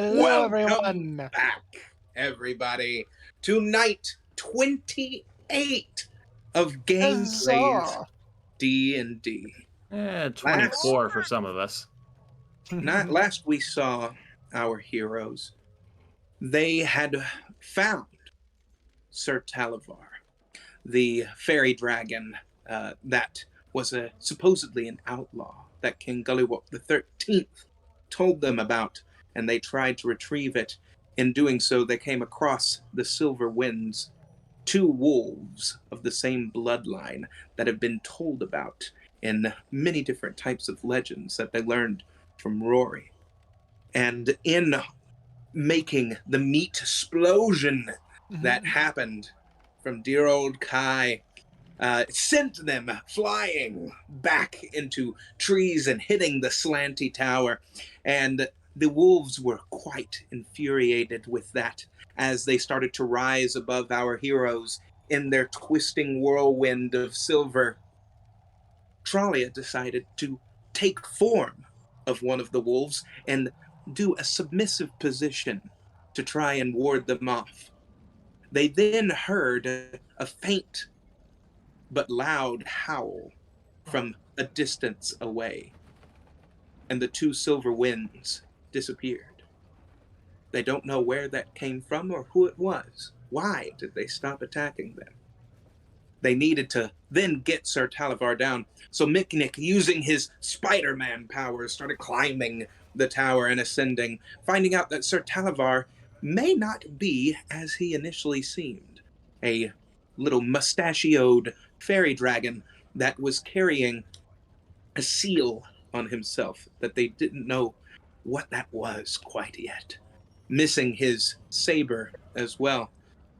Hello, Welcome everyone. back, everybody, to night 28 of Gameplays Huzzah! D&D. Last 24 for some of us. not last we saw our heroes. They had found Sir Talavar, the fairy dragon that was supposedly an outlaw that King Gullywop the 13th told them about, and they tried to retrieve it. In doing so, they came across the Silver Winds, two wolves of the same bloodline that have been told about in many different types of legends that they learned from Rory. And in making the meat explosion that happened from dear old Kai, sent them flying back into trees and hitting the slanty tower. And the wolves were quite infuriated with that as they started to rise above our heroes in their twisting whirlwind of silver. Tralia decided to take form of one of the wolves and do a submissive position to try and ward them off. They then heard a faint but loud howl from a distance away, and the two silver winds disappeared. They don't know where that came from or who it was. Why did they stop attacking them? They needed to then get Sir Talavar down, so Miknik, using his Spider-Man powers, started climbing the tower and ascending, finding out that Sir Talavar may not be as he initially seemed. A little mustachioed fairy dragon that was carrying a seal on himself that they didn't know what that was quite yet. Missing his saber as well.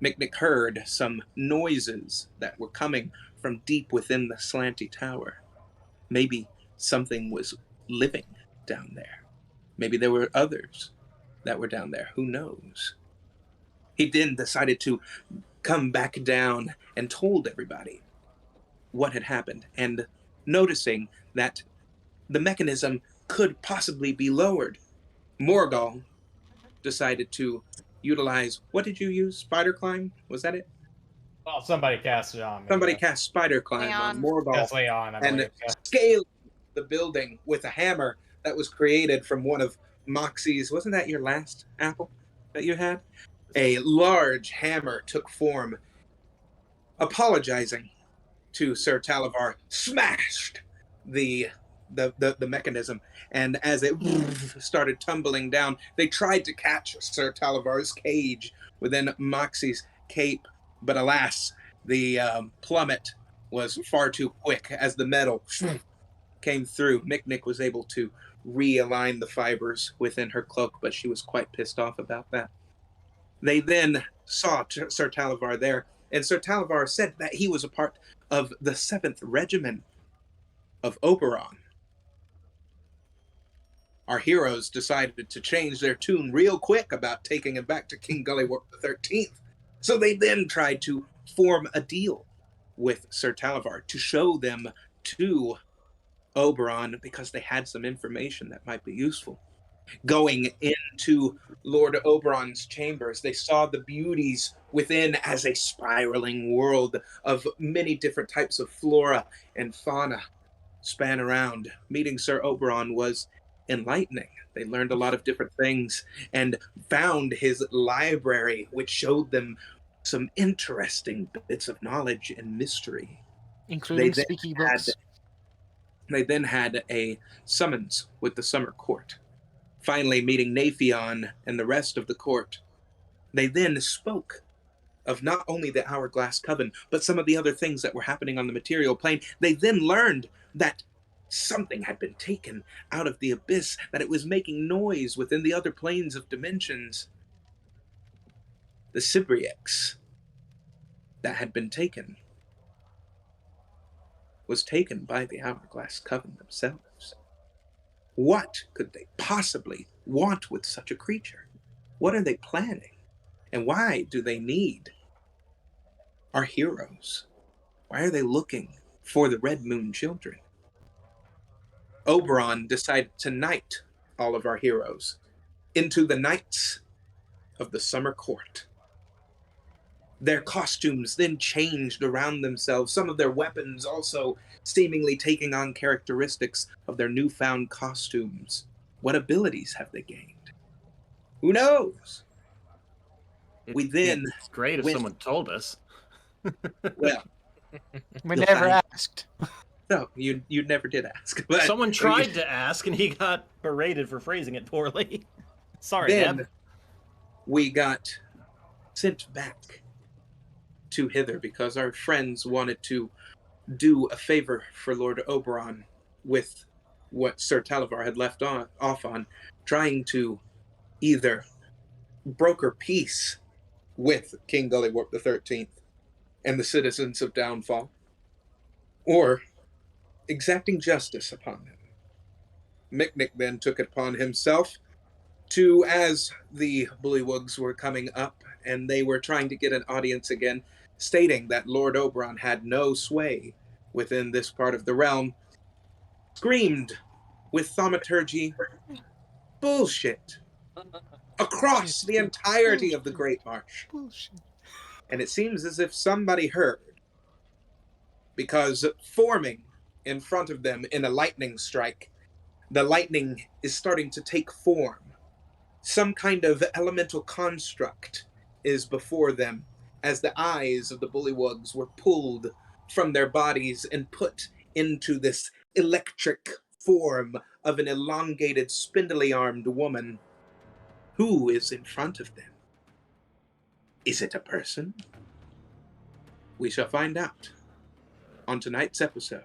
Miknik heard some noises that were coming from deep within the slanty tower. Maybe something was living down there. Maybe there were others that were down there. Who knows? He then decided to come back down and told everybody what had happened, and noticing that the mechanism could possibly be lowered, Morgal decided to utilize, what did you use? Spider climb? Was that it? Well, somebody cast it on me. Somebody cast spider climb on Morgal That's Leon, I and believe. Yeah. scaled the building with a hammer that was created from one of Moxie's. Wasn't that your last apple that you had? A large hammer took form. Apologizing to Sir Talavar, smashed the mechanism, and as it started tumbling down, they tried to catch Sir Talavar's cage within Moxie's cape, but alas, the plummet was far too quick as the metal came through. Miknik was able to realign the fibers within her cloak, but she was quite pissed off about that. They then saw Sir Talavar there, and Sir Talavar said that he was a part of the 7th Regiment of Oberon. Our heroes decided to change their tune real quick about taking him back to King Gullywop the 13th. So they then tried to form a deal with Sir Talavar to show them to Oberon because they had some information that might be useful. Going into Lord Oberon's chambers, they saw the beauties within as a spiraling world of many different types of flora and fauna span around. Meeting Sir Oberon was enlightening. They learned a lot of different things and found his library, which showed them some interesting bits of knowledge and mystery. Including speaky books. They then had a summons with the Summer Court. Finally meeting Naphion and the rest of the court, they then spoke of not only the Hourglass Coven, but some of the other things that were happening on the material plane. They then learned that something had been taken out of the abyss, that it was making noise within the other planes of dimensions. The Cybriex that had been taken was taken by the Hourglass Coven themselves. What could they possibly want with such a creature? What are they planning? And why do they need our heroes? Why are they looking for the Red Moon children? Oberon decided to knight all of our heroes into the knights of the summer court. Their costumes then changed around themselves, some of their weapons also seemingly taking on characteristics of their newfound costumes. What abilities have they gained? Who knows? It's great if someone told us. Well, We You'll never find- asked. no, you never did ask. But Someone tried to ask, and he got berated for phrasing it poorly. Sorry, then Deb. we got sent back to hither because our friends wanted to do a favor for Lord Oberon with what Sir Talavar had left off on, trying to either broker peace with King Gullywarp the 13th and the citizens of Downfall, or exacting justice upon them. Micknick then took it upon himself to, as the Bullywugs were coming up and they were trying to get an audience again, stating that Lord Oberon had no sway within this part of the realm, screamed with thaumaturgy, bullshit, across the entirety of the Great Marsh. Bullshit. And it seems as if somebody heard, because forming in front of them in a lightning strike, the lightning is starting to take form. Some kind of elemental construct is before them, as the eyes of the Bullywugs were pulled from their bodies and put into this electric form of an elongated, spindly-armed woman. Who is in front of them? Is it a person? We shall find out on tonight's episode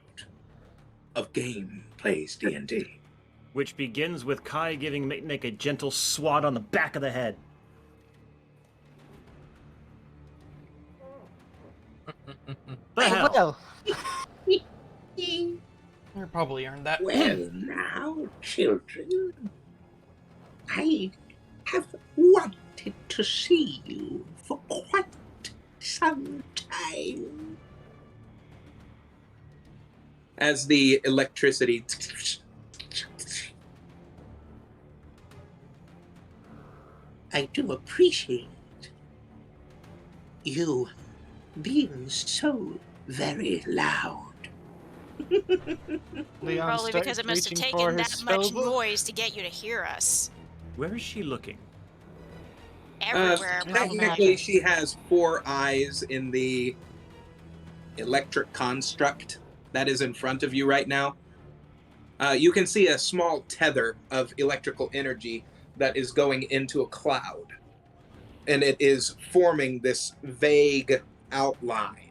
of Game Plays D&D. Which begins with Kai giving Micknick a gentle swat on the back of the head. The hell? Well, You probably earned that. Well, now, children, I have wanted to see you for quite some time. As the electricity I do appreciate you being so very loud. Leon Probably because starts it must have reaching for taken his that much spellbook. noise to get you to hear us. Where is she looking? Everywhere, probably. technically she has 4 eyes in the electric construct that is in front of you right now. You can see a small tether of electrical energy that is going into a cloud, and it is forming this vague outline.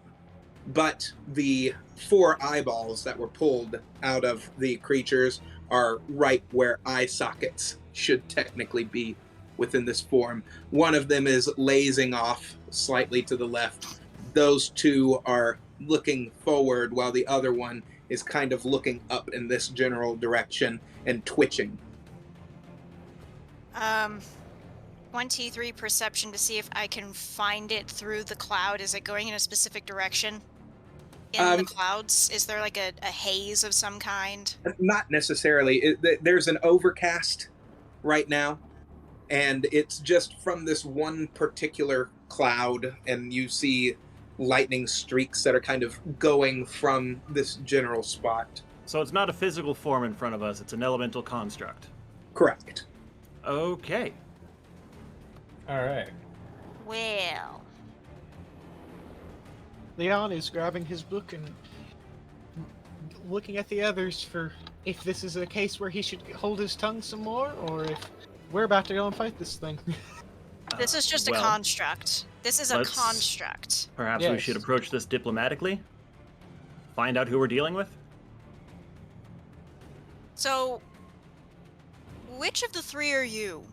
But the 4 eyeballs that were pulled out of the creatures are right where eye sockets should technically be within this form. One of them is lazing off slightly to the left. Those 2 are looking forward, while the other one is kind of looking up in this general direction and twitching. 23 perception to see if I can find it through the cloud. Is it going in a specific direction? In the clouds? Is there like a haze of some kind? Not necessarily. There's an overcast right now, and it's just from this one particular cloud, and you see lightning streaks that are kind of going from this general spot. So it's not a physical form in front of us, it's an elemental construct. Correct. Okay. Alright. Well, Leon is grabbing his book and looking at the others for if this is a case where he should hold his tongue some more, or if we're about to go and fight this thing. this is just a well, construct. This is a let's- construct. Perhaps we Yes. should approach this diplomatically? Find out who we're dealing with? So, which of the 3 are you?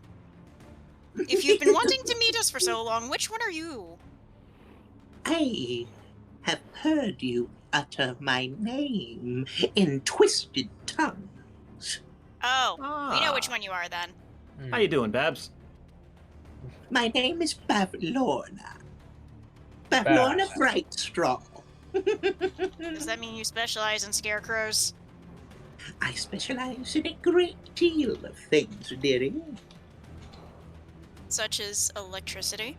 If you've been wanting to meet us for so long, which one are you? I have heard you utter my name in twisted tongues. Oh, we know which one you are then. How you doing, Babs? My name is Bavlorna. Bavlorna Brightstraw. Does that mean you specialize in scarecrows? I specialize in a great deal of things, dearie. such as electricity.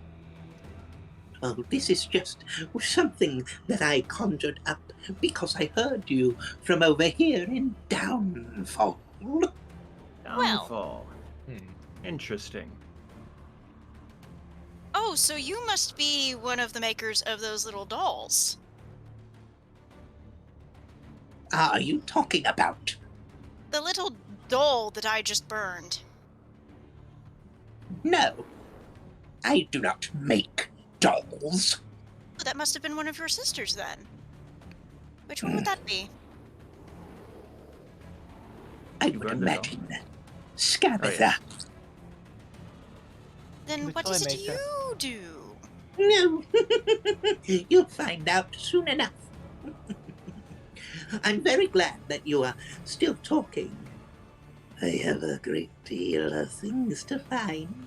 Oh, this is just something that I conjured up because I heard you from over here in Downfall. Downfall. Hmm. Interesting. Oh, so you must be one of the makers of those little dolls. Are you talking about? The little doll that I just burned. No, I do not make dolls. Oh, that must have been one of your sisters then. Which one would that be? I You would burned it all. imagine Scabatha. Then The what toy is it maker. you do? No, you'll find out soon enough. I'm very glad that you are still talking. I have a great deal of things to find.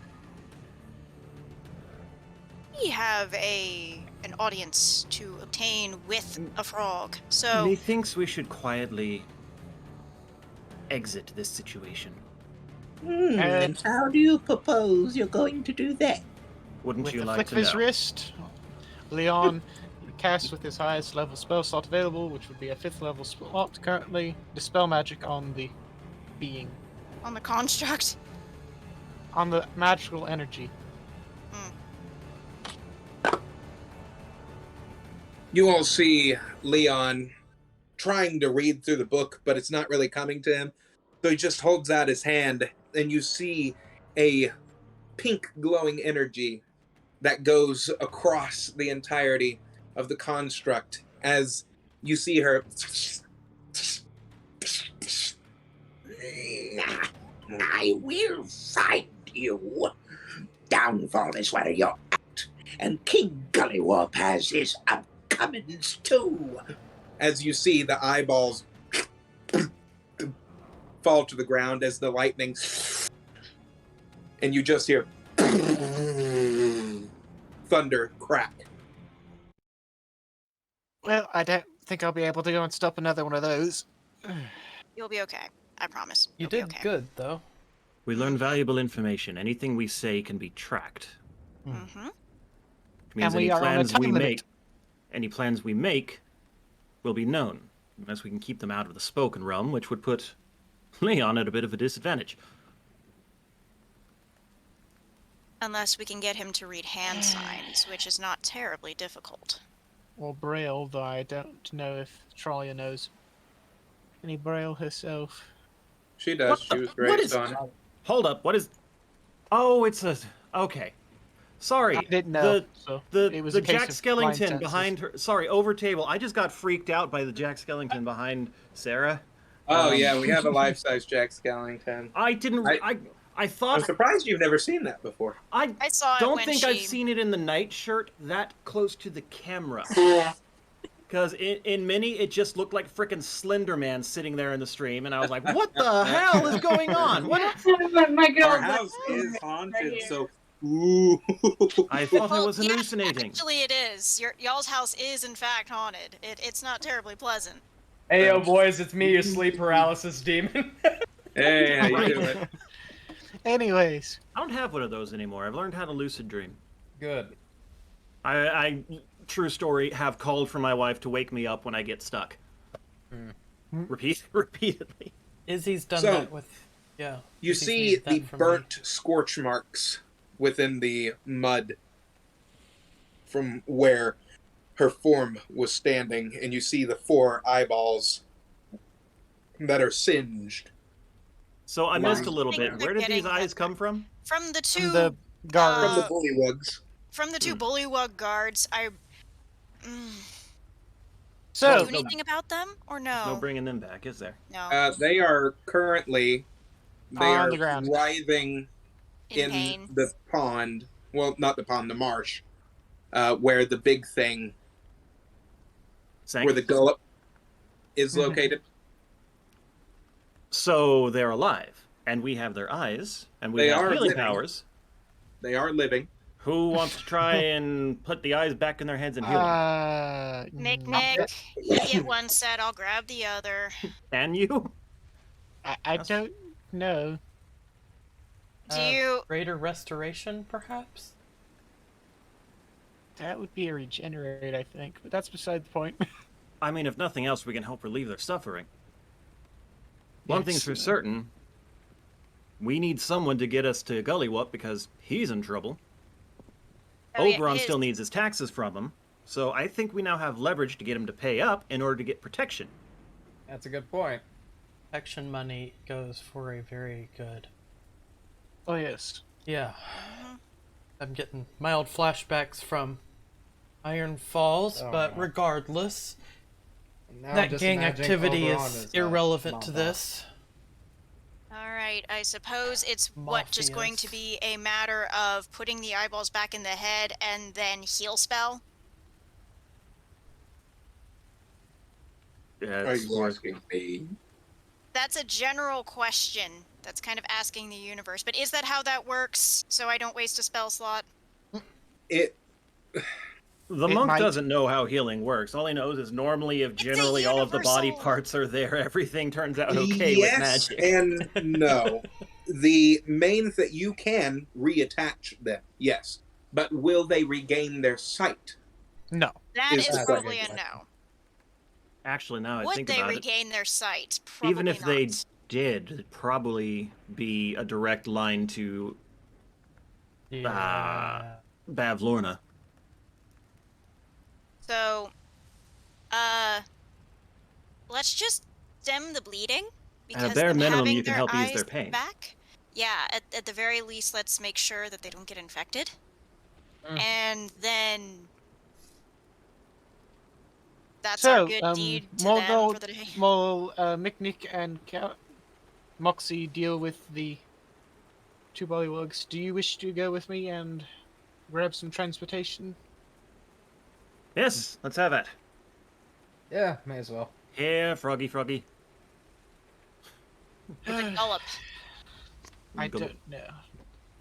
We have an audience to obtain with a frog. So Methinks we should quietly exit this situation. And how do you propose you're going to do that? Wouldn't With you the like flick to of his know? wrist, Leon casts with his highest level spell slot available, which would be a 5th level slot currently, Dispel Magic on the being, on the construct. on the magical energy. You all see Leon trying to read through the book, but it's not really coming to him. So he just holds out his hand, and you see a pink glowing energy that goes across the entirety of the construct as you see her. I will find you. Downfall is where you're at, and King Gullywop has his upcomings too. As you see the eyeballs fall to the ground as the lightning, and you just hear thunder crack. Well, I don't think I'll be able to go and stop another one of those. You'll be okay. I promise. You You'll be did okay. good, though. We learn valuable information. Anything we say can be tracked. Mm-hmm. Which means And we are on a plans time we limit. make, any plans we make, will be known, unless we can keep them out of the spoken realm, which would put Leon at a bit of a disadvantage. Unless we can get him to read hand signs, which is not terribly difficult. Or Braille, though I don't know if Trolia knows any Braille herself. She does. What She the- was what raised is- on it. Hold up, what is... Oh, it's a... Okay. Sorry. I didn't know, so The it was the a case Jack of blind Skellington senses. behind her... Sorry, over table. I just got freaked out by the Jack Skellington behind Sarah. Oh yeah, we have a life-size Jack Skellington. I didn't... I I'm thought... surprised you've never seen that before. I I saw it don't when think she... I've seen it in the nightshirt that close to the camera. Because in Mini, it just looked like frickin' Slender Man sitting there in the stream, and I was like, what the hell is going on? What? My girl, Our house is haunted, so ooh. I thought I Well, was yeah, hallucinating. actually it is. Y'all's house is in fact haunted. It's not terribly pleasant. Hey, yo, boys, it's me, your sleep paralysis demon. Hey, how you doing? Anyways, I don't have one of those anymore. I've learned how to lucid dream. Good. I true story, have called for my wife to wake me up when I get stuck. Repeatedly. Izzy's done So, that with... Yeah. You Izzy's see needed that the from me. burnt scorch marks within the mud from where her form was standing, and you see the 4 eyeballs that are singed. So I missed a little I think bit. they're Where did these getting eyes better. come from? From the two from the guard. From the Uh, bullywugs. from the two bullywug guards, I do So, you know anything about them or no? No bringing them back, is there? No. They are currently On the ground. writhing in pain. the pond. Well, not the pond, the marsh, where the big thing, Sank? where the gullet is Mhm. located. So they're alive, and we have their eyes, and we They have are healing living. powers. They are living. Who wants to try and put the eyes back in their heads and heal them? Nick, mm, you get one set, I'll grab the other. Can you? I don't know. Do you? Greater restoration, perhaps? That would be a regenerate, I think, but that's beside the point. I mean, if nothing else, we can help relieve their suffering. One thing's for Yes. certain. We need someone to get us to Gullywup because he's in trouble. Oh, yeah, Oberon his- still needs his taxes from him. So I think we now have leverage to get him to pay up in order to get protection. That's a good point. Action money goes for a very good. Oh yes. Yeah. Mhm. I'm getting mild flashbacks from Iron Falls, Oh, but no. regardless, Now I'm that just gang imagining activity Oberon is as, irrelevant to Mamba. this. All right. I suppose it's what just going to Mafias. be a matter of putting the eyeballs back in the head and then heal spell. Yeah, Are it's you asking me? That's a general question. That's kind of asking the universe. But is that how that works? So I don't waste a spell slot. It The It monk might- doesn't know how healing works. All he knows is normally if a generally all of the body universal- parts are there, everything turns out okay yes with magic. and no. The main that you can reattach them, yes, but will they regain their sight? No. That Is is the probably a second no. Actually, now I Would think they about it, regain their sight? Probably even if they not. did, it'd probably be a direct line to Yeah. Bavlorna. So, let's just stem the bleeding. Because bare them minimum, having you can their help ease their eyes pain. Back, yeah. At the very least, let's make sure that they don't get infected, Mm. and then that's So, our good deed to Morgul- them for the day. Mol, Miknik, and Moxie deal with the two bullywugs. Do you wish to go with me and grab some transportation? Yes, let's have it. Yeah, may as well. Here, Froggy Froggy. With a gallop. I Go- don't know.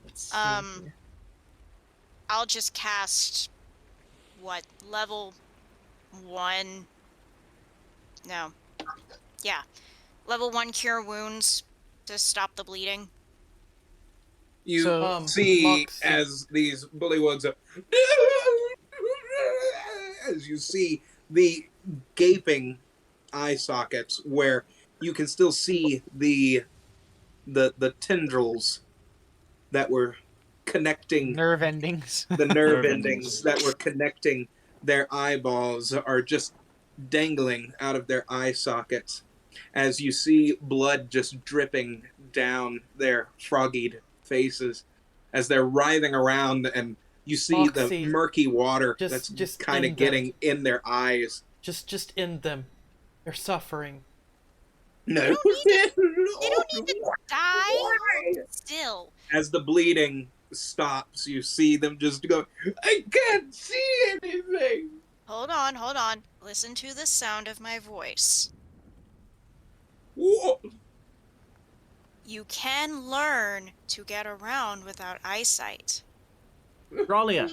Let's see here. I'll just cast what level 1? No. Yeah, level 1 cure wounds to stop the bleeding. You So, see Moxie- as these bullywugs are, as you see the gaping eye sockets where you can still see the tendrils that were connecting Nerve endings. the nerve Nerve endings that were connecting their eyeballs are just dangling out of their eye sockets as you see blood just dripping down their froggied faces as they're writhing around, and you see Moxie, the murky water just that's kind of end them. getting in their eyes. Just end them. They're suffering. No. They don't need to die. Why? Still. As the bleeding stops, you see them just go, I can't see anything. Hold on, hold on. Listen to the sound of my voice. Whoa. You can learn to get around without eyesight. Ralia.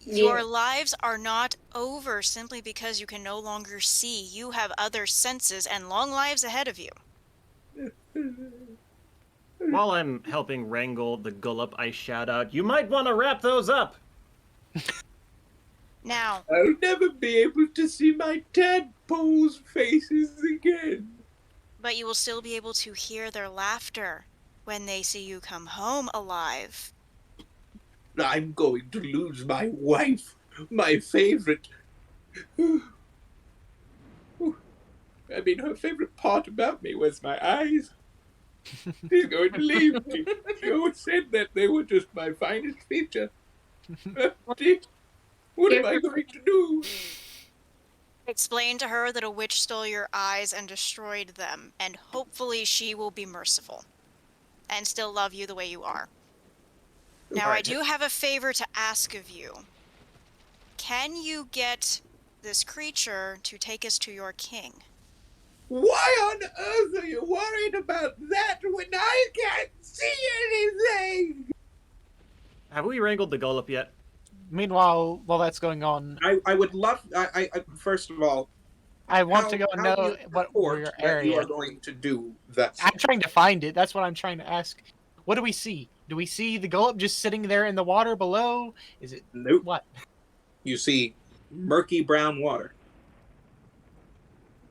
Your lives are not over simply because you can no longer see. You have other senses and long lives ahead of you. While I'm helping wrangle the Gullup, I shout out, you might want to wrap those up. Now, I'll never be able to see my tadpoles' faces again. but you will still be able to hear their laughter when they see you come home alive. I'm going to lose my wife, my favorite. I mean, her favorite part about me was my eyes. She's going to leave me. She always said that they were just my finest feature. What am I going to do? Explain to her that a witch stole your eyes and destroyed them, and hopefully she will be merciful and still love you the way you are. Now, I do have a favor to ask of you. Can you get this creature to take us to your king? Why on earth are you worried about that when I can't see anything? Have we wrangled the Gullup yet? Meanwhile, while that's going on, I would love. I first of all, I want to go and how know you what report your that you area. are going to do that. I'm trying to find it. That's what I'm trying to ask. What do we see? Do we see the Gullop just sitting there in the water below? Is it Nope. what? You see murky brown water.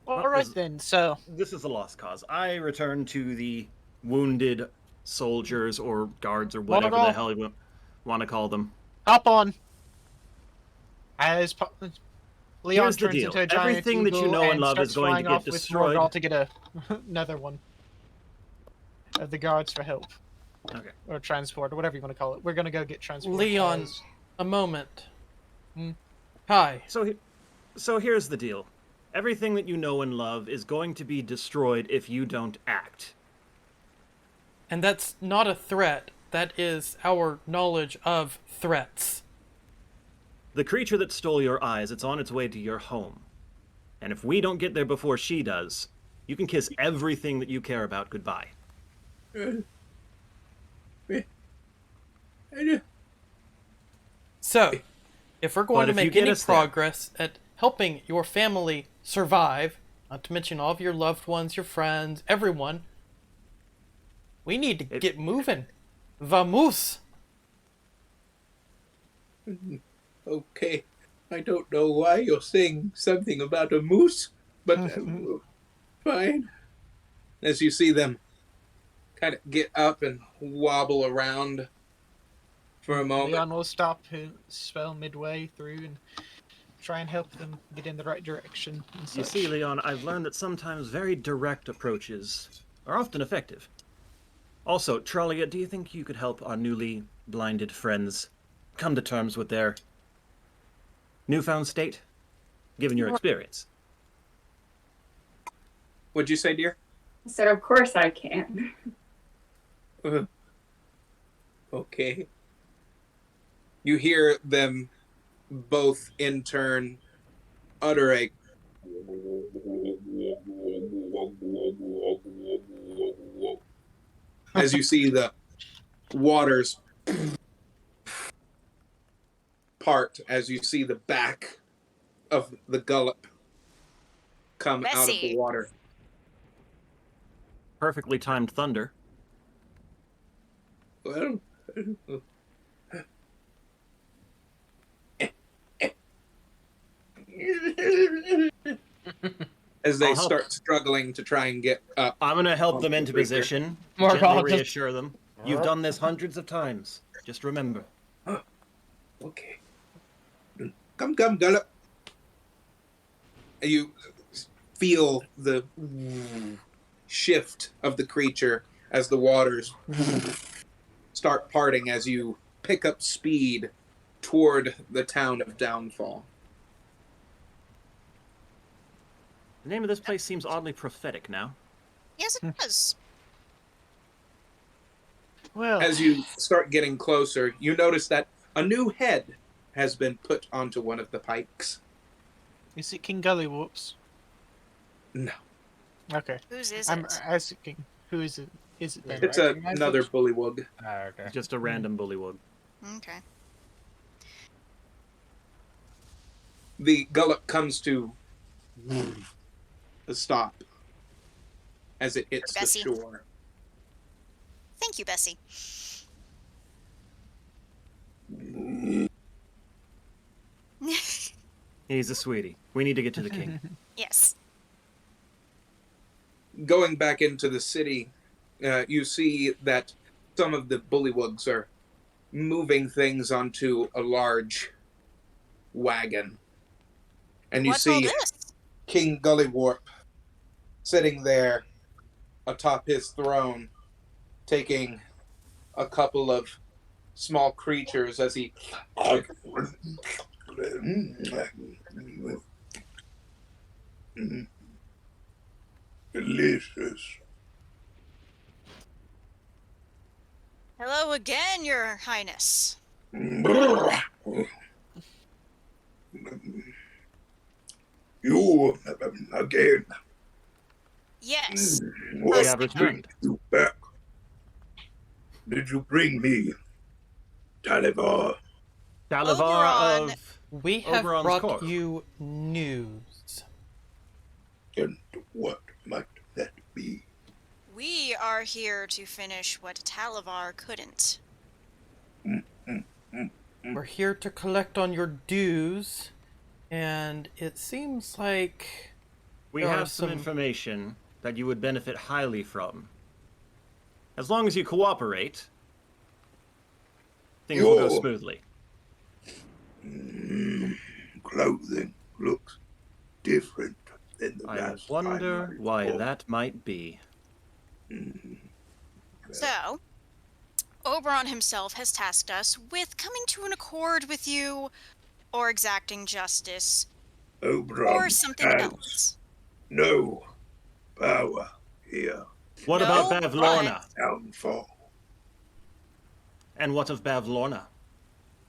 All Well, right this- then. So This is a lost cause. I return to the wounded soldiers or guards or whatever the Log off. hell you want to call them. hop on. As Leon Here's the turns deal. into a giant Everything that you eagle know and love starts is going to flying get off destroyed. with Morgall to get another one of the guards for help. Okay. Or transport, or whatever you want to call it. We're gonna go get transport. Leon, as- a moment. Hmm? Hi. So here's the deal. Everything that you know and love is going to be destroyed if you don't act. And that's not a threat. That is our knowledge of threats. The creature that stole your eyes, it's on its way to your home. And if we don't get there before she does, you can kiss everything that you care about goodbye. So, if we're going But to if you make get any us there- progress at helping your family survive, not to mention all of your loved ones, your friends, everyone, we need to get moving. Vamos! Okay. I don't know why you're saying something about a moose, but fine. As you see them kind of get up and wobble around for a moment. Leon will stop his spell midway through and try and help them get in the right direction. And You such. see, Leon, I've learned that sometimes very direct approaches are often effective. Also, Tralia, do you think you could help our newly blinded friends come to terms with their newfound state, given your experience? What'd you say, dear? I said, of course I can. Okay. You hear them both in turn utter a as you see the waters part, as you see the back of the Gullop come out of the Bessie. water. Perfectly timed thunder. Well, as they I'll help. start struggling to try and get up. I'm gonna help Oh, them into creature. position. More Gently goblins. reassure them. You've done this hundreds of times. Just remember. Okay. Come, Gullop. You feel the shift of the creature as the waters start parting as you pick up speed toward the town of Downfall. The name of this place seems oddly prophetic now. Yes, it does. Well, As you start getting closer, you notice that a new head has been put onto one of the pikes. is it King Gullywhoops? No. Okay. Whose is I'm it? asking, who is it? Is it then? It's recognize another it? bullywug. Okay. Just a random bullywug. Okay. The Gullop comes to a stop as it hits the Bessie. shore. Thank you, Bessie. He's a sweetie. We need to get to the king. Yes. Going back into the city, you see that some of the bullywugs are moving things onto a large wagon. And you What's all see this? King Gullywarp sitting there atop his throne, taking a couple of small creatures as he Delicious. Hello again, Your Highness. You again. Yes. What have brings returned. you back? Did you bring me Talivar? Dalavar Oberon. of... We have Oberon's brought court. you news. And what might that be? We are here to finish what Talavar couldn't. We're here to collect on your dues, and it seems like We there are have some information that you would benefit highly from. As long as you cooperate, things will go You're- smoothly. Clothing looks different than the I last time wonder why saw. that might be. So, Oberon himself has tasked us with coming to an accord with you, or exacting justice, Oberon or something has else. no power here. What No, about but- Bavlorna? Downfall. And what of Bavlorna?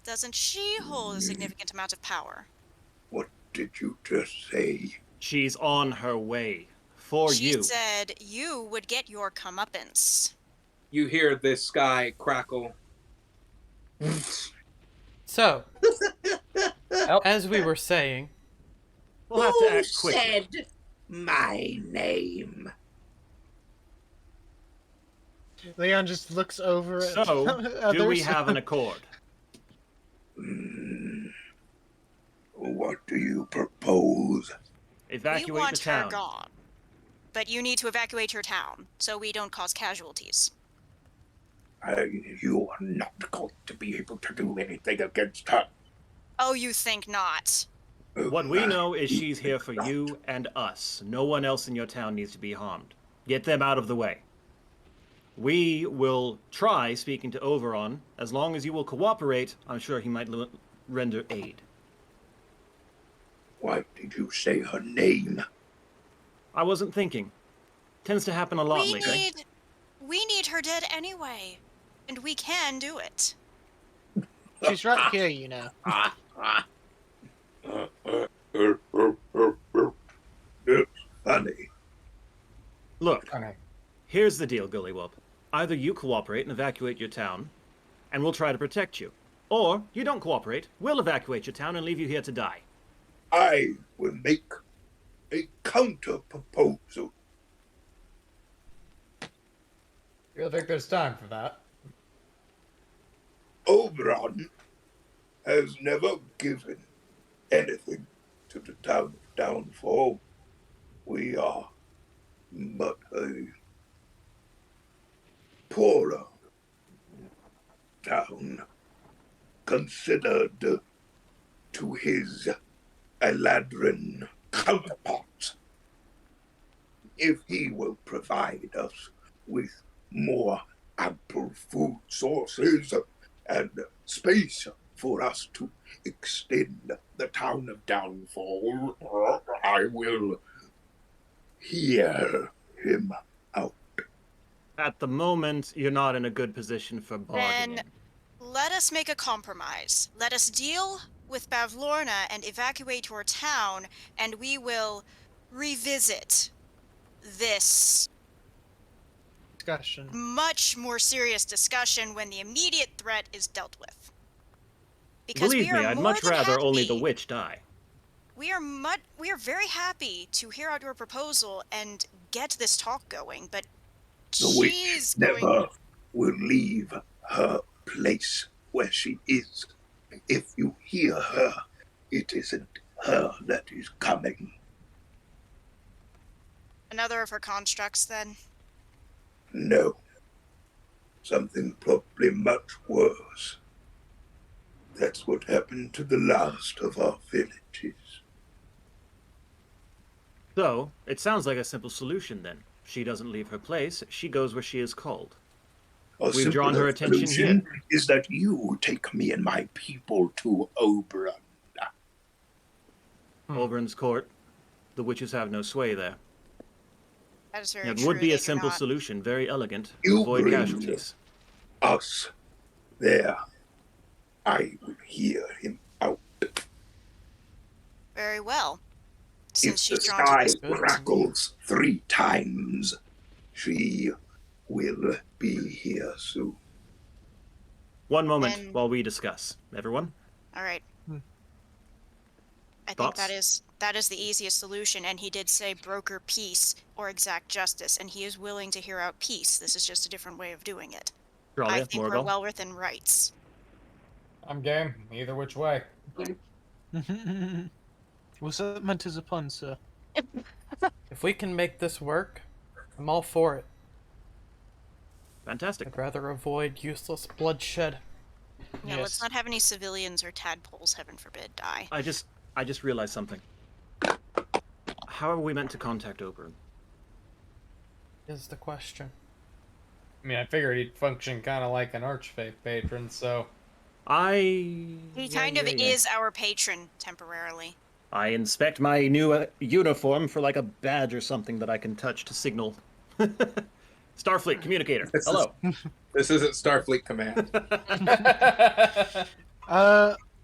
Doesn't she hold a significant amount of power? What did you just say? She's on her way. For She you. said you would get your comeuppance. You hear this sky crackle. so. As we were saying, We'll have to Who act quickly. said my name? Leon just looks over at So, others. do we have an accord? What do you propose? We Evacuate want the town. her gone. But you need to evacuate your town, so we don't cause casualties. You are not going to be able to do anything against her. Oh, you think not? What we know is she's here for you and us. No one else in your town needs to be harmed. Get them out of the way. We will try speaking to Oberon. As long as you will cooperate, I'm sure he might render aid. Why did you say her name? I wasn't thinking. Tends to happen a lot lately. We need her dead anyway. And we can do it. She's right here, you know. It's funny. Look, Okay. here's the deal, Gullywub. Either you cooperate and evacuate your town, and we'll try to protect you. Or you don't cooperate, we'll evacuate your town and leave you here to die. I will make a counter proposal. You don't think there's time for that? Oberon has never given anything to the town of Downfall. We are but a poorer town considered to his Eladrin counterpart. If he will provide us with more ample food sources and space for us to extend the town of Downfall, I will hear him out. At the moment, you're not in a good position for bargaining. Then let us make a compromise. Let us deal with Bavlorna and evacuate your town, and we will revisit this Discussion. much more serious discussion when the immediate threat is dealt with. Because Believe we are me, I'd more much than rather only the happy- witch die. We are very happy to hear out your proposal and get this talk going, but The witch she's never going. will leave her place where she is. If you hear her, it isn't her that is coming. Another of her constructs, then. No. Something probably much worse. That's what happened to the last of our villages. So, it sounds like a simple solution then. She doesn't leave her place, she goes where she is called. A We've drawn simpler her attention solution is that you take me and my people to Oberon. Oberon's court. The witches have no sway there. That is very It true. would be they a do simple not. solution, very elegant. You Avoid bring casualties. Us there. I will hear him out. Very well. If Since the she's drawn to sky this crackles 3 times, she will be here soon. One moment And- while we discuss. Everyone? All right. Hmm. I think Thoughts? that is the easiest solution, and he did say broker peace or exact justice, and he is willing to hear out peace. This is just a different way of doing it. I Tralia, think we're Morgul? well within rights. I'm game. Either which way. Was that meant as a pun, sir? If we can make this work, I'm all for it. Fantastic. I'd rather avoid useless bloodshed. Yeah, let's Yes. not have any civilians or tadpoles, heaven forbid, die. I just realized something. How are we meant to contact Oberon? Is the question. I mean, I figured he'd function kind of like an archfey patron, so... He kind of is our patron, temporarily. I inspect my new uniform for like a badge or something that I can touch to signal. Starfleet communicator. Hello. This isn't Starfleet Command.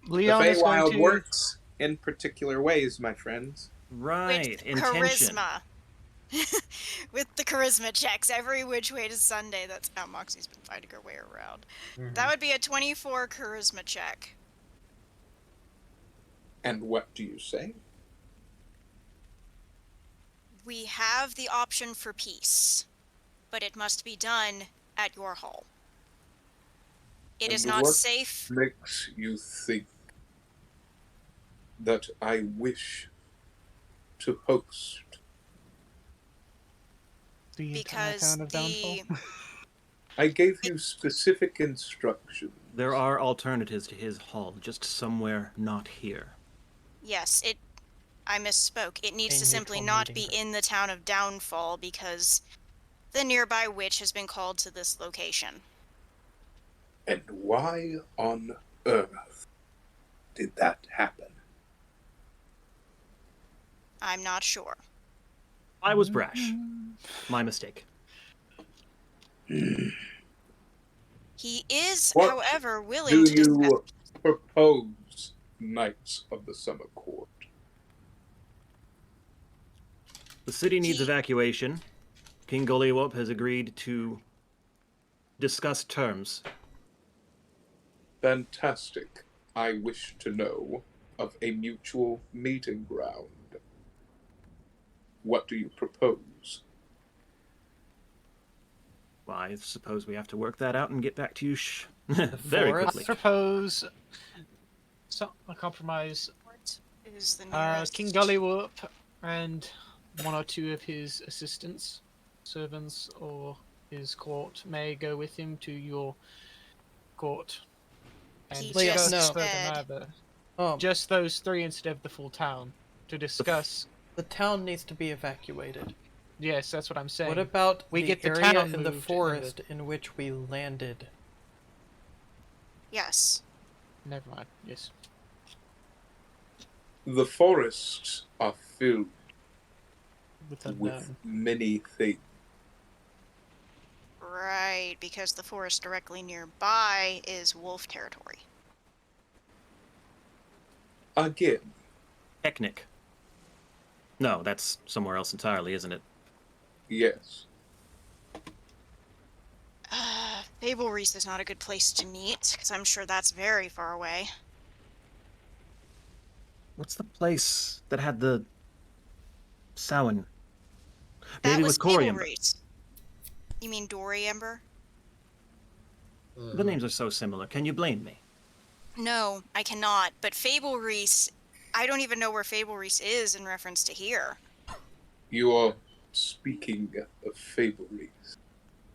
Leon The is going Feywild to... works in particular ways, my friends. Right. With Intention. charisma. With the charisma checks, every which way to Sunday. That's how Moxie's been fighting her way around. That would be a 24 charisma check. And what do you say? We have the option for peace, but it must be done at your hall. It is And not what safe. makes you think that I wish to host? The entire Because town of Downfall? I gave you specific instructions. There are alternatives to his hall, just somewhere not here. Yes, I misspoke. It needs A to simply neutral not meeting be in the town of Downfall because the nearby witch has been called to this location. And why on earth did that happen? I'm not sure. I was brash. My mistake. He is, What however, Do willing to discuss. you propose, Knights of the Summer Court? The city needs He- evacuation. King Gollywop has agreed to discuss terms. Fantastic. I wish to know of a mutual meeting ground. What do you propose? Well, I suppose we have to work that out and get back to you very forest? quickly. Propose a compromise. What is the nearest? King Gullywurp and one or two of his assistants, servants, or his court may go with him to your court. And He Leon, discuss no. further said- matter. Just those three instead of the full town to discuss. The town needs to be evacuated. Yes, that's what I'm saying. What about We the get the area town in the moved forest in which we landed? Yes. Never mind. Yes. The forests are filled With with unknown. many things. Right, because the forest directly nearby is wolf territory. Again, Technic. No, that's somewhere else entirely, isn't it? yes. Fable Reese is not a good place to meet, because I'm sure that's very far away. What's the place that had the Samhain? That Maybe was with Corian. Fable Reese. You mean Dory Ember? The names are so similar. Can you blame me? No, I cannot. But Fable Reese, I don't even know where Fable Reese is in reference to here. You are speaking of Fableries.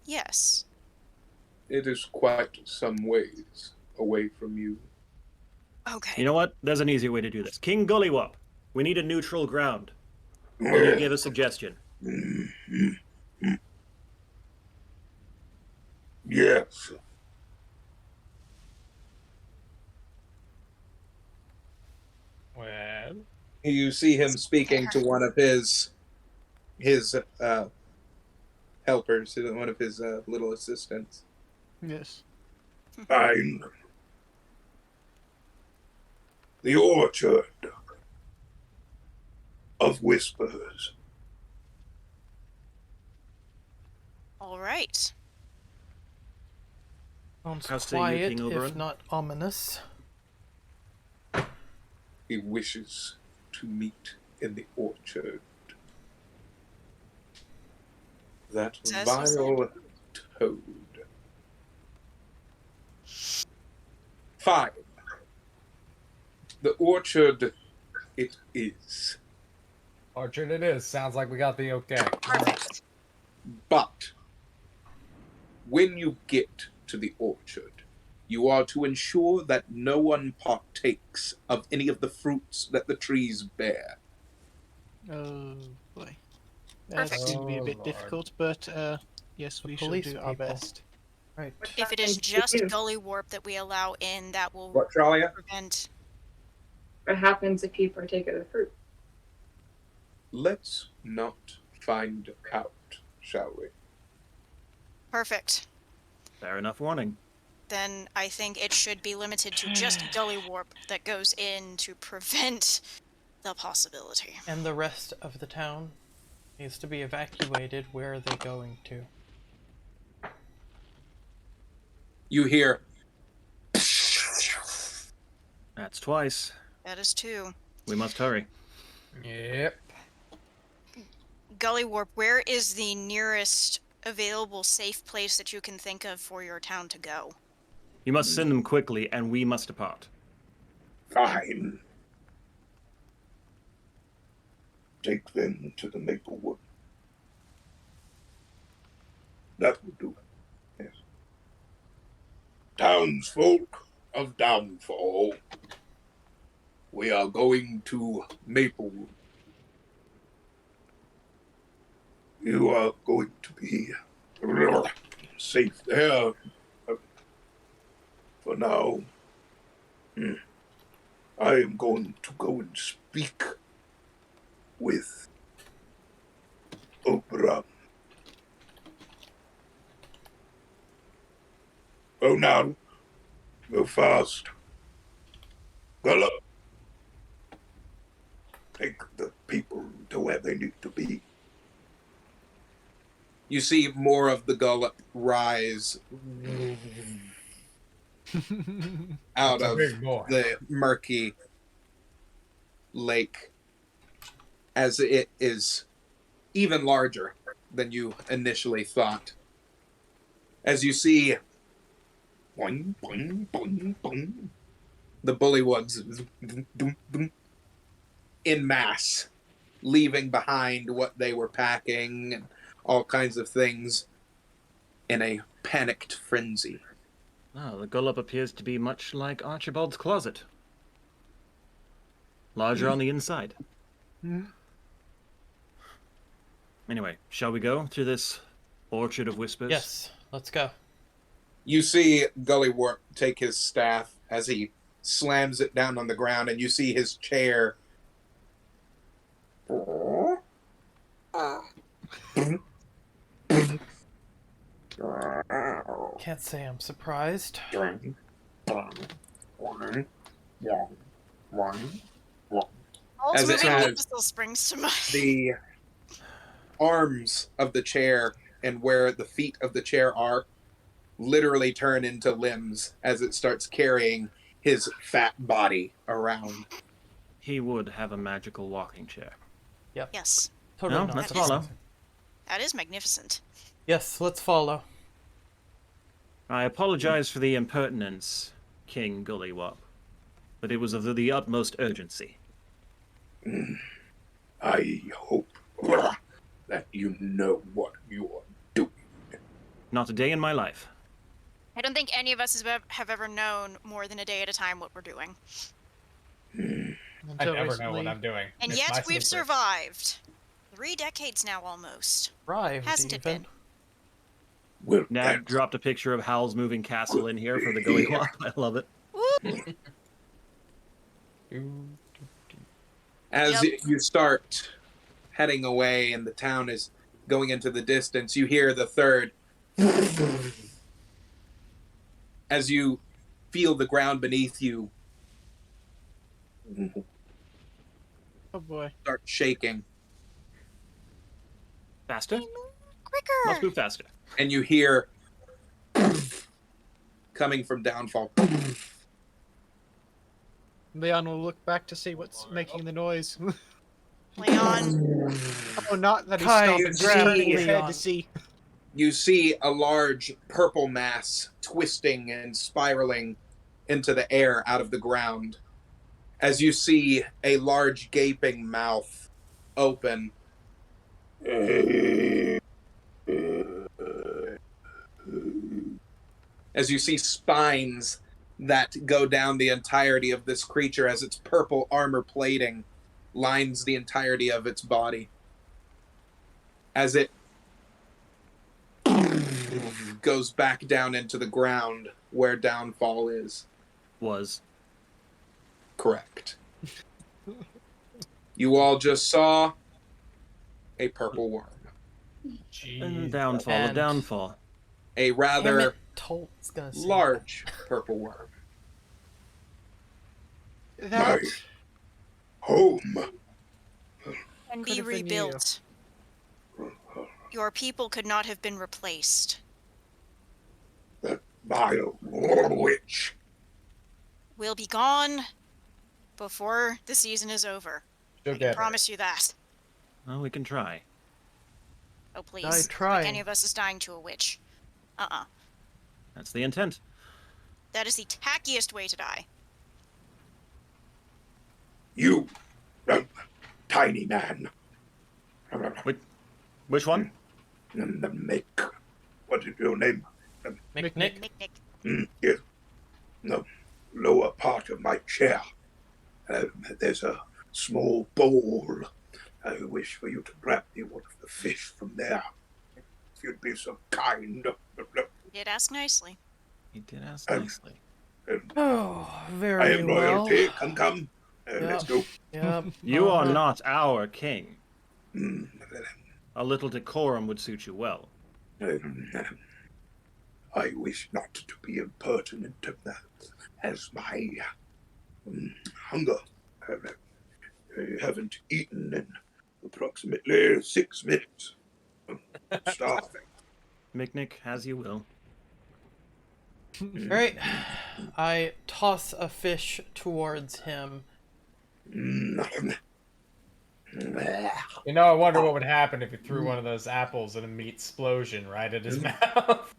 Yes. It is quite some ways away from you. Okay. You know what? There's an easier way to do this. King Gullywop, we need a neutral ground. Can you give a suggestion? Yes. Well, You see him speaking to one of his helpers, one of his little assistants. Yes. Fine. The Orchard of Whispers. All right. Sounds How say you, quiet, King if Oberon? not ominous. He wishes to meet in the orchard. That Says he said. vile toad. Fine. The orchard, it is. Orchard it is. Sounds like we got the okay. Perfect. But when you get to the orchard, you are to ensure that no one partakes of any of the fruits that the trees bear. Oh boy. That's Perfect. going to be a Oh, bit Lord. difficult, but yes, we shall police do our people. best. Right. If it is just Gully Warp that we allow in, that will What, Tralia? prevent. What happens if you partake of the fruit? Let's not find out, shall we? Perfect. Fair enough warning. Then I think it should be limited to just Gully Warp that goes in to prevent the possibility. And the rest of the town needs to be evacuated. Where are they going to? You hear, That's twice. That is two. We must hurry. Yep. Gully Warp, where is the nearest available safe place that you can think of for your town to go? You must send them quickly, and we must depart. Fine. Take them to the Maplewood. That will do. Yes. Townsfolk of Downfall, we are going to Maplewood. You are going to be safe there for now. I am going to go and speak with Oberon. Go now. Go fast. Go up. Take the people to where they need to be. you see more of the gullop rise out That's a of big boy. the murky lake as it is even larger than you initially thought. As you see boing, boing, boing, boing, the bullywugs in mass, leaving behind what they were packing and all kinds of things in a panicked frenzy. Ah, the gullop appears to be much like Archibald's closet. Larger on the inside. Anyway, shall we go to this Orchard of Whispers? Yes, let's go. You see Gullywarp take his staff as he slams it down on the ground, and you see his chair. Can't say I'm surprised. As it Ultimately, has still springs to mind. the arms of the chair and where the feet of the chair are literally turn into limbs as it starts carrying his fat body around. He would have a magical walking chair. Yes, Totally No, not let's surprised. follow. that is magnificent. Yes, let's follow. I apologize for the impertinence, King Gullywop, but it was of the utmost urgency. I hope that you know what you are doing. Not a day in my life. I don't think any of us have ever known more than a day at a time what we're doing. I Until never know recently. what I'm doing. And It's yet my we've secret. survived. 3 decades now, almost. Arrived, Hasn't it even. been? Well, Nag that's dropped a picture of Howl's Moving Castle in here for the Gullywop. I love it. As Yep. you start heading away and the town is going into the distance, you hear the third. As you feel the ground beneath you Oh boy. start shaking, Faster? Must Quicker! move faster. and you hear coming from Downfall. Leon will look back to see what's making the noise. Leon, Oh, not that he Kai, stopped you and grab turning his head Leon. to see. You see a large purple mass twisting and spiraling into the air out of the ground as you see a large gaping mouth open. As you see spines that go down the entirety of this creature as its purple armor plating lines the entirety of its body. As it goes back down into the ground where Downfall is. Was. Correct. You all just saw a purple worm. And Jeez. downfall And- of downfall. A Damn rather it, Tolt's gonna say large purple worm. That Home. And Could be have been you. rebuilt. Your people could not have been replaced. That vile witch. We'll be gone before the season is over. She'll I can get her. promise you that. Well, we can try. Oh, please. I Like try. any of us is dying to a witch. That's the intent. That is the tackiest way to die. You, tiny man. Which one? Mick. What is your name? McNick. Nick. Yes. The lower part of my chair. There's a small bowl. I wish for you to grab me one of the fish from there. If you'd be so kind. You did ask nicely. He did ask Um, nicely. Oh, I very am well. royalty. Come. Let's go. Yep. You are uh-huh. not our king. Mm, A little decorum would suit you well. I wish not to be impertinent as my hunger. I haven't eaten in approximately 6 minutes. I'm starving. McNick, as you will. Alright. I toss a fish towards him. Mm. You know, I wonder what would happen if you threw one of those apples in a meat explosion right at his mouth.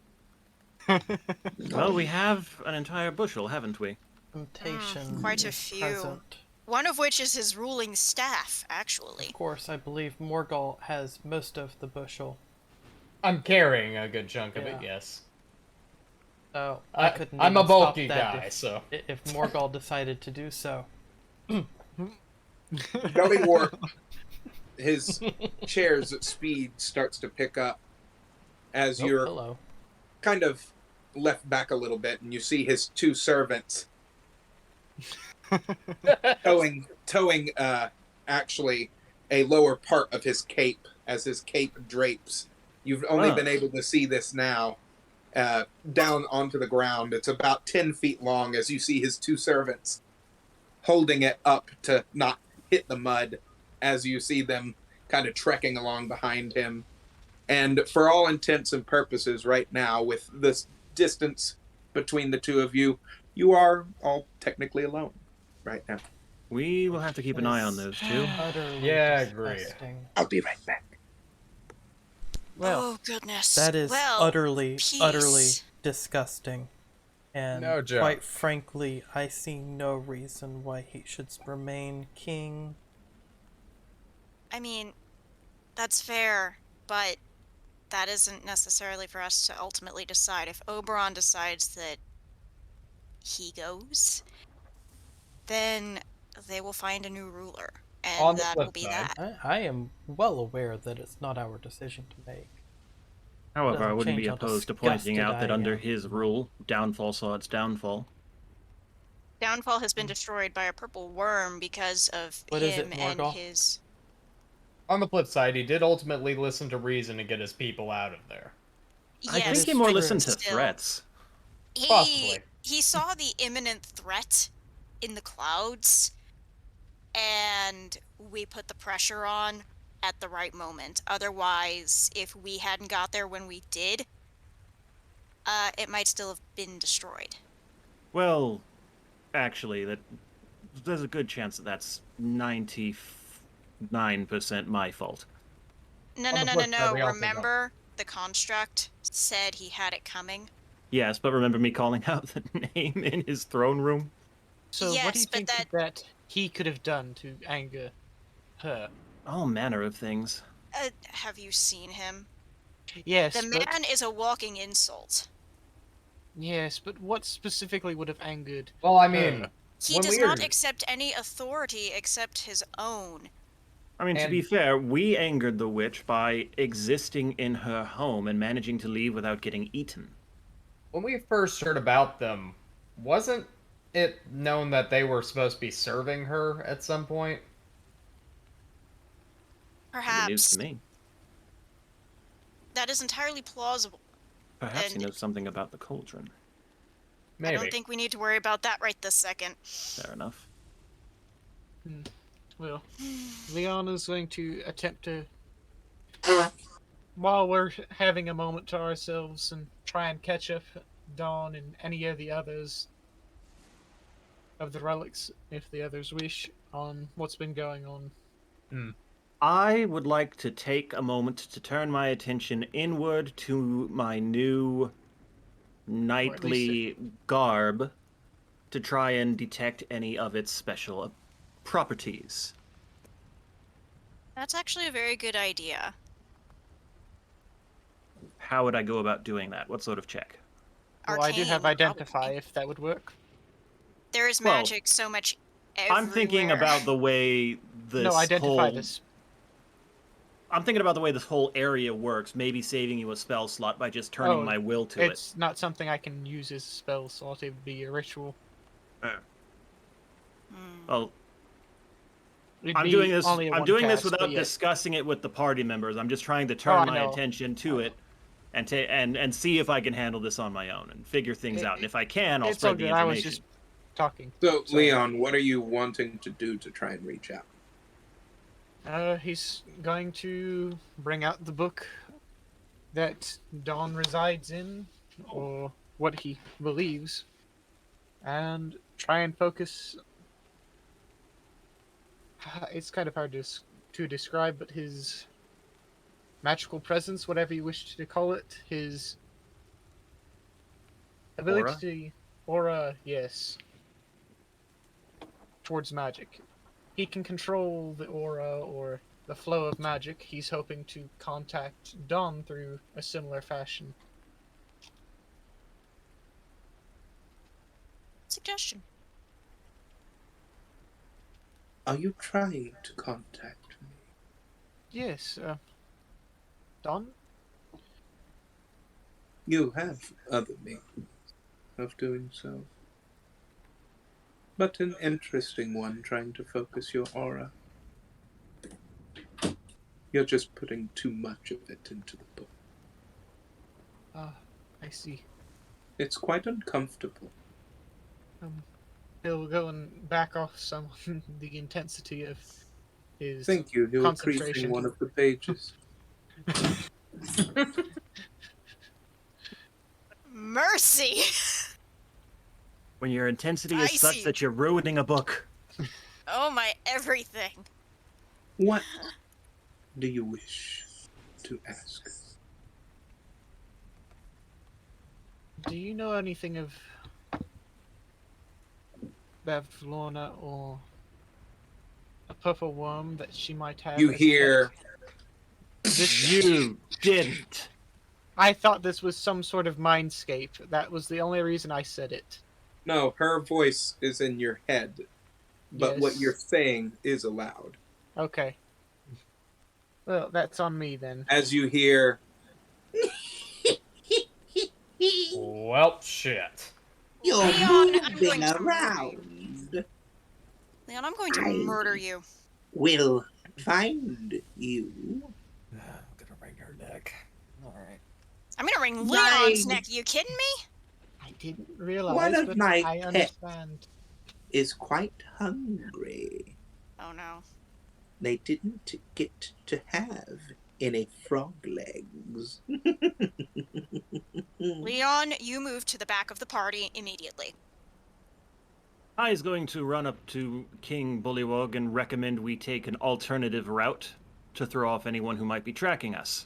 Well, we have an entire bushel, haven't we? Temptation. quite a is few. present. One of which is his ruling staff, actually. Of course, I believe Morgul has most of the bushel. I'm carrying a good chunk of Yeah. it, yes. So I couldn't. I'm a even stop bulky that guy, so. if Morgul decided to do so. Gullywart, his chair's speed starts to pick up as Oh, you're hello. kind of left back a little bit, and you see his two servants towing actually a lower part of his cape as his cape drapes. You've only Huh. been able to see this now down onto the ground. It's about 10 feet long as you see his two servants holding it up to not hit the mud as you see them kind of trekking along behind him. And for all intents and purposes right now, with this distance between the two of you, you are all technically alone right now. We will have to keep an eye on those two. Utterly Yeah, I agree. disgusting. I'll be right back. Well, Oh, goodness. that is well, utterly peace. disgusting. And No joke. quite frankly, I see no reason why he should remain king. I mean, that's fair, but that isn't necessarily for us to ultimately decide. If Oberon decides that he goes, then they will find a new ruler, On and the that flip will be side, that. I am well aware that it's not our decision to make. However, I Doesn't wouldn't change be how opposed to pointing disgusted out that I under am. his rule, downfall saw its downfall. Downfall has been destroyed by a purple worm because of What is it, him and Morgul? his. on the flip side, he did ultimately listen to reason to get his people out of there. I Yes, think he more but listened to still. threats. He saw the imminent threat in the clouds, and we put the pressure on at the right moment. Otherwise, if we hadn't got there when we did, it might still have been destroyed. Well, actually, there's a good chance that that's 99% my fault. No, On no, the no, no, flip side, no. we also don't. Remember, the construct said he had it coming. Yes, but remember me calling out the name in his throne room? So what do Yes, you but think that- that he could have done to anger her. All manner of things. Have you seen him? Yes, The but man is a walking insult. yes, but what specifically would have angered? Well, I mean, her? He when does we not were- accept any authority except his own. I mean, to And- be fair, we angered the witch by existing in her home and managing to leave without getting eaten. when we first heard about them, wasn't it known that they were supposed to be serving her at some point? It is Perhaps. to me. That is entirely plausible. Perhaps he And- knows something about the cauldron. Maybe. I don't think we need to worry about that right this second. Fair enough. Well, Leon is going to attempt to, while we're having a moment to ourselves, and try and catch up Dawn and any of the others of the relics, if the others wish, on what's been going on. I would like to take a moment to turn my attention inward to my new knightly garb to try and detect any of its special properties. That's actually a very good idea. How would I go about doing that? What sort of check? Well, I do have Arcane, Identify, probably. if that would work. There is Well, magic so much everywhere. I'm thinking about the way this No, Identify whole... this. I'm thinking about the way this whole area works, maybe saving you a spell slot by just turning Oh, my will to it. It's not something I can use as a spell slot, it would be a ritual. Hmm. Well, It'd I'm be doing this. only a I'm one doing this cast, but without yes. discussing it with the party members. I'm just trying to Oh, turn I my know. attention to it, and and see if I can handle this on my own and figure things out. And if I can, I'll It's all spread the good. I was information. just talking. So, Sorry. Leon, what are you wanting to do to try and reach out? He's going to bring out the book that Dawn resides in, or what he believes, and try and focus. It's kind of hard to describe, but his magical presence, whatever you wish to call it, his ability, aura, yes, towards magic. He can control the aura or the flow of magic. He's hoping to contact Dawn through a similar fashion. Suggestion. Are you trying to contact me? Yes, Dawn? You have other means of doing so. But an interesting one, trying to focus your aura. You're just putting too much of it into the book. Ah, I see. It's quite uncomfortable. He'll go and back off some the intensity of his Thank you. You're concentration. increasing one of the pages. Mercy! When your intensity is I such see. that you're ruining a book. Oh my everything. What do you wish to ask? Do you know anything of Bavlorna or a purple worm that she might have? You as a hear, pet? This, You didn't. I thought this was some sort of mindscape. That was the only reason I said it. no, her voice is in your head, but what Yes. you're saying is aloud. Okay. Well, that's on me then. As you hear, Well, shit. You're Leon, I'm going moving to around. Leon, I'm going to I- murder you. We'll find you. I'm gonna wring her neck. Alright. I'm gonna wring Right. Leon's neck. You kidding me? I didn't realize, One of but my I pets. understand. Is quite hungry. Oh no. They didn't get to have any frog legs. Leon, you move to the back of the party immediately. I is going to run up to King Bullywug and recommend we take an alternative route to throw off anyone who might be tracking us.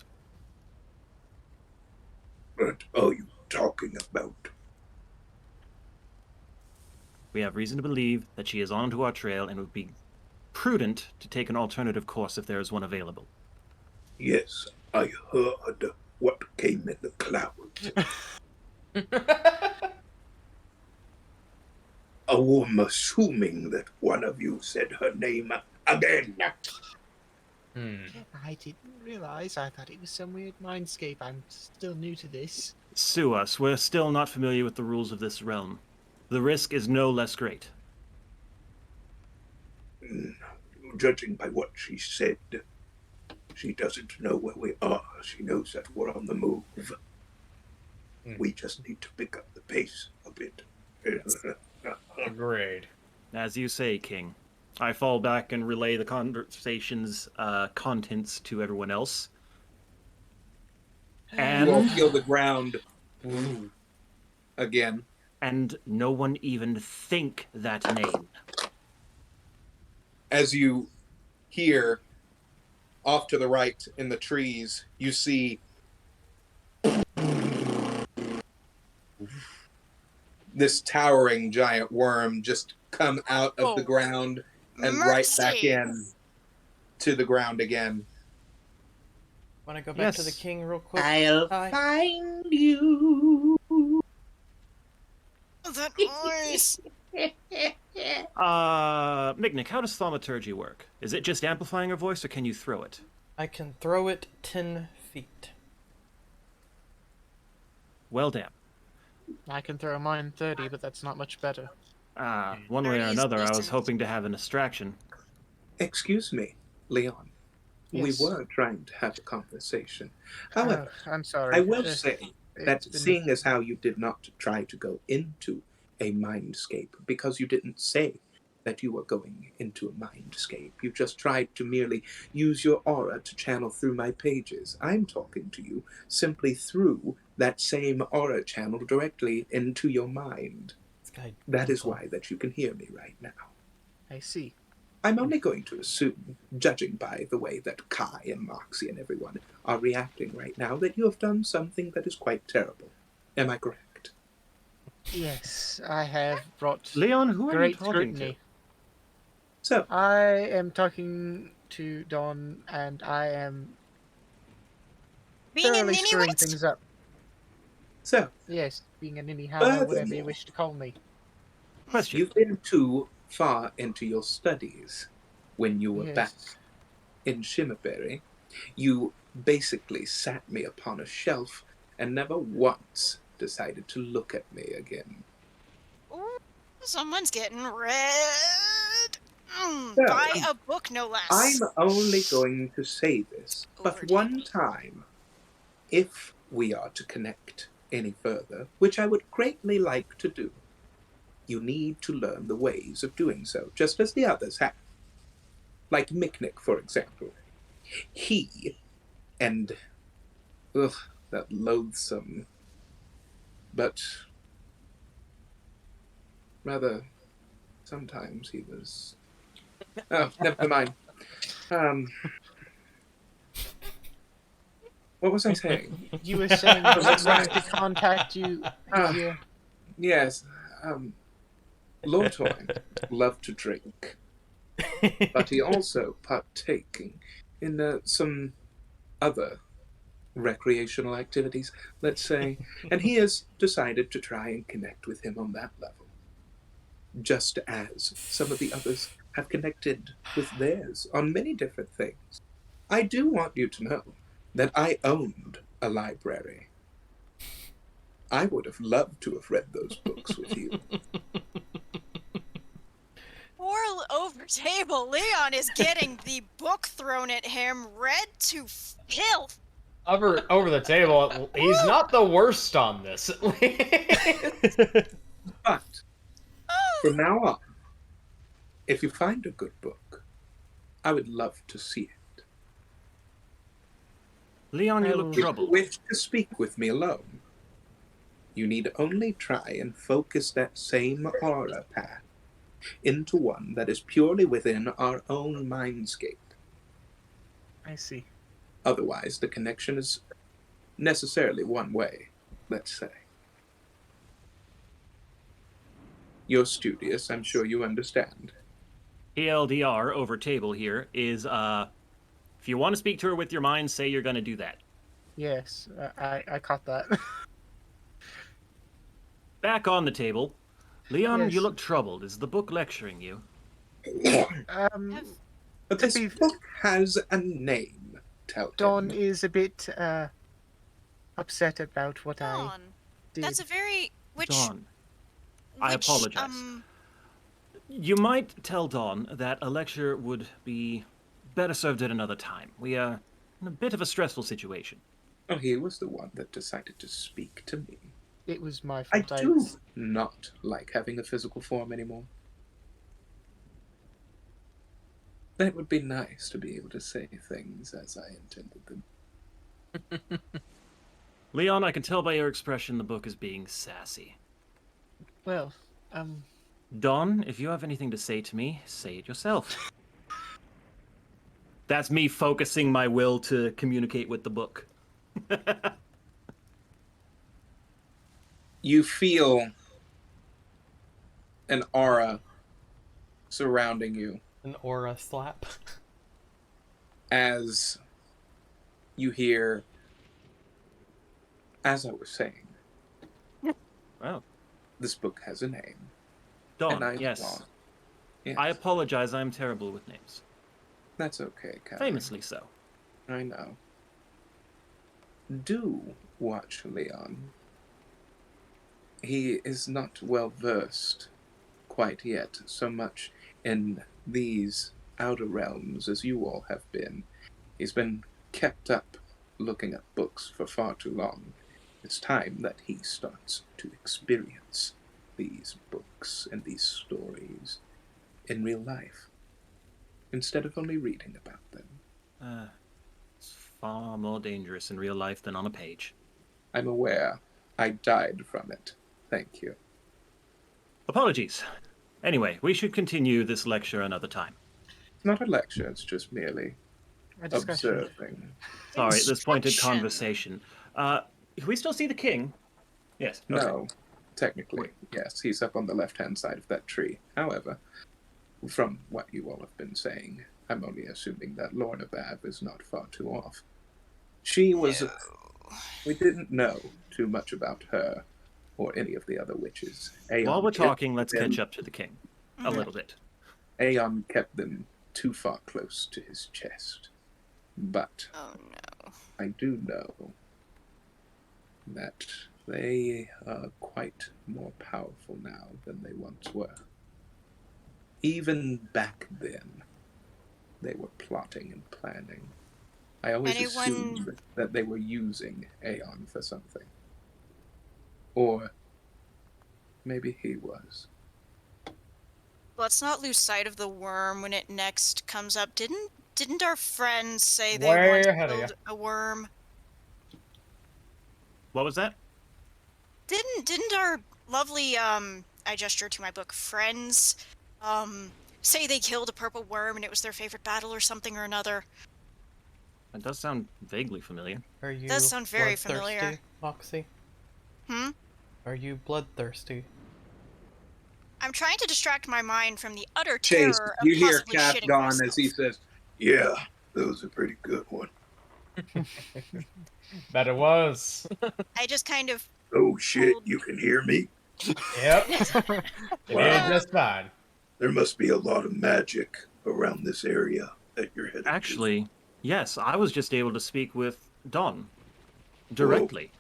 What are you talking about? We have reason to believe that she is onto our trail and it would be prudent to take an alternative course if there is one available. Yes, I heard what came in the clouds. I'm assuming that one of you said her name again. I didn't realize. I thought it was some weird mindscape. I'm still new to this. Sue us. We're still not familiar with the rules of this realm. The risk is no less great. Judging by what she said, she doesn't know where we are. She knows that we're on the move. We just need to pick up the pace a bit. Agreed. As you say, King. I fall back and relay the conversation's contents to everyone else. You all And feel the ground again. and no one even think that name. As you hear off to the right in the trees, you see this towering giant worm just come out of the ground and right back Mercy. in to the ground again. Want to go back to the Yes. king real quick? I'll Hi. find you. That voice. Mignic, how does thaumaturgy work? Is it just amplifying her voice, or can you throw it? I can throw it 10 feet. Well, damn. I can throw mine 30, but that's not much better. One way or 30 is another, I was decent. hoping to have an distraction. Excuse me, Leon. Yes. We were trying to have a conversation. However, I'm sorry. I will say that it's been- seeing as how you did not try to go into a mindscape, because you didn't say that you were going into a mindscape, you just tried to merely use your aura to channel through my pages. I'm talking to you simply through that same aura channel directly into your mind. This guy. That is why that you can hear me right now. I see. I'm only going to assume, judging by the way that Kai and Moxie and everyone are reacting right now, that you have done something that is quite terrible. Am I correct? Yes, I have brought Leon, who are you great talking scrutiny. So, I am talking to Don, and I am Being a thoroughly ninny screwing witch? things up. so Yes, being a ninny hammer, whatever you Furthermore- wish to call me. Question. you've been too far into your studies when you were Yes. back in Shimmerberry. You basically sat me upon a shelf and never once decided to look at me again. Ooh, someone's getting red. So, Buy a book, no less. I'm only going to say this, but Overdue. one time, if we are to connect any further, which I would greatly like to do, you need to learn the ways of doing so, just as the others have. Like Micnic, for example. He and that loathsome, but rather, sometimes he was. Oh, never mind. What was I saying? You were saying That's that right. to contact you Ah. here. Yes, Lord Toyn loved to drink, but he also partaking in some other recreational activities, let's say, and he has decided to try and connect with him on that level, just as some of the others have connected with theirs on many different things. I do want you to know that I owned a library. I would have loved to have read those books with you. Or over table, Leon is getting the book thrown at him, red to filth. Over the table, he's not the worst on this, at least. But from now on, if you find a good book, I would love to see it. Leon, you I look will- If you troubled. wish to speak with me alone, you need only try and focus that same aura path into one that is purely within our own mindscape. I see. Otherwise, the connection is necessarily one way, let's say. You're studious, I'm sure you understand. TLDR over table here is, if you want to speak to her with your mind, say you're going to do that. Yes, I caught that. Back on the table. Leon, Yes. you look troubled. Is the book lecturing you? But this be- book has a name, tell Dawn him. is a bit upset about what I Dawn. did. That's a very Dawn, I which, apologize. You might tell Dawn that a lecture would be better served at another time. We are in a bit of a stressful situation. Oh, he was the one that decided to speak to me. It was my I fault. do not like having a physical form anymore. It would be nice to be able to say things as I intended them. Leon, I can tell by your expression the book is being sassy. Well, Dawn, if you have anything to say to me, say it yourself. That's me focusing my will to communicate with the book. You feel an aura surrounding you An aura slap. as you hear, as I was saying, Wow. this book has a name. Dawn, and I yes. thought, yes. I apologize, I'm terrible with names. That's okay, Cal. Famously so. I know. Do watch Leon. He is not well versed quite yet so much in these outer realms as you all have been. He's been kept up looking at books for far too long. It's time that he starts to experience these books and these stories in real life, instead of only reading about them. It's far more dangerous in real life than on a page. I'm aware. I died from it. Thank you. Apologies. Anyway, we should continue this lecture another time. It's not a lecture, it's just merely a discussion. observing. Sorry, this pointed Instruction. conversation. We still see the king? Yes. Okay. No, technically, yes, he's up on the left-hand side of that tree. However, from what you all have been saying, I'm only assuming that Lorna Bav is not far too off. She was... We didn't know too much about her or any of the other witches. While we're talking, let's them- catch up to the king. A little bit. Aeon kept them too far close to his chest. But Oh no. I do know that they are quite more powerful now than they once were. Even back then, they were plotting and planning. I always assumed that they were using Aeon for something. Or maybe he was. Let's not lose sight of the worm when it next comes up. Didn't our friends say they Way once ahead of killed a worm? What was that? Didn't our lovely I gesture to my book friends say they killed a purple worm and it was their favorite battle or something or another? It does sound vaguely familiar. Are you Does sound very bloodthirsty, familiar. Moxie? Hmm? Are you bloodthirsty? I'm trying to distract my mind from the utter Chase, terror of you hear possibly Cap shitting Dawn myself. as he says, Yeah, that was a pretty good one. Bet it was. I just kind of Oh shit, you can hear me? Yep. It Wow. is just fine. There must be a lot of magic around this area that you're headed to. Actually, yes, I was just able to speak with Dawn directly.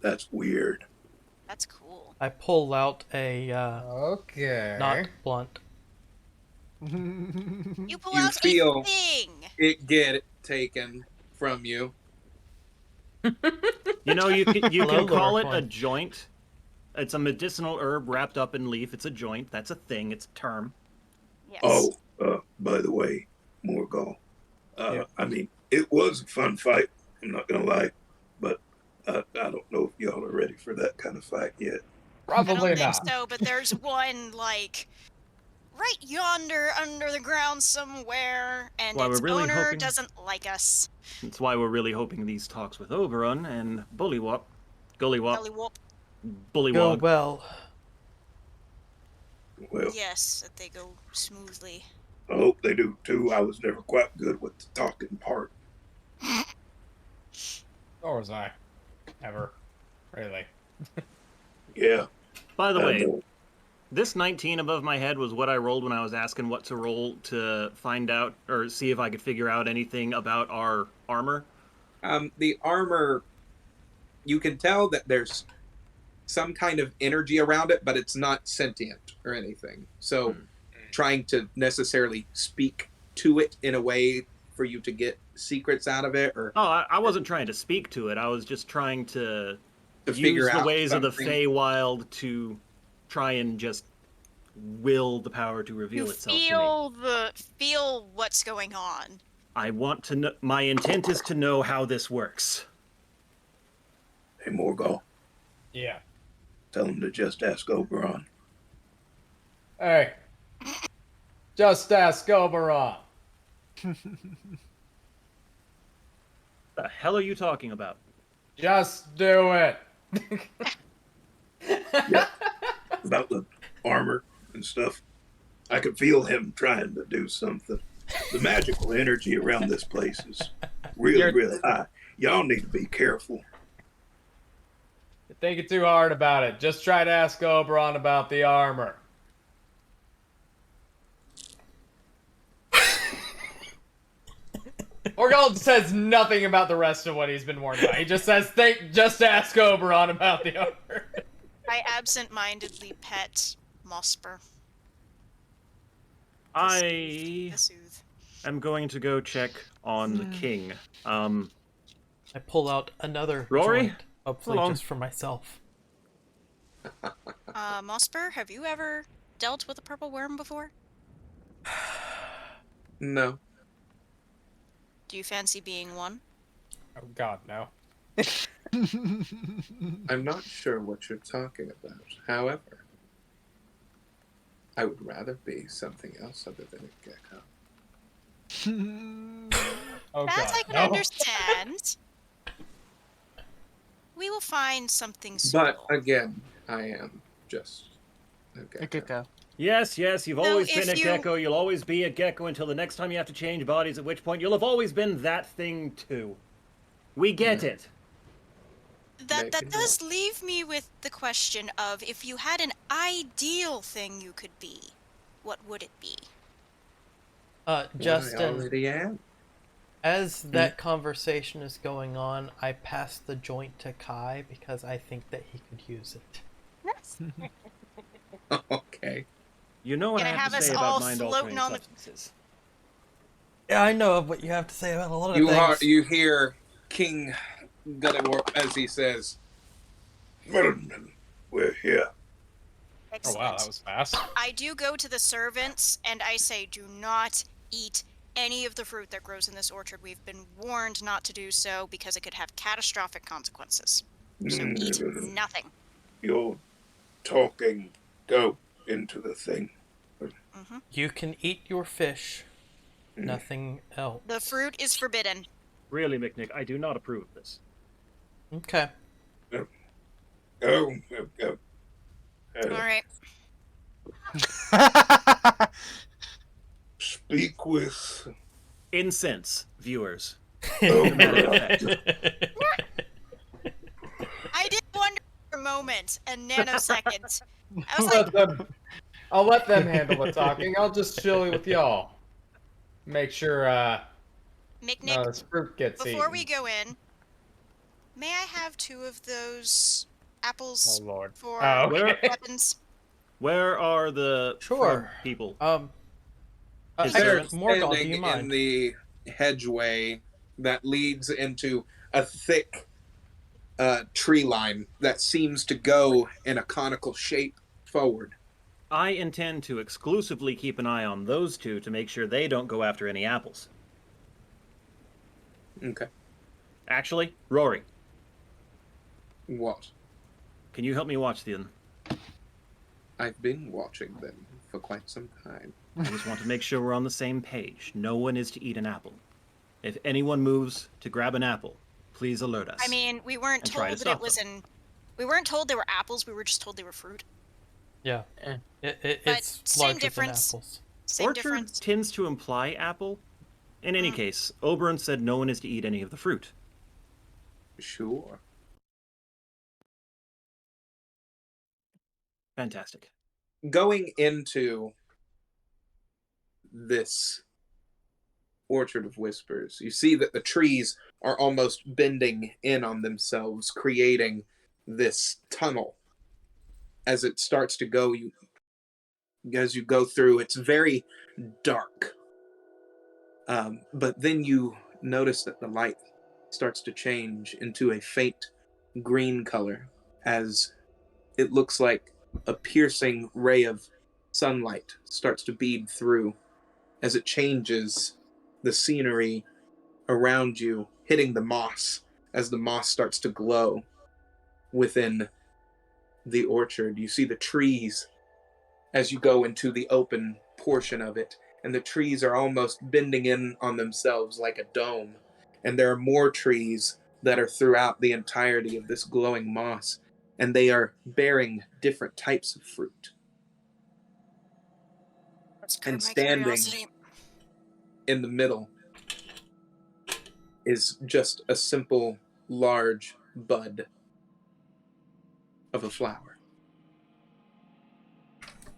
That's weird. That's cool. I pull out a Okay. not blunt. You pull You out feel- a thing. it get taken from you. You know, you can Hello, call it Lord a one. joint. It's a medicinal herb wrapped up in leaf. It's a joint. That's a thing. It's a term. Yes. Oh, by the way, Morgul, Yeah. I mean, it was a fun fight, I'm not gonna lie, but I don't know if y'all are ready for that kind of fight yet. I don't Probably think not. so, but there's one like right yonder under the ground somewhere, and Well, its we're really owner hoping- doesn't like us. That's why we're really hoping these talks with Oberon and Bullywop, Belly Gullywop, whoop. Go Bullywog well. Well, Yes, that they go smoothly. I hope they do too. I was never quite good with the talking part. Or was I? Ever. Really. Yeah. By the I way, know. this 19 above my head was what I rolled when I was asking what to roll to find out or see if I could figure out anything about our armor. The armor, you can tell that there's some kind of energy around it, but it's not sentient or anything. So trying to necessarily speak to it in a way for you to get secrets out of it, or Oh, I wasn't trying to speak to it. I was just trying to figure use the out ways of the something. Feywild to try and just will the power to reveal You itself to me. feel what's going on. I want to know. My intent is to know how this works. Hey, Morgul, Yeah. tell him to just ask Oberon. Hey. Just ask Oberon. The hell are you talking about? Just do it. About the armor and stuff. I could feel him trying to do something. The magical energy around this place is really, really high. Y'all need to be careful. You're thinking too hard about it. Just try to ask Oberon about the armor. Morgul says nothing about the rest of what he's been warned about. He just says, just ask Oberon about the armor. I absent-mindedly pet Mosper. I To soothe. am going to go check on the king. I pull out another Rory? joint, hopefully Hold on. just for myself. Mosper, have you ever dealt with a purple worm before? No. Do you fancy being one? Oh God, no. I'm not sure what you're talking about. However, I would rather be something else other than a gecko. Oh That God, I can no. understand. We will find something But suitable. again, I am just a A gecko. gecko. Yes, you've So always if been a you- gecko. You'll always be a gecko until the next time you have to change bodies, at which point you'll have always been that thing too. We get it. That Maybe does leave me with the question of, if you had an ideal thing you could be, what would it be? I Justin, already am. as that conversation is going on, I pass the joint to Kai because I think that he could use it. Okay. You know what Gonna I have have to us say all about mind-altering floating on the- substances. Yeah, I know what you have to say about a lot of things. You hear King Gulliver as he says, Gentlemen, we're here. Oh Excellent. wow, that was fast. I do go to the servants and I say, do not eat any of the fruit that grows in this orchard. We've been warned not to do so because it could have catastrophic consequences. So eat nothing. You're talking. Go into the thing. You can eat your fish, nothing else. The fruit is forbidden. Really, McNick, I do not approve of this. Okay. Go. All right. Speak with Incense, viewers. Oberon. I did wonder for a moment, a nanosecond. I was like, I'll let them handle the talking. I'll just chill with y'all. Make sure Nick, none of this fruit gets before eaten. we go in, may I have 2 of those apples Oh Lord. for Oh, okay. weapons? Where are the Sure. frog people? Actually, they're Morgul, do standing you in mind? the hedgeway that leads into a thick tree line that seems to go in a conical shape forward. I intend to exclusively keep an eye on those two to make sure they don't go after any apples. Okay. Actually, Rory, What? can you help me watch them? I've been watching them for quite some time. I just want to make sure we're on the same page. No one is to eat an apple. If anyone moves to grab an apple, please alert us. I mean, we weren't And try told to that it stop was them. we weren't told they were apples, we were just told they were fruit. Yeah. Eh. But It's same larger difference. than apples. Same Orchard difference. tends to imply apple. In any case, Oberon said no one is to eat any of the fruit. Sure. Fantastic. Going into this Orchard of Whispers, you see that the trees are almost bending in on themselves, creating this tunnel. As it starts to go, as you go through, it's very dark. But then you notice that the light starts to change into a faint green color as it looks like a piercing ray of sunlight starts to bead through as it changes the scenery around you, hitting the moss as the moss starts to glow within the orchard. You see the trees as you go into the open portion of it, and the trees are almost bending in on themselves like a dome. And there are more trees that are throughout the entirety of this glowing moss, and they are bearing different types of fruit. Let's And curb my standing curiosity. in the middle is just a simple, large bud of a flower.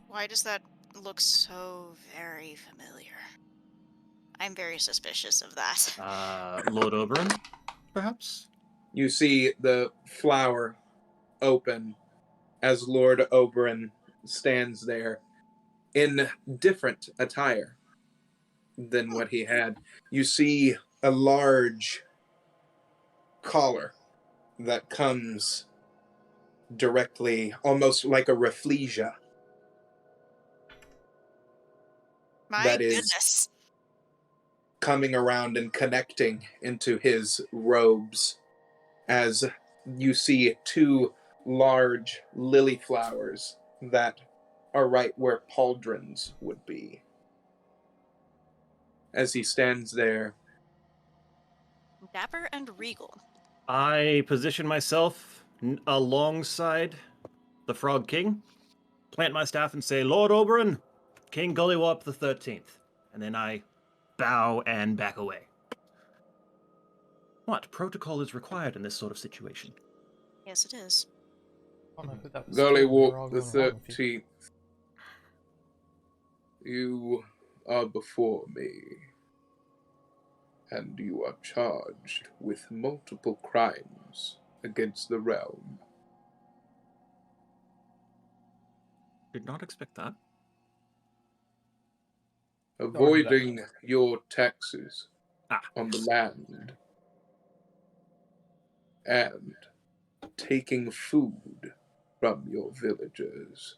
Why does that look so very familiar? I'm very suspicious of that. Lord Oberon, perhaps? You see the flower open as Lord Oberon stands there in different attire than what he had. You see a large collar that comes directly, almost like a rafflesia. My That is goodness. coming around and connecting into his robes as you see two large lily flowers that are right where pauldrons would be. As he stands there, Dapper and regal. I position myself alongside the Frog King, plant my staff and say, Lord Oberon, King Gullywop the 13th. And then I bow and back away. What? Protocol is required in this sort of situation. Yes, it is. I don't know who that was. to, but we're all Gullywop the going along with you. 13th, you are before me, and you are charged with multiple crimes against the realm. Did not expect that. Avoiding your taxes Ah. on the land, and taking food from your villagers.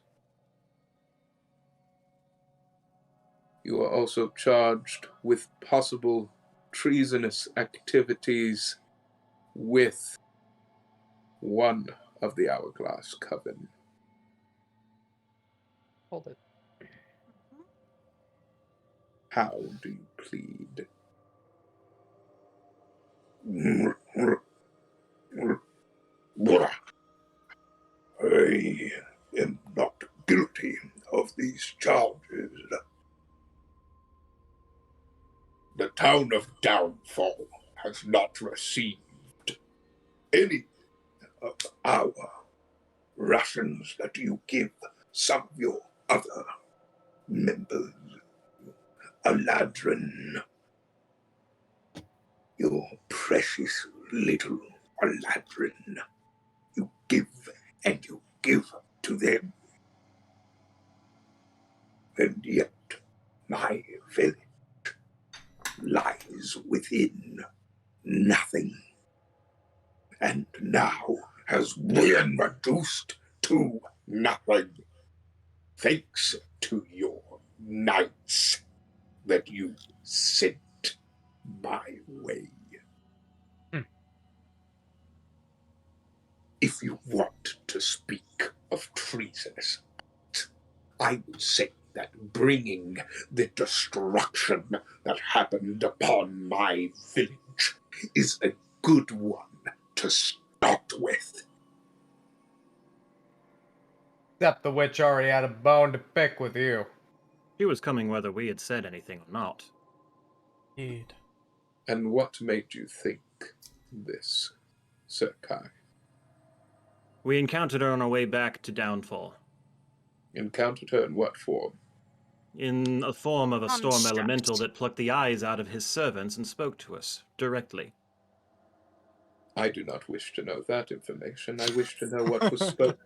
You are also charged with possible treasonous activities with one of the Hourglass Coven. Hold it. How do you plead? I am not guilty of these charges. The town of Downfall has not received any of our rations that you give some of your other members. Aladrin, your precious little Aladrin. You give and you give to them. And yet my village lies within nothing, and now has been reduced to nothing, thanks to your knights that you sent my way. If you want to speak of treasonous acts, I would say that bringing the destruction that happened upon my village is a good one to start with. Except the witch already had a bone to pick with you. She was coming whether we had said anything or not. Indeed. And what made you think this, Sir Kai? We encountered her on our way back to Downfall. Encountered her in what form? In a form of a storm Construct. elemental that plucked the eyes out of his servants and spoke to us directly. I do not wish to know that information. I wish to know what was spoken.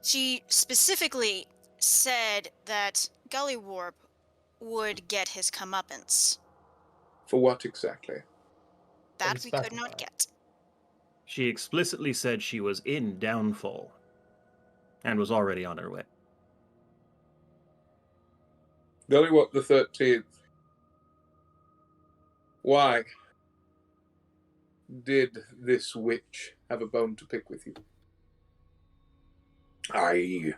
She specifically said that Gullywarp would get his comeuppance. For what exactly? That Didn't we could specify. not get. She explicitly said she was in Downfall and was already on her way. Gulliwart the 13th. Why did this witch have a bone to pick with you? I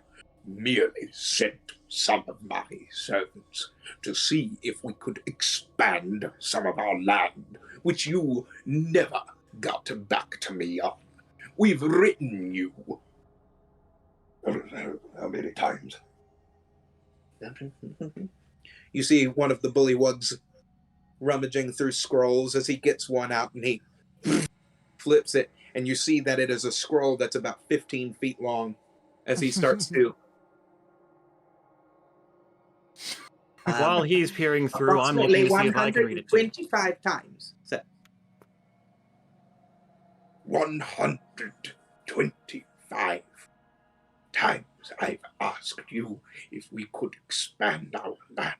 merely sent some of my servants to see if we could expand some of our land, which you never got back to me on. We've written you. How many times? You see one of the bullywugs rummaging through scrolls as he gets one out and he flips it, and you see that it is a scroll that's about 15 feet long as he starts to. While he's peering through, I'm looking to see if I can read it too. 125 times. So, 125 times I've asked you if we could expand our land.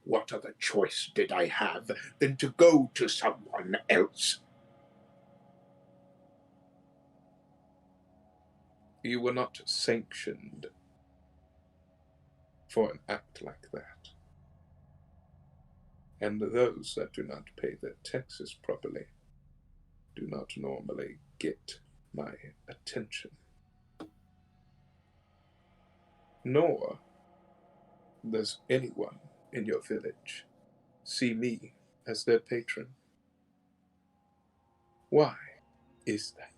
What other choice did I have than to go to someone else? You were not sanctioned for an act like that. And those that do not pay their taxes properly do not normally get my attention. Nor does anyone in your village see me as their patron. Why is that?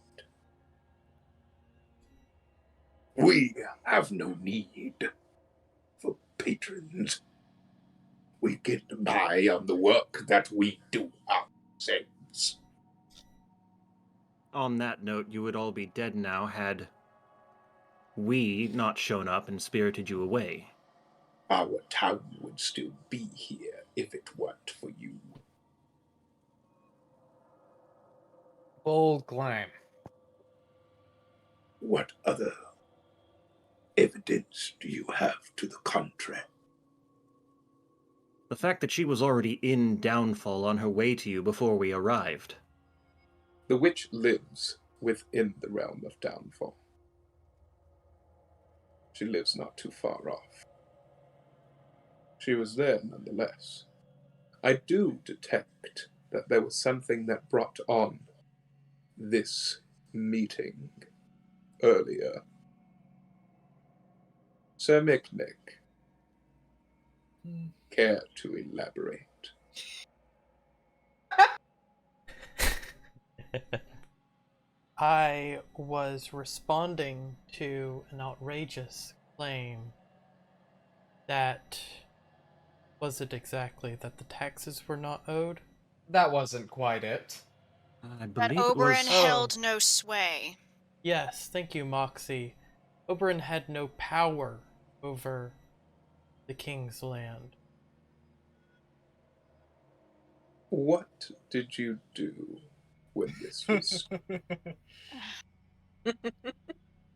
We have no need for patrons. We get by on the work that we do ourselves. On that note, you would all be dead now had we not shown up and spirited you away. Our town would still be here if it weren't for you. Bold claim. What other evidence do you have to the contrary? The fact that she was already in Downfall on her way to you before we arrived. The witch lives within the realm of Downfall. She lives not too far off. She was there nonetheless. I do detect that there was something that brought on this meeting earlier. Sir Micnic, care to elaborate? I was responding to an outrageous claim that was it exactly that the taxes were not owed? That wasn't quite it. I That believe it Oberon was... held no sway. Yes, thank you, Moxie. Oberon had no power over the king's land. What did you do when this was?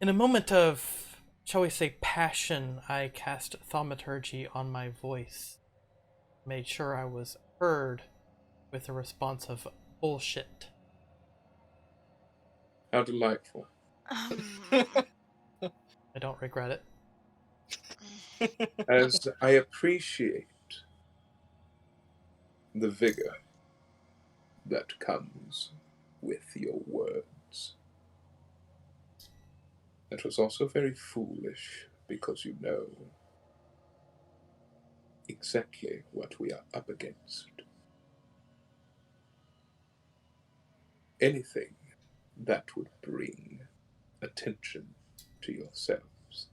In a moment of, shall we say, passion, I cast thaumaturgy on my voice. Made sure I was heard with a response of bullshit. How delightful. I don't regret it. As I appreciate the vigor that comes with your words, it was also very foolish because you know exactly what we are up against. Anything that would bring attention to yourselves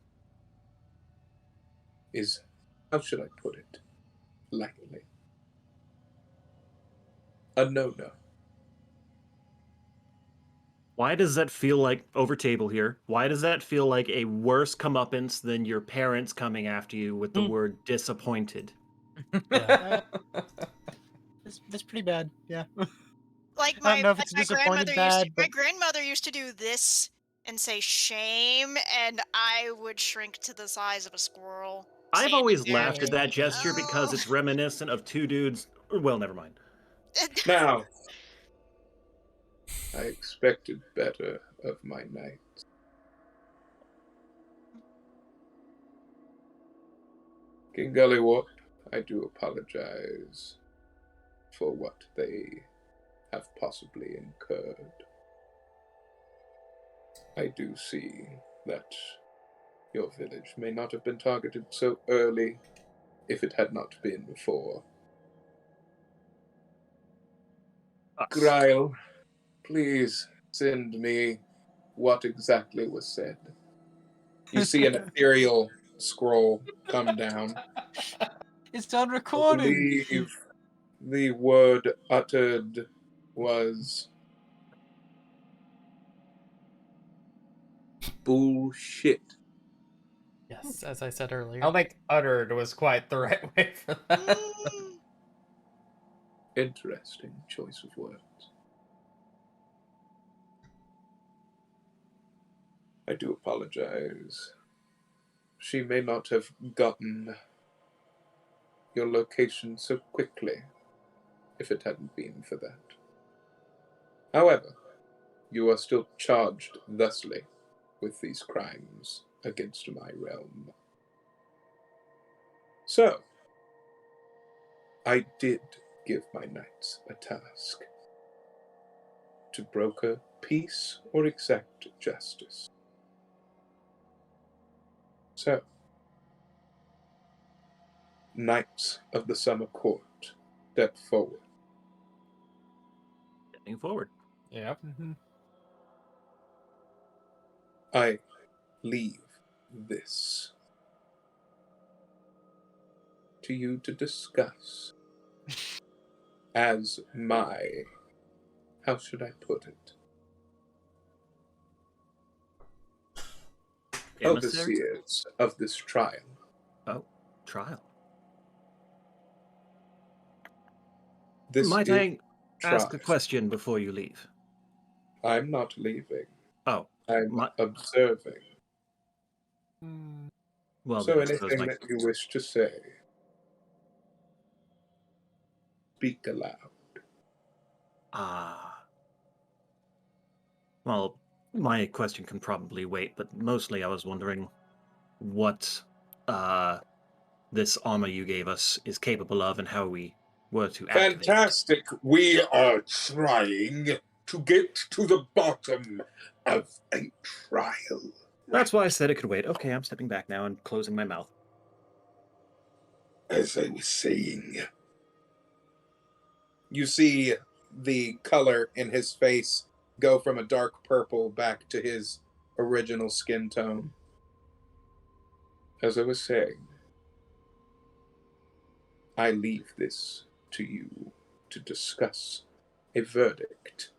is, how should I put it, lightly, a no-no. Why does that feel like, over table here, why does that feel like a worse comeuppance than your parents coming after you with the word disappointed? Yeah. That's pretty bad. Yeah. Like I don't know if like it's my disappointed grandmother bad, used to, but my grandmother used to do this and say shame, and I would shrink to the size of a squirrel. I've standing always there laughed at just, that gesture because "Oh." it's reminiscent of two dudes. Well, never mind. Now, I expected better of my knights. King Gullywort, I do apologize for what they have possibly incurred. I do see that your village may not have been targeted so early if it had not been for Gryle. Please send me what exactly was said. You see an ethereal scroll come down. it's on I recording. believe the word uttered was bullshit. Yes, as I said earlier. I don't think uttered was quite the right way for that. Mm. Interesting choice of words. I do apologize. She may not have gotten your location so quickly if it hadn't been for that. However, you are still charged thusly with these crimes against my realm. So, I did give my knights a task to broker peace or exact justice. So, Knights of the Summer Court, step forward. Stepping forward. Yep. I leave this to you to discuss as my, how should I put it, Emissary? overseers of this trial. Oh, trial. This Might is I ask a trial. question before you leave? I'm not leaving. Oh, I'm observing. well, So then I suppose anything that you wish to say, speak aloud. Ah. Well, my question can probably wait, but mostly I was wondering what this armor you gave us is capable of and how we were to activate it. Fantastic. We are trying to get to the bottom of a trial. That's why I said it could wait. Okay, I'm stepping back now and closing my mouth. As I was saying, You see the color in his face go from a dark purple back to his original skin tone. As I was saying, I leave this to you to discuss a verdict.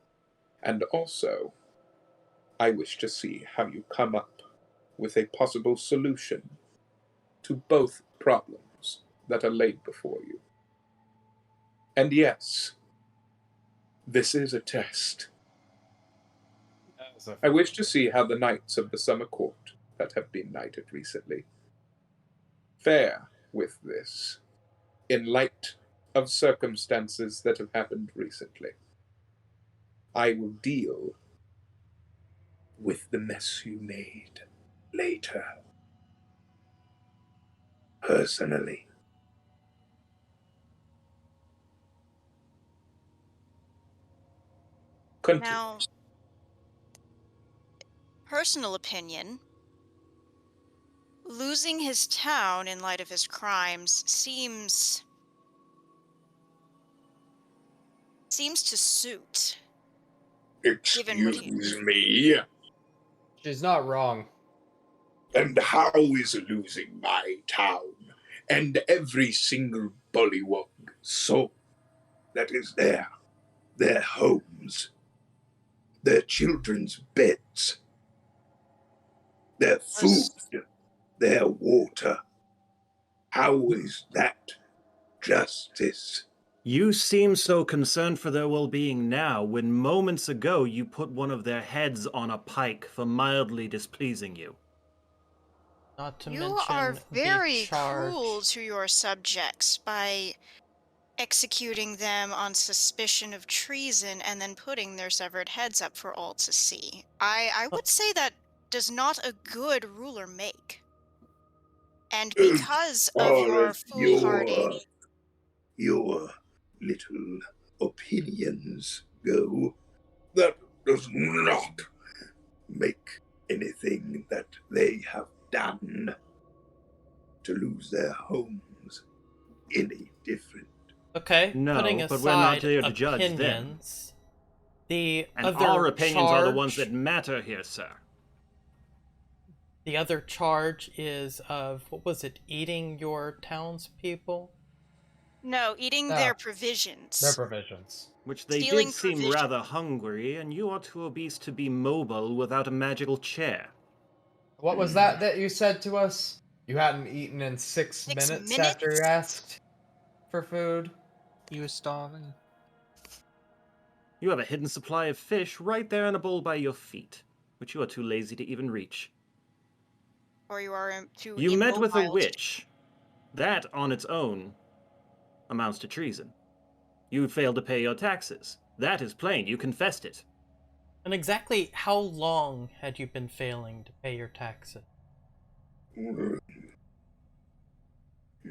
And also, I wish to see how you come up with a possible solution to both problems that are laid before you. And yes, this is a test. I wish to see how the knights of the Summer Court that have been knighted recently fare with this in light of circumstances that have happened recently. I will deal with the mess you made later. Personally. Continue. Now, personal opinion, losing his town in light of his crimes seems to suit. Given what he- excuse me. She's not wrong. And how is losing my town and every single bullywug soul that is there, their homes, their children's beds, their food, their water. How is that justice? You seem so concerned for their well-being now, when moments ago you put one of their heads on a pike for mildly displeasing you. Not to You mention are very the charge. cruel to your subjects by executing them on suspicion of treason and then putting their severed heads up for all to see. I would say that does not a good ruler make. And because of All your of foolhardy... your little opinions go, that does not make anything that they have done to lose their homes any different. Okay, No, putting but aside we're not here to judge them. opinions, the And other our opinions are the ones charge- that matter here, sir. The other charge is of, what was it, eating your townspeople? No, eating their provisions. Their provisions. Which they Stealing did seem provisions. rather hungry, and you are too obese to be mobile without a magical chair. What was that you said to us? You hadn't eaten in 6 minutes after you asked for food? He was starving. You have a hidden supply of fish right there in a bowl by your feet, which you are too lazy to even reach. Or you are too You met with a immobile to- witch. That, on its own, amounts to treason. You failed to pay your taxes. That is plain. You confessed it. And exactly how long had you been failing to pay your taxes?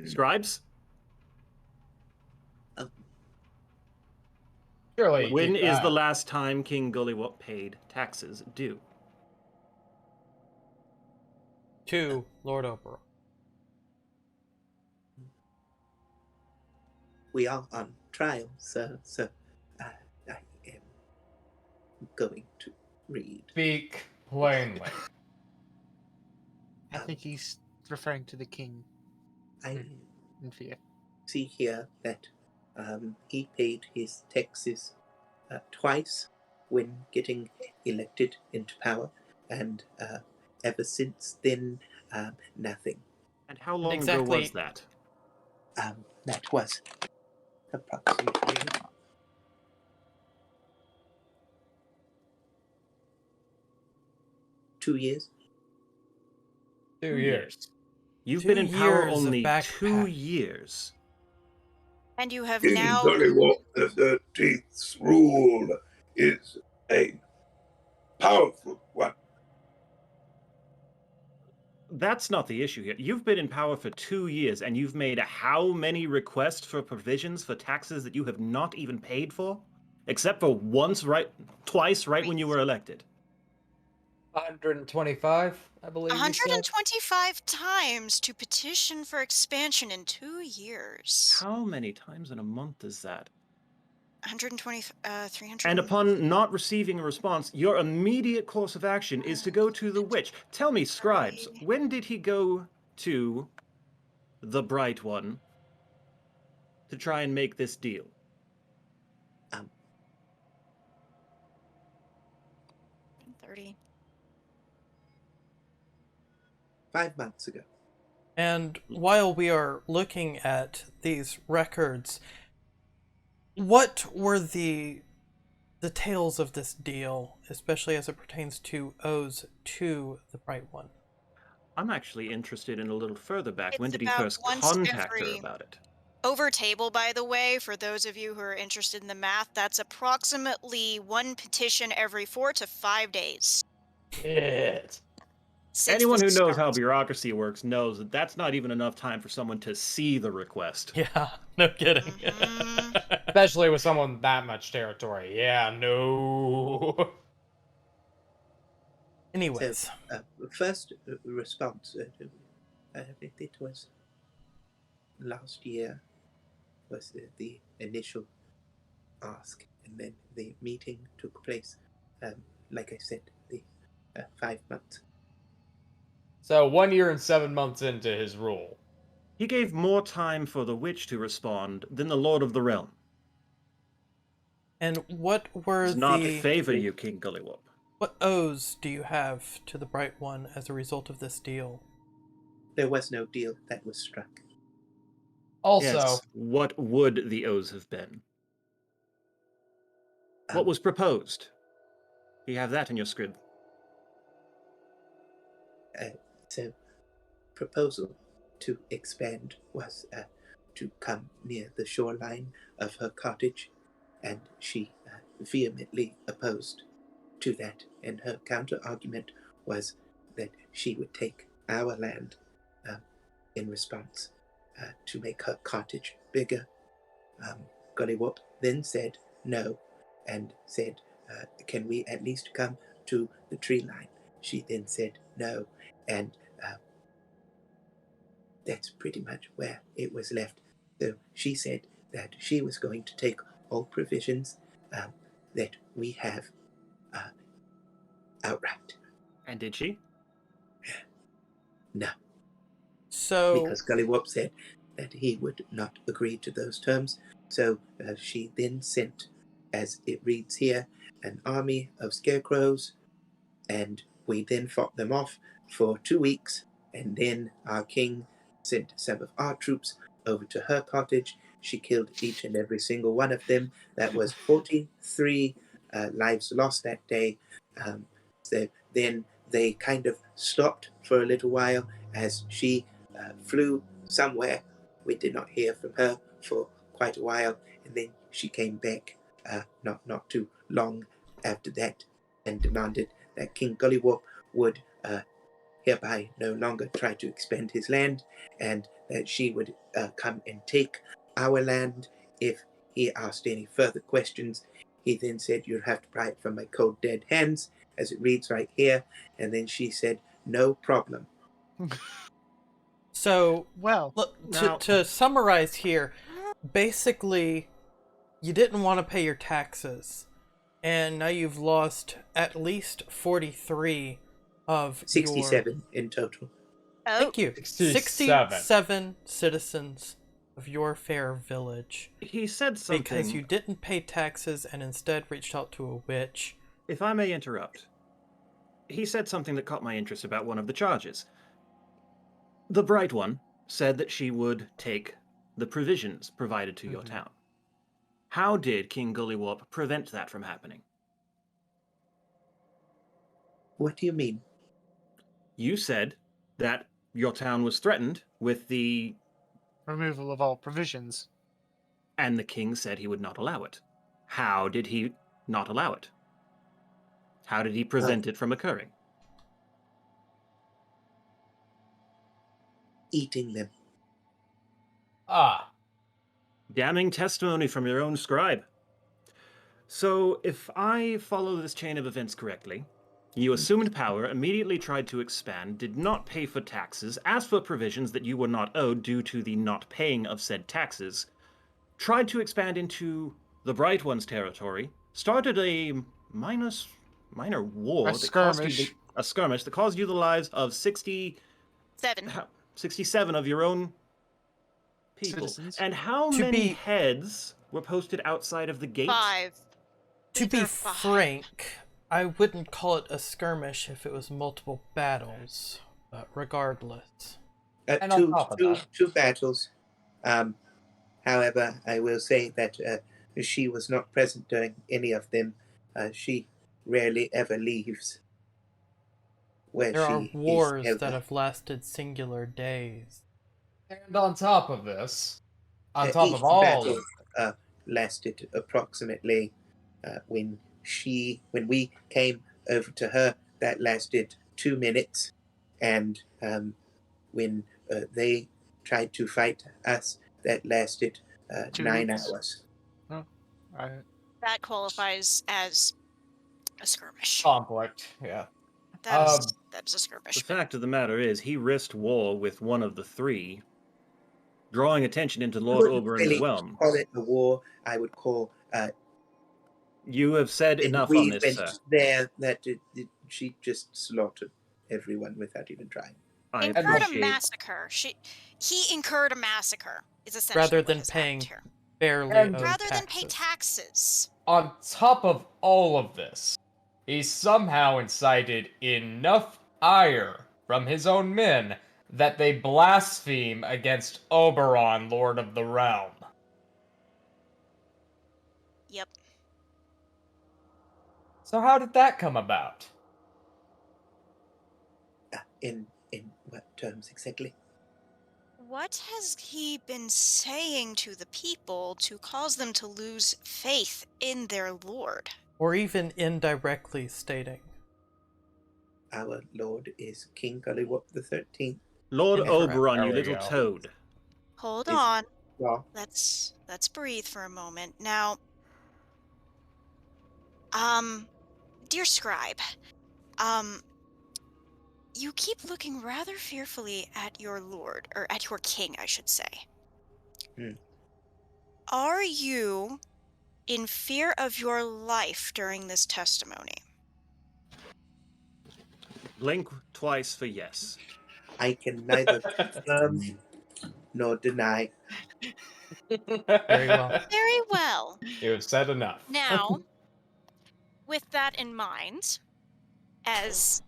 Scribes? Surely. When is the last time King Gullywop paid taxes due? To Lord Oberon. We are on trial, sir, so I am going to read. Speak plainly. I think he's referring to the king I in fear. see here that he paid his taxes twice when getting elected into power, and ever since then, nothing. And how long ago Exactly. was that? That was approximately 2 years. 2 years. You've 2 been in power years of only backpack. 2 years. And you have King now... Gullywop the 13th's rule is a powerful one. That's not the issue here. You've been in power for 2 years, and you've made how many requests for provisions for taxes that you have not even paid for? Except for twice right when you were elected. 125, I believe. 125 times to petition for expansion in 2 years. How many times in a month is that? 120, 300. And upon not receiving a response, your immediate course of action is to go to the witch. Tell me, Scribes, when did he go to the Bright One to try and make this deal? 30. 5 months ago. And while we are looking at these records, what were the details of this deal, especially as it pertains to O's to the Bright One? I'm actually interested in a little further back. When It's did he about first once contact her every- about it? Over table, by the way, for those of you who are interested in the math, that's approximately 1 petition every 4 to 5 days. Shit. Since Anyone the who knows how start. bureaucracy works knows that that's not even enough time for someone to see the request. Yeah, no kidding. Mhm. Especially with someone with that much territory. Yeah, no. Anyways, First response, it was last year, was the initial ask, and then the meeting took place, like I said, the 5 months. So 1 year and 7 months into his rule. He gave more time for the witch to respond than the Lord of the Realm. And what were Does not the favor you, King Gullywop. what oaths do you have to the Bright One as a result of this deal? There was no deal that was struck. Also, Yes, what would the oaths have been? What was proposed? You have that in your script. So, proposal to expand was to come near the shoreline of her cottage, and she vehemently opposed to that. And her counter argument was that she would take our land in response to make her cottage bigger. Gullywop then said no, and said, can we at least come to the tree line? She then said no, and that's pretty much where it was left. So she said that she was going to take all provisions that we have outright. And did she? No, So because Gullywop said that he would not agree to those terms. So she then sent, as it reads here, an army of scarecrows, and we then fought them off for 2 weeks, and then our king sent some of our troops over to her cottage. She killed each and every single one of them. That was 43 lives lost that day. So then they kind of stopped for a little while as she flew somewhere. We did not hear from her for quite a while, and then she came back not too long after that and demanded that King Gullywop would hereby no longer try to expand his land, and that she would come and take our land if he asked any further questions. He then said, you'll have to pry it from my cold dead hands, as it reads right here, and then she said, no problem. So, Well, look, now- to summarize here, basically, you didn't want to pay your taxes, and now you've lost at least 43 of 67 in total. Oh, Thank you. 67. 67 citizens of your fair village. He said something. Because you didn't pay taxes and instead reached out to a witch. If I may interrupt, he said something that caught my interest about one of the charges. The Bright One said that she would take the provisions provided to your town. How did King Gullywop prevent that from happening? What do you mean? You said that your town was threatened with the... removal of all provisions. and the king said he would not allow it. How did he not allow it? How did he prevent it from occurring? Eating them. ah, Damning testimony from your own scribe. So, if I follow this chain of events correctly, you assumed power, immediately tried to expand, did not pay for taxes, asked for provisions that you were not owed due to the not paying of said taxes, tried to expand into the Bright One's territory, started a minor war A that cost you skirmish. a skirmish that caused you the lives of 67 of your own people. Citizens. And how To many be- heads were posted outside of the gate? 5. To be There are 5. frank, I wouldn't call it a skirmish if it was multiple battles. But regardless. And on top of that- Two battles. However, I will say that she was not present during any of them. She rarely ever leaves where There she are is wars held that up. have lasted singular days. and on top of this, on Each top of all, battle lasted approximately when we came over to her, that lasted 2 minutes, and when they tried to fight us, that lasted 2 9 weeks. hours. That qualifies as a skirmish. conflict, yeah. That's a The skirmish. fact of the matter is, he risked war with one of the three, drawing attention into Lord I wouldn't Oberyn's really realm. call it a war. I would call You have said and enough we on this, went sir. there that she just slaughtered everyone without even trying. I Incurred a appreciate. massacre. He incurred a massacre. Is essentially Rather what than has paying happened here. barely And- owed Rather taxes. than pay taxes. On top of all of this, he somehow incited enough ire from his own men that they blaspheme against Oberon, Lord of the Realm. Yep. So how did that come about? In what terms exactly? What has he been saying to the people to cause them to lose faith in their lord? Or even indirectly stating. Our lord is King Gullywop the 13th. Lord Incorrect. Oberon, There you we little go. toad. Hold Is- on. Well, Let's breathe for a moment. Now, dear scribe, you keep looking rather fearfully at your lord, or at your king, I should say. Hmm. Are you in fear of your life during this testimony? Blink twice for yes. I can neither confirm nor deny. Very well. Very well. You have said enough. Now, with that in mind, as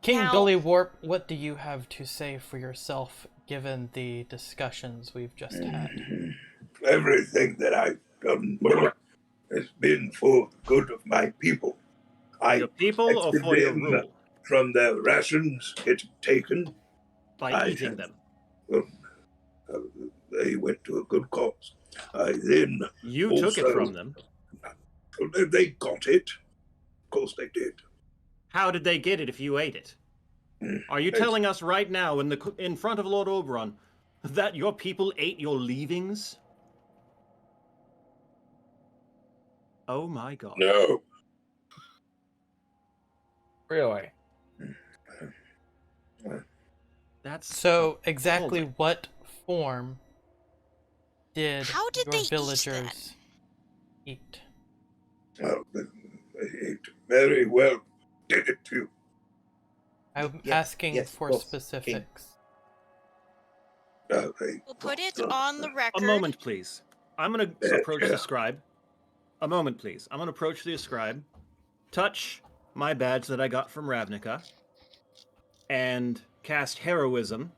King now- Gully Warp, what do you have to say for yourself given the discussions we've just had? Everything that I've done has been for the good of my people. I Your people or protected for your them rule? from their rations getting taken. By I eating have- them. They went to a good cause. I then You took it also- from them. They got it. Of course they did. How did they get it if you ate it? Are you It's- telling us right now in front of Lord Oberon that your people ate your leavings? Oh my god. No. Really? That's So, exactly what form did How did your they eat villagers eat? Well, they ate very well. Did it too. I'm Yes, asking yes, for boss, specifics. They we'll put it got- on the record. a moment, please. I'm gonna Yeah, approach yeah. the scribe. A moment, please. I'm gonna approach the scribe, touch my badge that I got from Ravnica, and cast heroism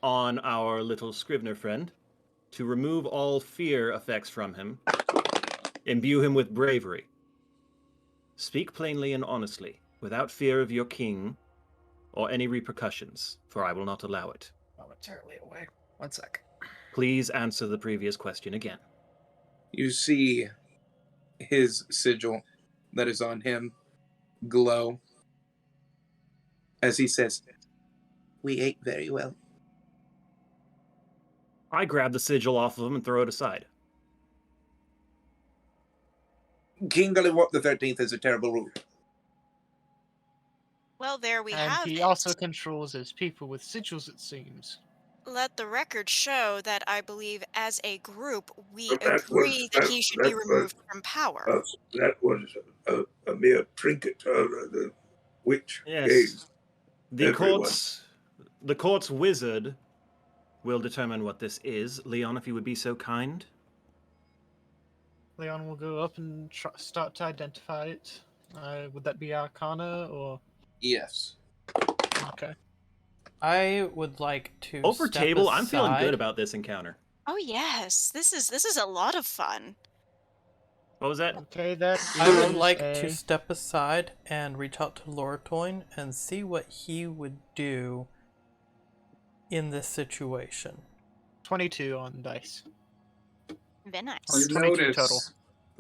on our little Scrivener friend to remove all fear effects from him, imbue him with bravery. Speak plainly and honestly, without fear of your king or any repercussions, for I will not allow it. Momentarily away. 1 sec. Please answer the previous question again. You see his sigil that is on him glow as he says, We ate very well. I grab the sigil off of him and throw it aside. King Gullywop the 13th is a terrible ruler. Well, there we And have he it. also controls his people with sigils, it seems. Let the record show that I believe as a group we But that agree was- that that- he should that be was- removed from power. That was a mere trinket the witch Yes. gave. The Everyone. court's wizard will determine what this is. Leon, if you would be so kind. Leon will go up and start to identify it. Would that be Arcana or? Yes. Okay. I would like to Over step table, I'm feeling aside. good about this encounter. Oh yes, this is a lot of fun. What was that? Okay, that I would is like a to step aside and reach out to Lortoin and see what he would do in this situation. 22 on dice. Very nice. You 22 notice total.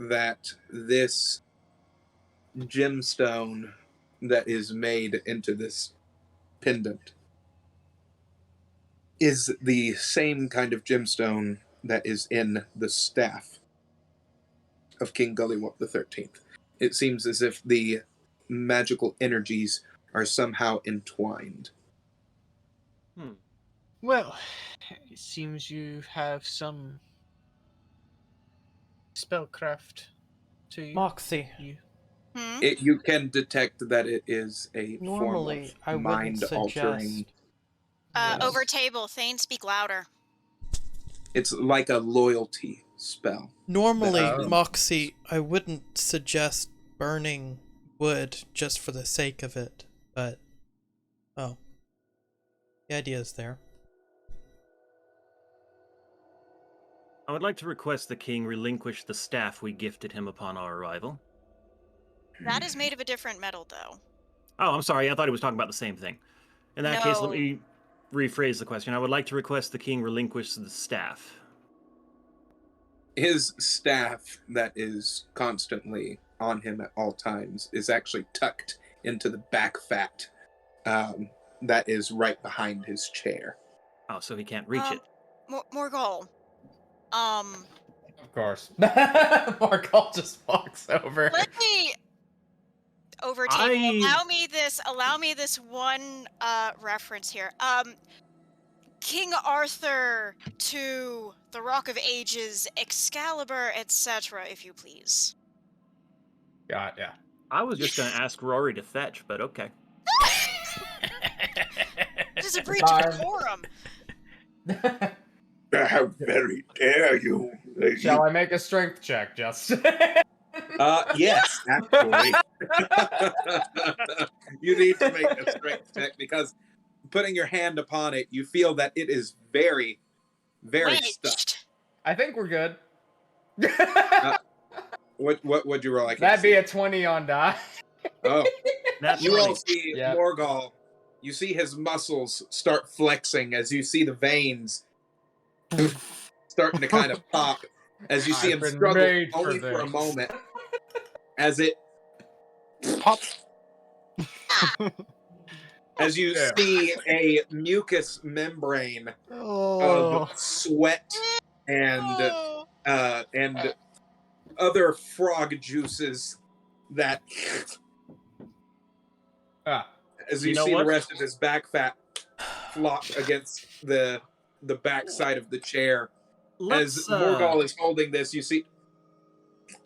that this gemstone that is made into this pendant is the same kind of gemstone that is in the staff of King Gullywop the 13th. It seems as if the magical energies are somehow entwined. Well, it seems you have some spellcraft to you. Moxie, you. You can detect that it is a Normally, form I of wouldn't mind-altering. suggest. Over table, Thane, speak louder. It's like a loyalty spell. Normally, Oh. Moxie, I wouldn't suggest burning wood just for the sake of it, but the idea is there. I would like to request the king relinquish the staff we gifted him upon our arrival. That is made of a different metal, though. Oh, I'm sorry. I thought he was talking about the same thing. In that case, let No. me rephrase the question. I would like to request the king relinquish the staff. His staff that is constantly on him at all times is actually tucked into the back fat that is right behind his chair. Oh, so he can't reach it. Morgul. Of course. Morgul just walks over. Let me over table. Allow me this one reference here. King Arthur to the Rock of Ages, Excalibur, etc., if you please. God, yeah. I was just going to ask Rory to fetch, but okay. This is a breach of decorum. How very dare you! Shall I make a strength check, Justin? Yes, actually. You need to make a strength check because putting your hand upon it, you feel that it is very, very stuck. I think we're good. What would you roll? I can't That'd be see. a 20 on die. Oh, That's you all funny. see Yep. Morgul. You see his muscles start flexing as you see the veins starting to kind of pop as you see I've him been struggle made for only for a this. moment as it Pop. as you Yeah. see a mucus membrane Oh. of sweat and Oh. other frog juices that as you, You know see what? the rest of his back fat flop against the back side of the chair. As Morgul is holding this, you see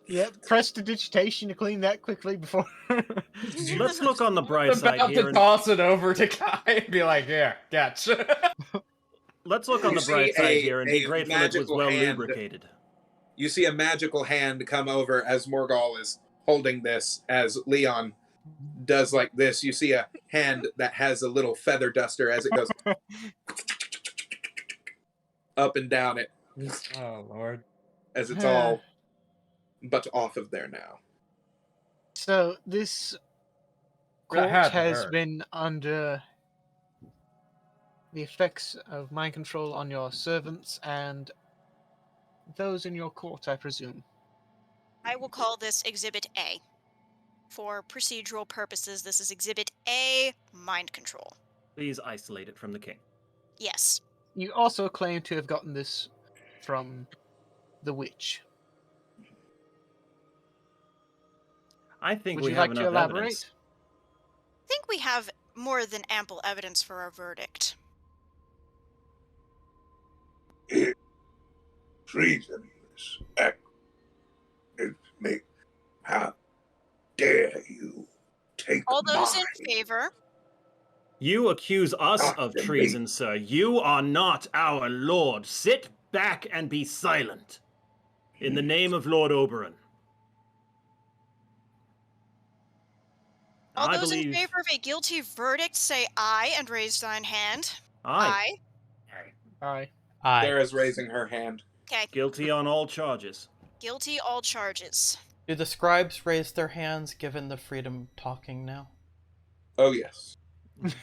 Yeah, press the digitation to clean that quickly before. Let's look on the bright I'm side about here. to And, toss it over to Kai and be like, "Yeah, catch." let's look on You the bright see side here and be a grateful it was magical well hand. lubricated. You see a magical hand come over as Morgul is holding this, as Leon does like this. You see a hand that has a little feather duster as it goes up and down it, Oh Lord. as it's all but off of there now. So this Well, it court hadn't has hurt. been under the effects of mind control on your servants and those in your court, I presume. I will call this Exhibit A. For procedural purposes, this is Exhibit A, mind control. Please isolate it from the king. Yes. You also claim to have gotten this from the witch. I think Would we you have like to enough elaborate? evidence. I think we have more than ample evidence for our verdict. Treasonous act. How dare you take All those mine? in favor? You accuse us Not of to me. treason, sir. You are not our lord. Sit back and be silent. In the name of Lord Oberon. All I those in believe favor of a guilty verdict say aye and raise thine hand. I Aye. Aye. Sarah's raising her hand. Okay. guilty on all charges. Guilty all charges. Do the scribes raise their hands given the freedom talking now? Oh yes. Very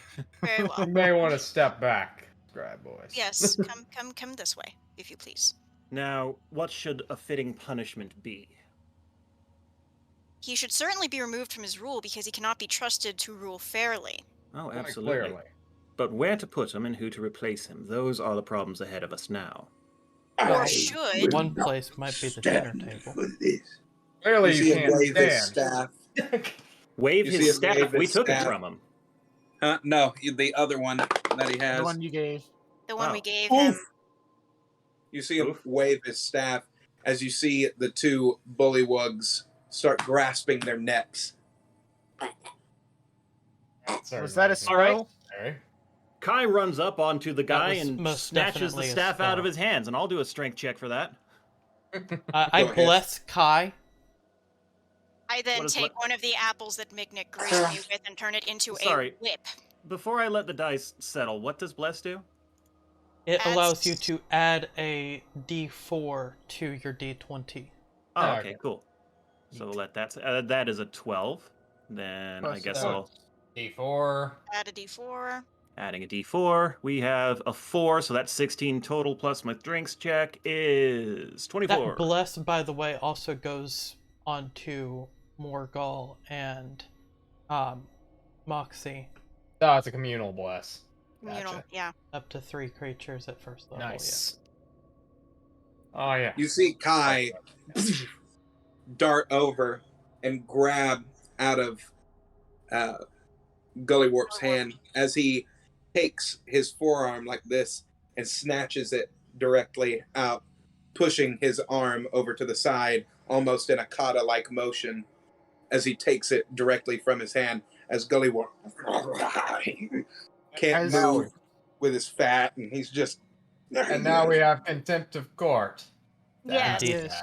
You well. may want to step back, scribe boys. Yes, come this way, if you please. Now, what should a fitting punishment be? He should certainly be removed from his rule because he cannot be trusted to rule fairly. Oh, Quite absolutely. Clearly. But where to put him and who to replace him, those are the problems ahead of us now. Or I should. will One not place might be the dinner stand table. For this. Clearly, see you him can't wave his stand. staff. Wave You see his him staff. wave We his took it staff. from him. No, the other one that he has. The one you gave. The one Oh. we gave him. You see him Oof. wave his staff as you see the two bullywugs start grasping their necks. Was that a spell? Alright. Kai runs up onto the guy was and most snatches the definitely a staff out spell. of his hands, and I'll do a strength check for that. I Go ahead. bless Kai. I then What is take what- one of the apples that Mignik graced me with and turn it into Sorry. a whip. Before I let the dice settle, what does bless do? It Adds- allows you to add a d4 to your d20. Oh, Oh, okay, okay. cool. So we'll let that that is a 12. Then I Plus guess that. I'll D4. Add a d4. adding a d4. We have a 4, so that's 16 total. Plus my strength check is 24. That bless, by the way, also goes onto Morgul and Moxie. Oh, it's a communal bless. Communal, Gotcha. yeah. Up to 3 creatures at first level. Nice. Oh, yeah. You see Kai dart over and grab out of Gullywarp's hand as he takes his forearm like this and snatches it directly out, pushing his arm over to the side, almost in a kata-like motion, as he takes it directly from his hand, as Gullywarp can't As- move with his fat, and he's just... And now we have contempt of court. Yes. Indeed. Yes.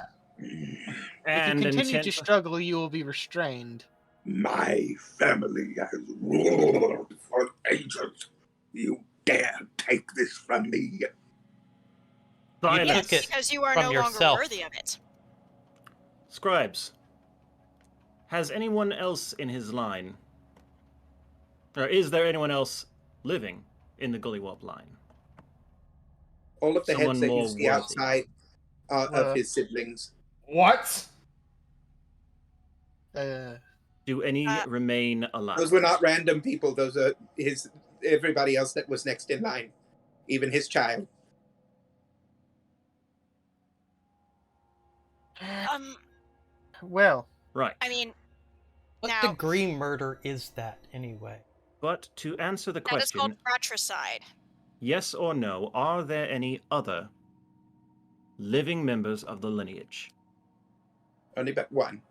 And if you continue intent- to struggle, you will be restrained. My family has ruled for ages. You dare take this from me? Silence. You took it Because you are from no yourself. longer worthy of it. Scribes, has anyone else in his line, or is there anyone else living in the Gullywarp line? All of the Someone heads that you more see worthy. outside of his siblings. What? Do any remain alive? Those were not random people. Those are everybody else that was next in line, even his child. Well, Right. I mean, What now degree murder is that, anyway? But to answer the that is called question, fratricide. yes or no, are there any other living members of the lineage? Only but one,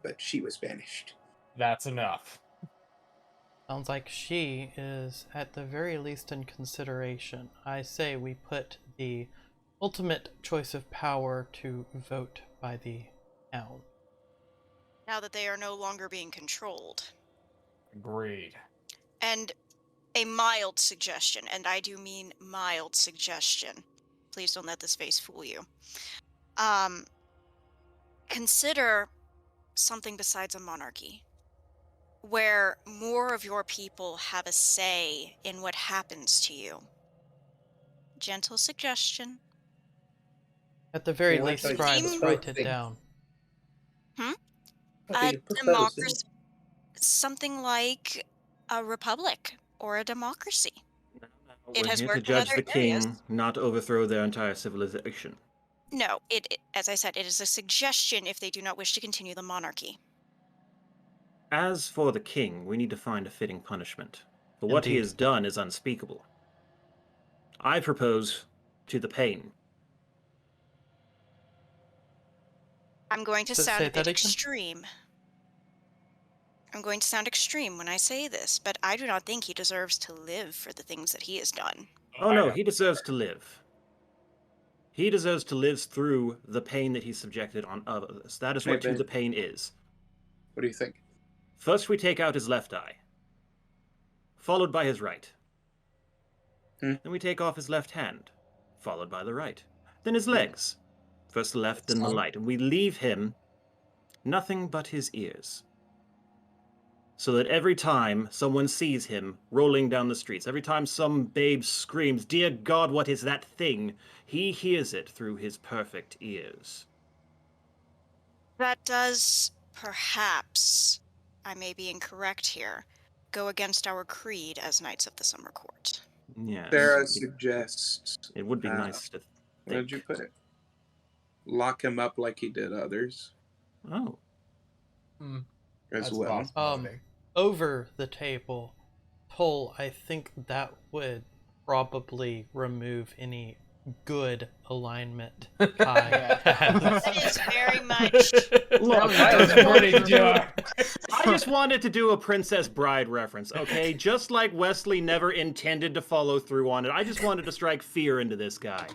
but she was banished. That's enough. Sounds like she is at the very least in consideration. I say we put the ultimate choice of power to vote by the town. Now that they are no longer being controlled. Agreed. And a mild suggestion, and I do mean mild suggestion. Please don't let this face fool you. Consider something besides a monarchy, where more of your people have a say in what happens to you. Gentle suggestion. At the very Well, least, I thought you scribes said write it thing. down. A democracy, something like a republic or a democracy. It We're has here to worked in judge other the areas. king, not overthrow their entire civilization. No, as I said, it is a suggestion if they do not wish to continue the monarchy. As for the king, we need to find a fitting punishment. For what he Indeed. has done is unspeakable. I propose to the pain. I'm going to So sound say a bit that again? extreme. I'm going to sound extreme when I say this, but I do not think he deserves to live for the things that he has done. Oh no, he deserves to live. He deserves to live through the pain that he's subjected on others. That is what Hey, to Ben. the pain is. What do you think? First we take out his left eye, followed by his right. Hmm. Then we take off his left hand, followed by the right. Then his legs. First the left, then the right. And we leave him nothing but his ears. So that every time someone sees him rolling down the streets, every time some babe screams, "Dear God, what is that thing?" he hears it through his perfect ears. That does, perhaps, I may be incorrect here, go against our creed as Knights of the Summer Court. Yes. Sarah it, suggests. it would be uh, nice to Where did you think. put it? Lock him up like he did others Oh. as That's well. possibility. Over the table, Toll, I think that would probably remove any good alignment Kai has. That is very much. Look, That was pretty dark. I just wanted to do a Princess Bride reference, okay? Just like Wesley never intended to follow through on it, I just wanted to strike fear into this guy.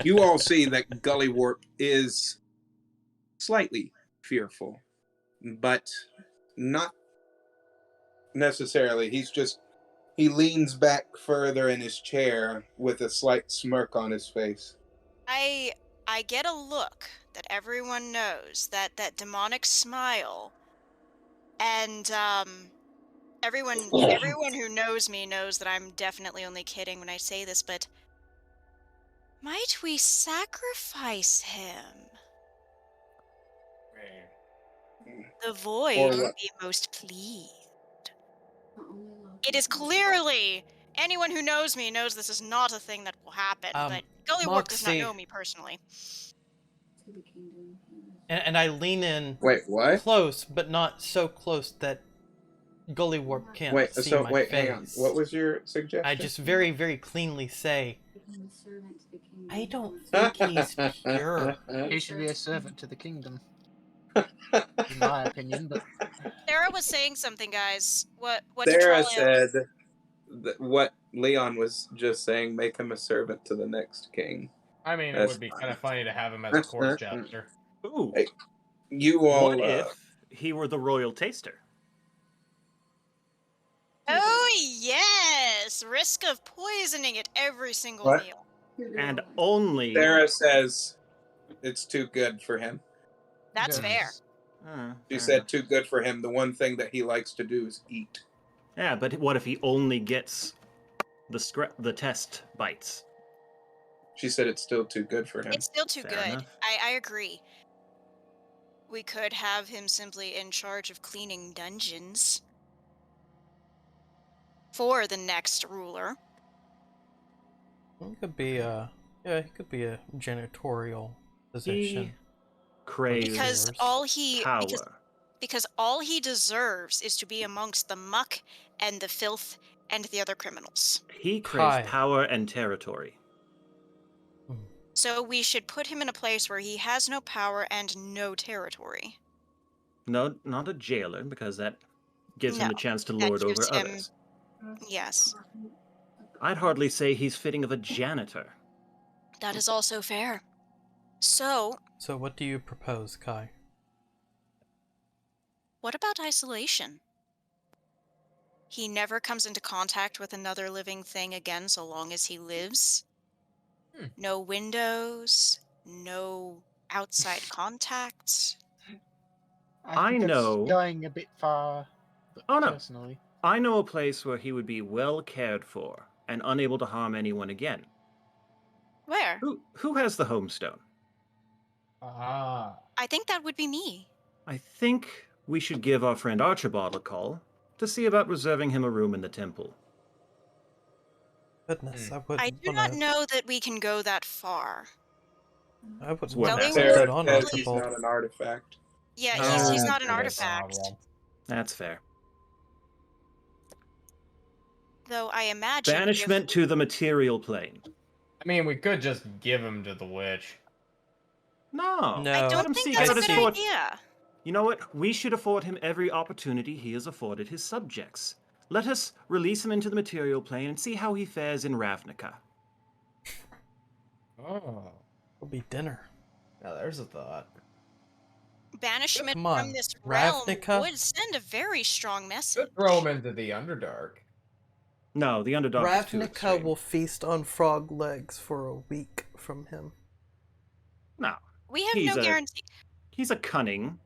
You all see that Gullywarp is slightly fearful, but not necessarily. He leans back further in his chair with a slight smirk on his face. I get a look that everyone knows, that demonic smile, and everyone who knows me knows that I'm definitely only kidding when I say this, but might we sacrifice him? The void Or would what? be most pleased. It is clearly anyone who knows me knows this is not a thing that will happen, but Gullywarp does not Moxie. know me personally. And I lean in Wait, what? close, but not so close that Gullywarp can't Wait, see so my wait, face. hang on. What was your suggestion? I just very, very cleanly say, I don't think he's pure. He should be a servant to the kingdom. In my opinion, but Sarah was saying something, guys. What Sarah Tatralia- said that what Leon was just saying, make him a servant to the next king. I mean, it That's would be fine. kind of funny to have him as a court jester. Ooh, Hey, You all, what if he were the royal taster? Oh yes! Risk of poisoning at every single What? meal. And only... Sarah says it's too good for him. That's fair. She fair said enough. too good for him. The one thing that he likes to do is eat. Yeah, but what if he only gets the test bites? She said it's still too good for him. It's still too Fair good. enough. I agree. We could have him simply in charge of cleaning dungeons for the next ruler. He could be a janitorial position. He craves Because all he power. because all he deserves is to be amongst the muck and the filth and the other criminals. He craves Kai. power and territory. So we should put him in a place where he has no power and no territory. No, not a jailer, because that gives him No, the chance to that lord over gives him- others. Yes, I'd hardly say he's fitting of a janitor. that is also fair. So, So what do you propose, Kai? what about isolation? He never comes into contact with another living thing again so long as he lives. No windows, no outside contact. I think that's know- going a bit far. Oh, no. Personally, I know a place where he would be well cared for and unable to harm anyone again. Where? Who has the homestone? Ah. I think that would be me. I think we should give our friend Archibald a call to see about reserving him a room in the temple. Goodness, I wouldn't I do wanna- not know that we can go that far. I wouldn't What want to happened? put Sarah that on says he's Archibald. not an artifact. Yeah, Oh, he's not an that's a artifact. problem. That's fair. Though I imagine Banishment to the material plane. I mean, we could just give him to the witch. No. No. I Let don't him think see that's how a to good sort- idea. You know what? We should afford him every opportunity he has afforded his subjects. Let us release him into the material plane and see how he fares in Ravnica. Oh. It'll be dinner. Now there's a thought. Banishment Come on, from this realm Ravnica? would send a very strong message. Could throw him into the Underdark. No, the underdog is too Ravnica extreme. will feast on frog legs for a week from him. No, We have He's no a- guarantee. he's a cunning.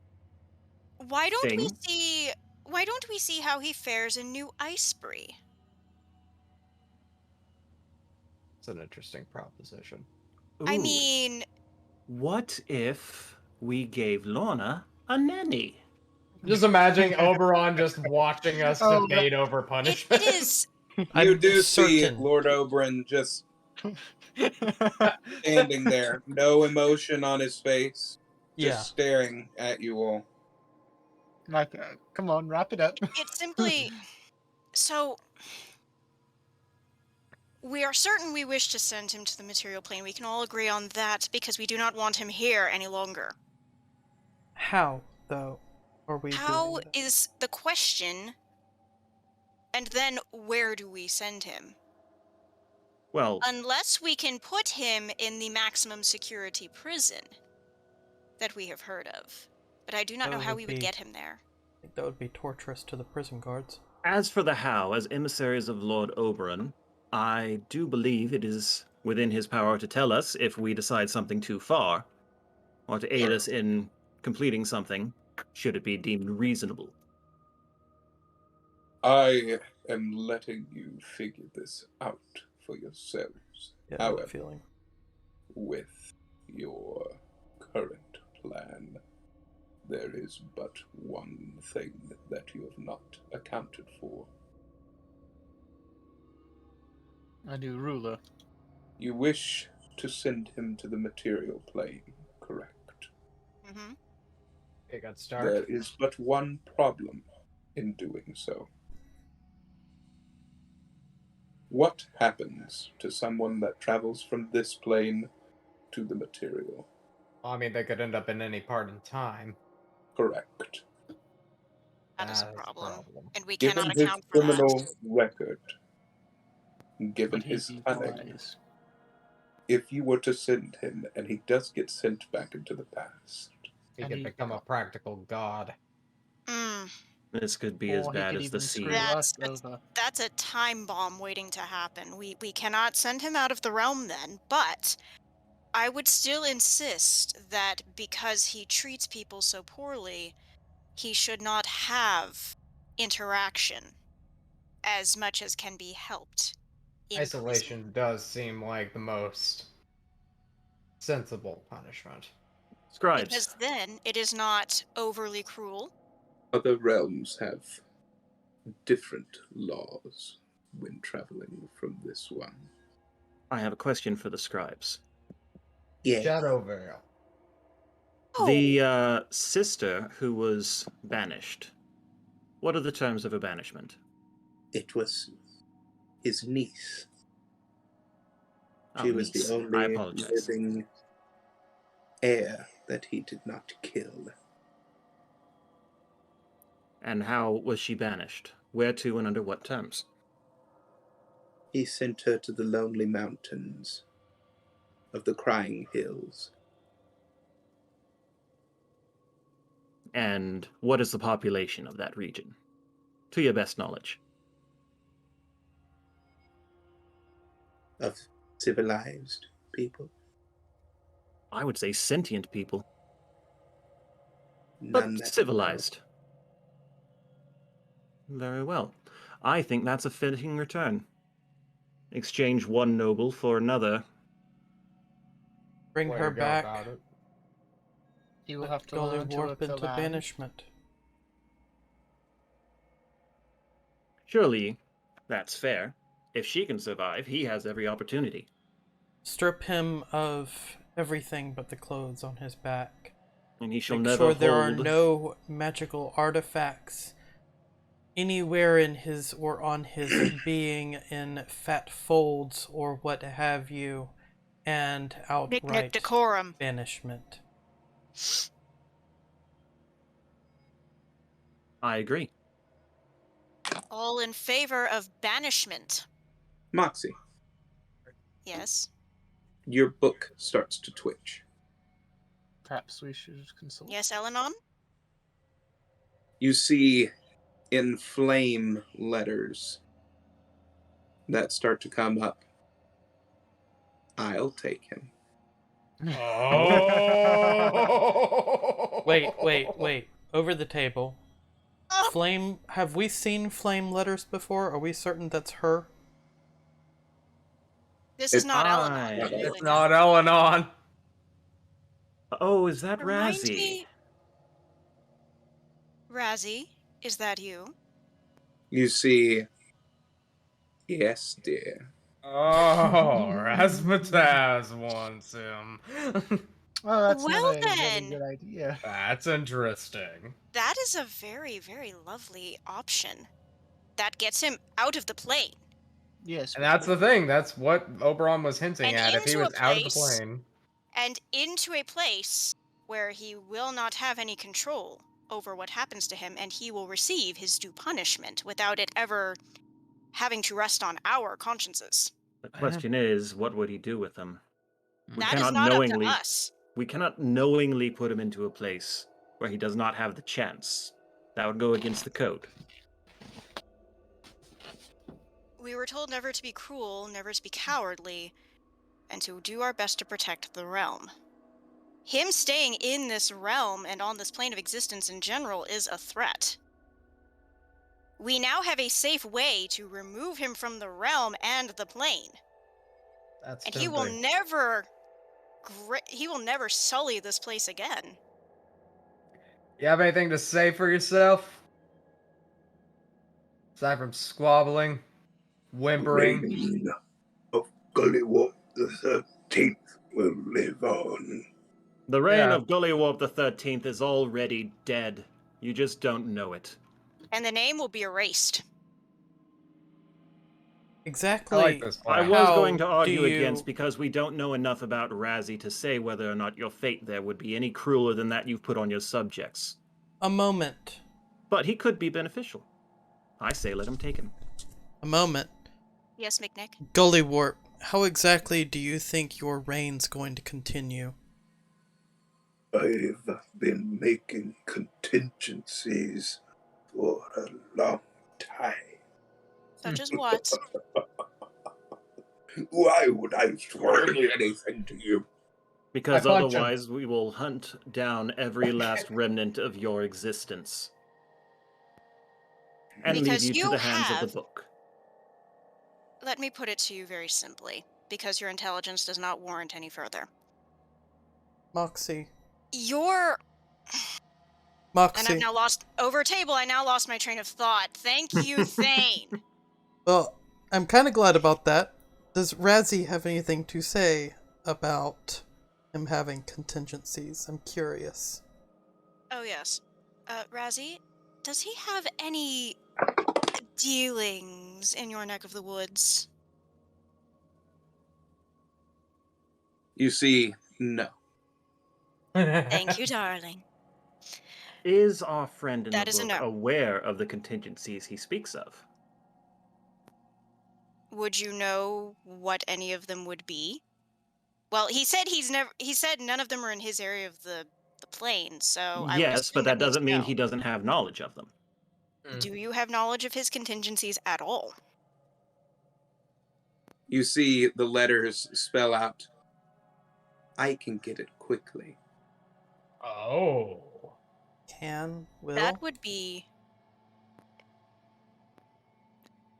Why don't we thing. see? Why don't we see how he fares in New Icebury? It's an interesting proposition. I Ooh, mean, what if we gave Lorna a nanny? Just imagining Oberon just watching us Oh, debate over it punishment. is. You I'm do see certain. Lord Oberyn just standing there, no emotion on his face, just Yeah. staring at you all. like, come on, wrap it up. It's simply. So, We are certain we wish to send him to the material plane. We can all agree on that because we do not want him here any longer. How, though, are we How doing this? is the question? And then where do we send him? Well, Unless we can put him in the maximum security prison that we have heard of. But I do not know That how would we would be- get him there. I think that would be torturous to the prison guards. as for the how, as emissaries of Lord Oberon, I do believe it is within his power to tell us if we decide something too far, or to aid us in completing something, should it be deemed reasonable. I am letting you figure this out for yourselves. Yeah, I have a However, feeling. with your current plan, there is but one thing that you have not accounted for. A new ruler. You wish to send him to the material plane, correct? Mm-hmm. It got start. There is but one problem in doing so. What happens to someone that travels from this plane to the material? I mean, they could end up in any part in time. Correct. That is a That problem. And we Given cannot his account for criminal that. record, given Would he his be cunning, wise? if you were to send him and he does get sent back into the past, He And could he- become a practical god. Mm, This could be as Or he bad could as the even sea. screw That's- us over. that's a time bomb waiting to happen. We cannot send him out of the realm then, but I would still insist that because he treats people so poorly, he should not have interaction as much as can be helped. In Isolation prison. does seem like the most sensible punishment. Scribes, Because then it is not overly cruel. other realms have different laws when traveling from this one. I have a question for the scribes. Yeah. Shadowvale. The sister who was banished, what are the terms of her banishment? It was his niece. Oh, She was niece. the I only apologize. living heir that he did not kill. And how was she banished? Where to and under what terms? He sent her to the lonely mountains of the Crying Hills. And what is the population of that region? To your best knowledge. Of civilized people. I would say sentient people, None but that civilized. Very well. I think that's a fitting return. Exchange one noble for another. Bring Way her to go back. about it. You will have to Gully learn to warp work the into land. banishment. Surely that's fair. If she can survive, he has every opportunity. Strip him of everything but the clothes on his back. And he shall Make never sure there are hold... no magical artifacts anywhere in his or on his being in fat folds or what have you, and Picnic outright decorum. banishment. I agree. All in favor of banishment. Moxie, Yes. your book starts to twitch. Perhaps we should consult. Yes, Elenon? You see in flame letters that start to come up. I'll take him. Oh! Wait. Over the table. Oh, Flame, have we seen flame letters before? Are we certain that's her? this is It's not Elenon. fine. Clearly It's not Elenon. Oh, is that Remind Razzie? me- Razzie, is that you? You see, yes, dear. Oh, Rasmataz wants him. Well, that's Well not a really then. good idea. That's interesting. That is a very, very lovely option. That gets him out of the plane. Yes. And that's the thing. That's what Oberon was hinting And at. If he into a was out of the place- plane. And into a place where he will not have any control over what happens to him, and he will receive his due punishment without it ever having to rest on our consciences. The question is, what would he do with them? We That is cannot not knowingly, up to us. we cannot knowingly put him into a place where he does not have the chance. That would go against the code. We were told never to be cruel, never to be cowardly, and to do our best to protect the realm. Him staying in this realm and on this plane of existence in general is a threat. We now have a safe way to remove him from the realm and the plane. That's And he will tempting. never sully this place again. You have anything to say for yourself? Aside from squabbling, whimpering. Reign of Gullywop the 13th will live on. The reign Yeah. of Gullywarp the 13th is already dead. You just don't know it. And the name will be erased. Exactly. I like this I plan. was How going to do argue you- against because we don't know enough about Razzie to say whether or not your fate there would be any crueler than that you've put on your subjects. A moment. But he could be beneficial. I say let him take him. A moment. Yes, McNick? Gullywart, how exactly do you think your reign's going to continue? I've been making contingencies for a long time. Such as what? Why would I swear anything to you? Because I punch him. otherwise we will hunt down every last remnant of your existence. And Because leave you you to the hands of have- the book. Let me put it to you very simply, because your intelligence does not warrant any further. Moxie. Your... Moxie. And I've now lost... Over table, I now lost my train of thought. Thank you, Thane. Well, I'm kind of glad about that. Does Razzie have anything to say about him having contingencies? I'm curious. Oh, yes. Razzie, does he have any dealings in your neck of the woods? You see, no. Thank you, darling. Is our friend in That the is a book no. aware of the contingencies he speaks of? Would you know what any of them would be? Well, he said he said none of them are in his area of the plane, so I would Yes, assume but that means doesn't mean no. he doesn't have knowledge of them. Do you have knowledge of his contingencies at all? You see the letters spell out, I can get it quickly. Oh. Will? That would be...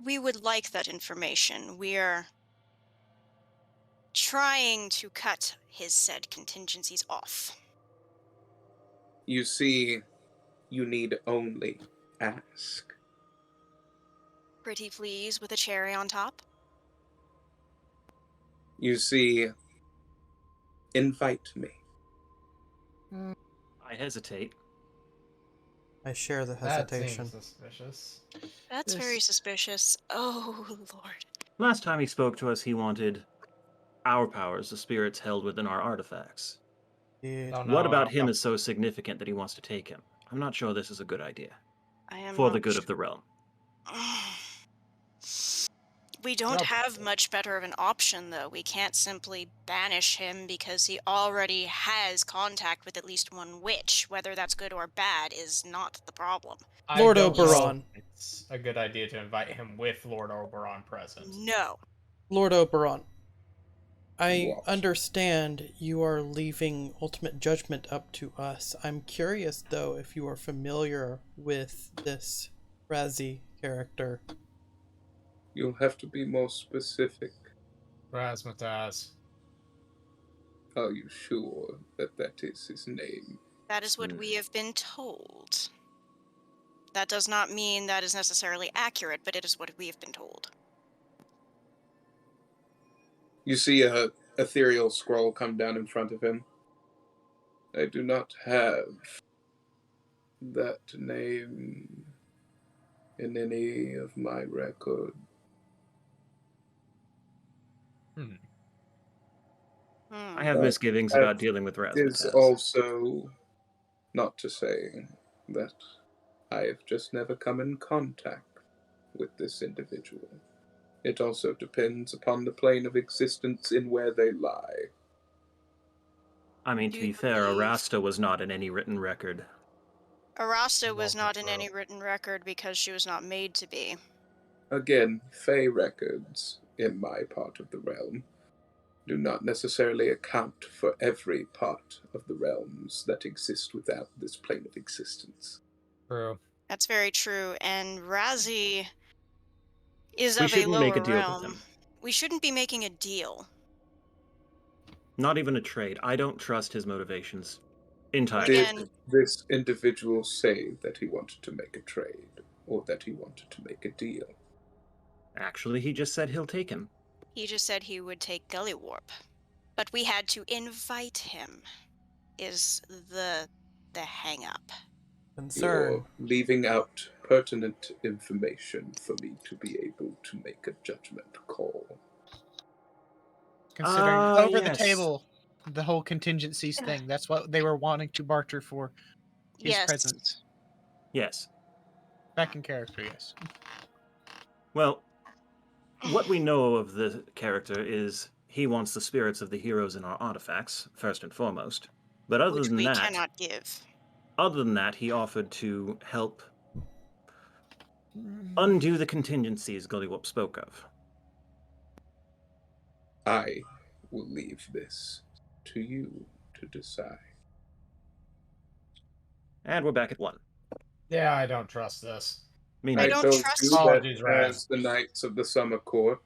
We would like that information. We're trying to cut his said contingencies off. You see, you need only ask. Pretty please with a cherry on top. You see, invite me. I hesitate. I share the That hesitation. seems suspicious. That's This- very suspicious. Oh, Lord. Last time he spoke to us, he wanted our powers, the spirits held within our artifacts. Indeed. Oh, What no, about him is so significant that he wants to take him? I'm not sure this is a good idea. I am For not the good of the realm. We don't Nope. have much better of an option, though. We can't simply banish him because he already has contact with at least one witch. Whether that's good or bad is not the problem. I Lord don't know Oberon. if It's a good idea to invite him with Lord Oberon present. No. Lord Oberon, I What? understand you are leaving ultimate judgment up to us. I'm curious, though, if you are familiar with this Razzie character. You'll have to be more specific. Razzmatazz. Are you sure that that is his name? That is what we have been told. That does not mean that is necessarily accurate, but it is what we have been told. You see a ethereal scroll come down in front of him. I do not have that name in any of my record. I have misgivings That about dealing with is razzmatazz. also not to say that I have just never come in contact with this individual. It also depends upon the plane of existence in where they lie. I mean, to Do be you fair, believe- Arasta was not in any written record. Arasta was Also not in true. any written record because she was not made to be. Again, Fey records in my part of the realm do not necessarily account for every part of the realms that exist without this plane of existence. True. That's very true. And Razzie is We of a shouldn't make a lower deal with realm. him. We shouldn't be making a deal. Not even a trade. I don't trust his motivations entirely. Again- Did this individual say that he wanted to make a trade, or that he wanted to make a deal? Actually, he just said he'll take him. He just said he would take Gully Warp. But we had to invite him, is the hang up. Concern. You're leaving out pertinent information for me to be able to make a judgment call. Considering over the yes. table, the whole contingencies thing. That's what they were wanting to barter for his Yes. presence. Yes. Back in character, yes. Well, what we know of the character is he wants the spirits of the heroes in our artifacts, first and foremost. But other Which than we that, cannot give. other than that, he offered to help undo the contingencies Gullywop spoke of. I will leave this to you to decide. And we're back at 1. Yeah, I don't trust this. Me I neither. don't told trust you you. Apologies, that Raz. as the Knights of the Summer Court,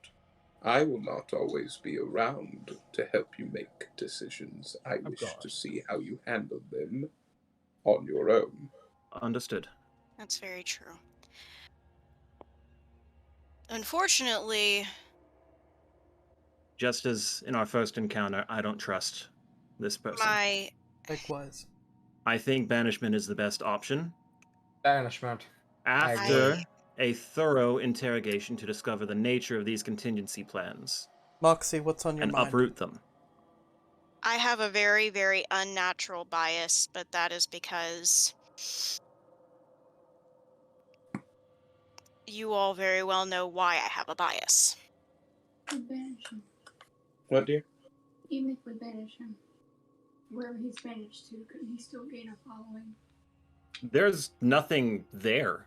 I will not always be around to help you make decisions. I Of wish to course. see how you handle them on your own. Understood. That's very true. Unfortunately, Just as in our first encounter, I don't trust this person. my Likewise. I think banishment is the best option. Banishment. After a thorough interrogation to discover the nature of these contingency plans Moxie, what's on your and mind? uproot them. I have a very, very unnatural bias, but that is because you all very well know why I have a bias. We banish him. What, dear? Even if we banish him, wherever he's banished to, couldn't he still gain a following? There's nothing there.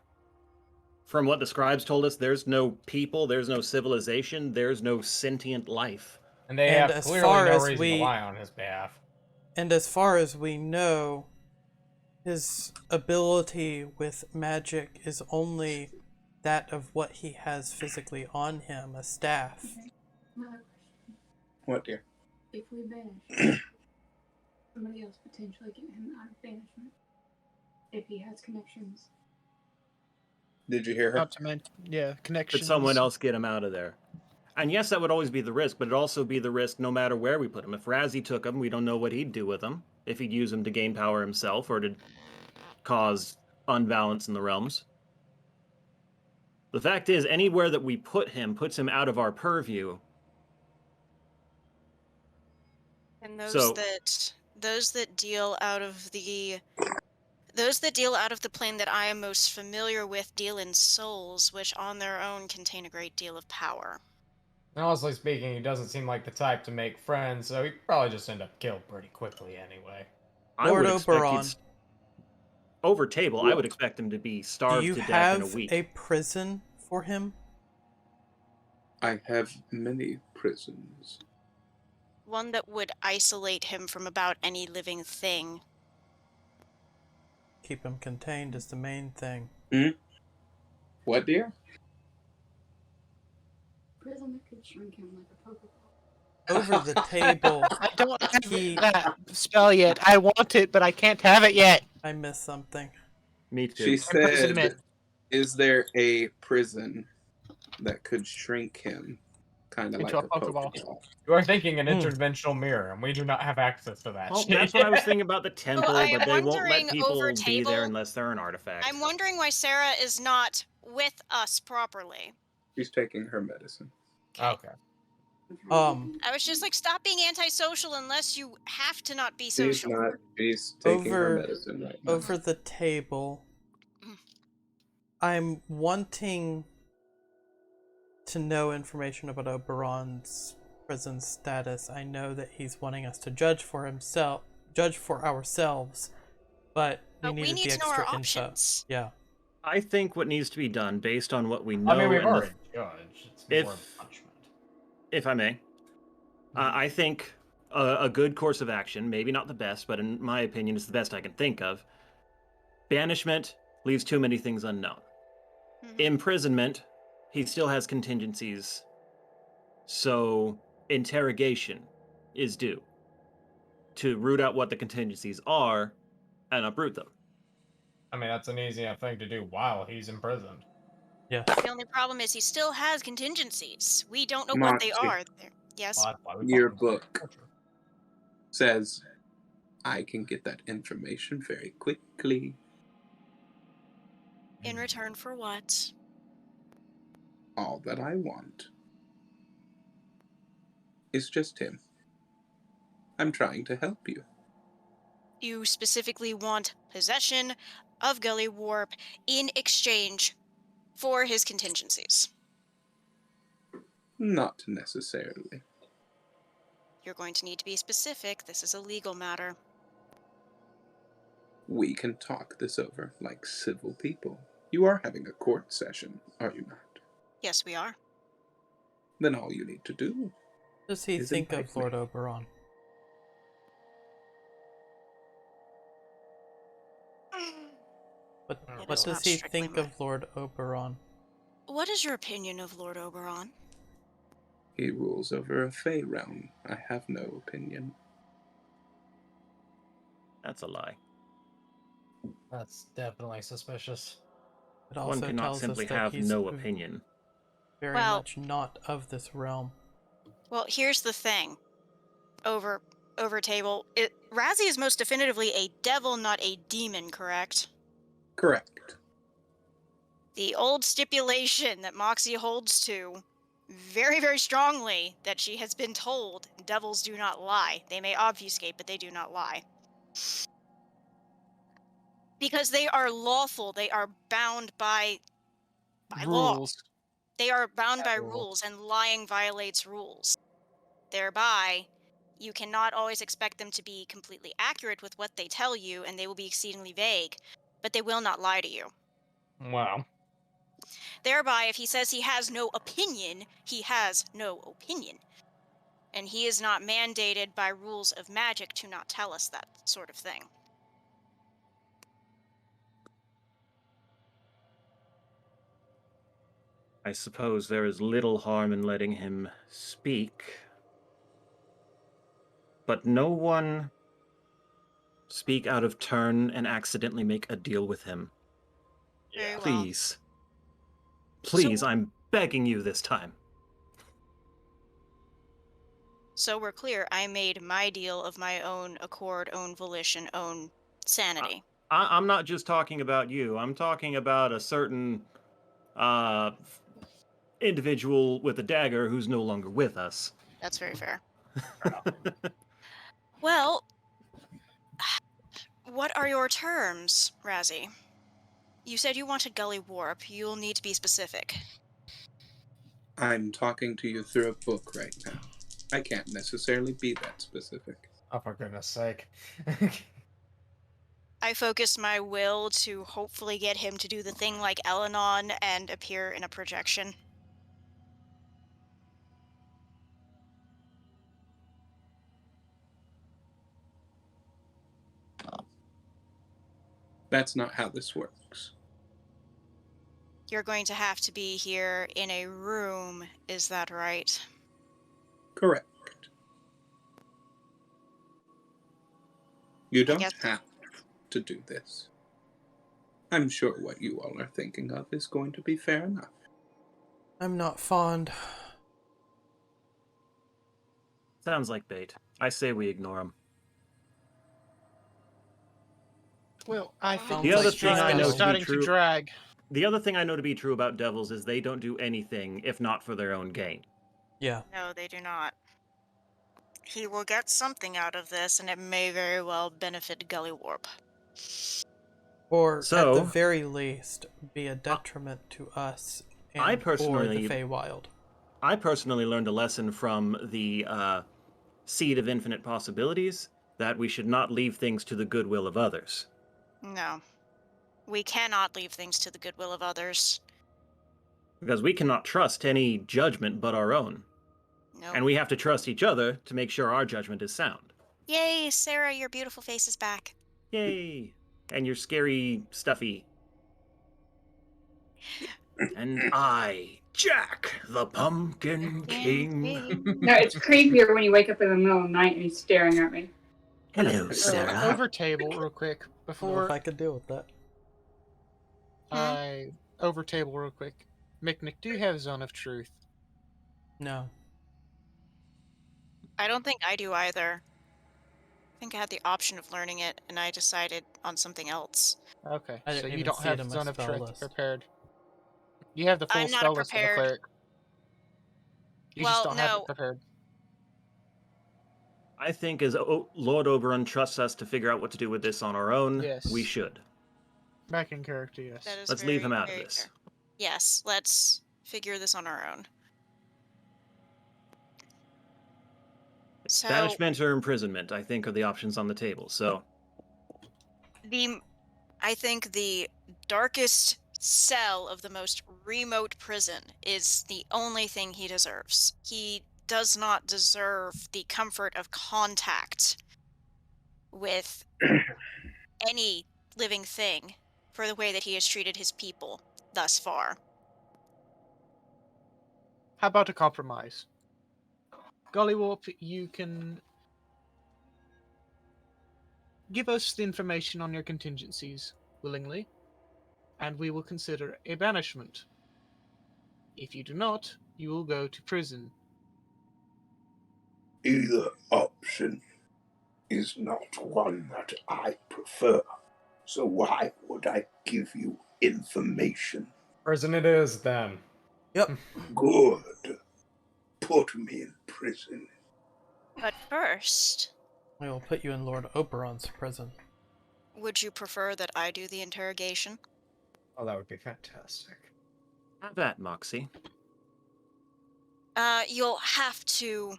From what the scribes told us, there's no people, there's no civilization, there's no sentient life. And they And have as clearly far no as reason we- to lie on his behalf. And as far as we know, his ability with magic is only that of what he has physically on him, a staff. Okay. Another question. What, dear? If we banish somebody else, potentially get him out of banishment, if he has connections. Did you hear her? Not to mention, yeah, Could connections. someone else get him out of there? And yes, that would always be the risk, but it'd also be the risk no matter where we put him. If Razzie took him, we don't know what he'd do with him. If he'd use him to gain power himself or to cause unbalance in the realms. The fact is, anywhere that we put him puts him out of our purview. And those So- that deal out of the plane that I am most familiar with deal in souls, which on their own contain a great deal of power. Honestly speaking, he doesn't seem like the type to make friends, so he'd probably just end up killed pretty quickly anyway. I Lord would expect Oberon. he'd over table, I would expect him to be Do starved you to death have in a week. a prison for him? I have many prisons. One that would isolate him from about any living thing. Keep him contained is the main thing. What, dear? Prison that could shrink him like a Pokeball. Over the table, I don't have He- that spell yet. I want it, but I can't have it yet. I missed something. Me too. She Imprisonment. said, is there a prison that could shrink him? Kind of like Into a a Pokeball. Pokeball. You are thinking an Hmm. interdimensional mirror, and we do not have access to that Well, shit. that's what I was thinking about the temple, I am but they won't wondering let people over be table- there unless they're an artifact. I'm wondering why Sarah is not with us properly. She's taking her medicine. Okay. I was just like, stop being antisocial unless you have to not be She's social. not. She's taking her Over- medicine right now. Over the table, I'm wanting to know information about Oberon's prison status. I know that he's wanting us to judge for ourselves, but we But we needed need the to know extra our info. options. Yeah. I think what needs to be done, based on what we know, I mean, we've and the already judged. It's more if- of punishment. if I may, I think a good course of action, maybe not the best, but in my opinion, it's the best I can think of. Banishment leaves too many things unknown. Mhm. Imprisonment, he still has contingencies. So interrogation is due to root out what the contingencies are and uproot them. I mean, that's an easy enough thing to do while he's imprisoned. Yes. The only problem is he still has contingencies. We don't know what they Monty. are. Yes. Well, that's why we Your call them book torture. says I can get that information very quickly. In return for what? All that I want is just him. I'm trying to help you. You specifically want possession of Gully Warp in exchange for his contingencies. Not necessarily. You're going to need to be specific. This is a legal matter. We can talk this over like civil people. You are having a court session, are you not? Yes, we are. Then all you need to do What does he is think invite of Lord me. Oberon? What It what is does not he strictly think my- of Lord Oberon? What is your opinion of Lord Oberon? He rules over a Fey realm. I have no opinion. That's a lie. That's definitely suspicious. It One also cannot tells simply us that have he's no opinion. very Well- much not of this realm. Well, here's the thing. Over table, Razzie is most definitively a devil, not a demon, correct? Correct. The old stipulation that Moxie holds to very, very strongly that she has been told devils do not lie. They may obfuscate, but they do not lie. Because they are lawful, they are bound by law. Rules. They are bound by Rules. rules, and lying violates rules. Thereby, you cannot always expect them to be completely accurate with what they tell you, and they will be exceedingly vague, but they will not lie to you. Wow. Thereby, if he says he has no opinion, he has no opinion. And he is not mandated by rules of magic to not tell us that sort of thing. I suppose there is little harm in letting him speak. But no one speak out of turn and accidentally make a deal with him. Very well. Please. Please, So- I'm begging you this time. So we're clear, I made my deal of my own accord, own volition, own sanity. I'm not just talking about you. I'm talking about a certain individual with a dagger who's no longer with us. That's very fair. Well, what are your terms, Razzie? You said you wanted Gully Warp. You'll need to be specific. I'm talking to you through a book right now. I can't necessarily be that specific. Oh, for goodness sake. I focused my will to hopefully get him to do the thing like Elenon and appear in a projection. That's not how this works. You're going to have to be here in a room, is that right? Correct. You don't guess- have to do this. I'm sure what you all are thinking of is going to be fair enough. I'm not fond. Sounds like bait. I say we ignore him. Well, I think The other this thing I trial know is to be starting true- to drag. The other thing I know to be true about devils is they don't do anything if not for their own gain. Yeah. No, they do not. He will get something out of this, and it may very well benefit Gully Warp. Or at the So- very least, be a detriment to us and I or the personally- Feywild. I personally learned a lesson from the Seed of Infinite Possibilities that we should not leave things to the goodwill of others. No. We cannot leave things to the goodwill of others. Because we cannot trust any judgment but our own. No. And we have to trust each other to make sure our judgment is sound. Yay, Sarah, your beautiful face is back. Yay! And you're scary, stuffy. And I, Jack, the Pumpkin King. No, it's creepier when you wake up in the middle of the night and he's staring at me. Hello, Sarah. Over table, real quick. I don't know Before if I could deal with that. I over table, real quick. Mick, do you have Zone of Truth? No. I don't think I do either. I think I had the option of learning it, and I decided on something else. Okay, I so didn't you even don't see it have in my Zone of spell Truth list. prepared. You have the full I'm not spell list of the prepared. cleric. You Well, just don't have no. it prepared. I think as Lord Oberon trusts us to figure out what to do with this on our own, Yes. we should. Back in character, yes. That is Let's leave very, him out of very this. fair. Yes, let's figure this on our own. So Banishment or imprisonment, I think, are the options on the table. So, I think the darkest cell of the most remote prison is the only thing he deserves. He does not deserve the comfort of contact with any living thing for the way that he has treated his people thus far. How about a compromise? Gollywop, you can give us the information on your contingencies willingly, and we will consider a banishment. If you do not, you will go to prison. Either option is not one that I prefer. So why would I give you information? Prison it is, then. Yep. Good. Put me in prison. But first, I will put you in Lord Oberon's prison. would you prefer that I do the interrogation? Oh, that would be fantastic. have that, Moxie. You'll have to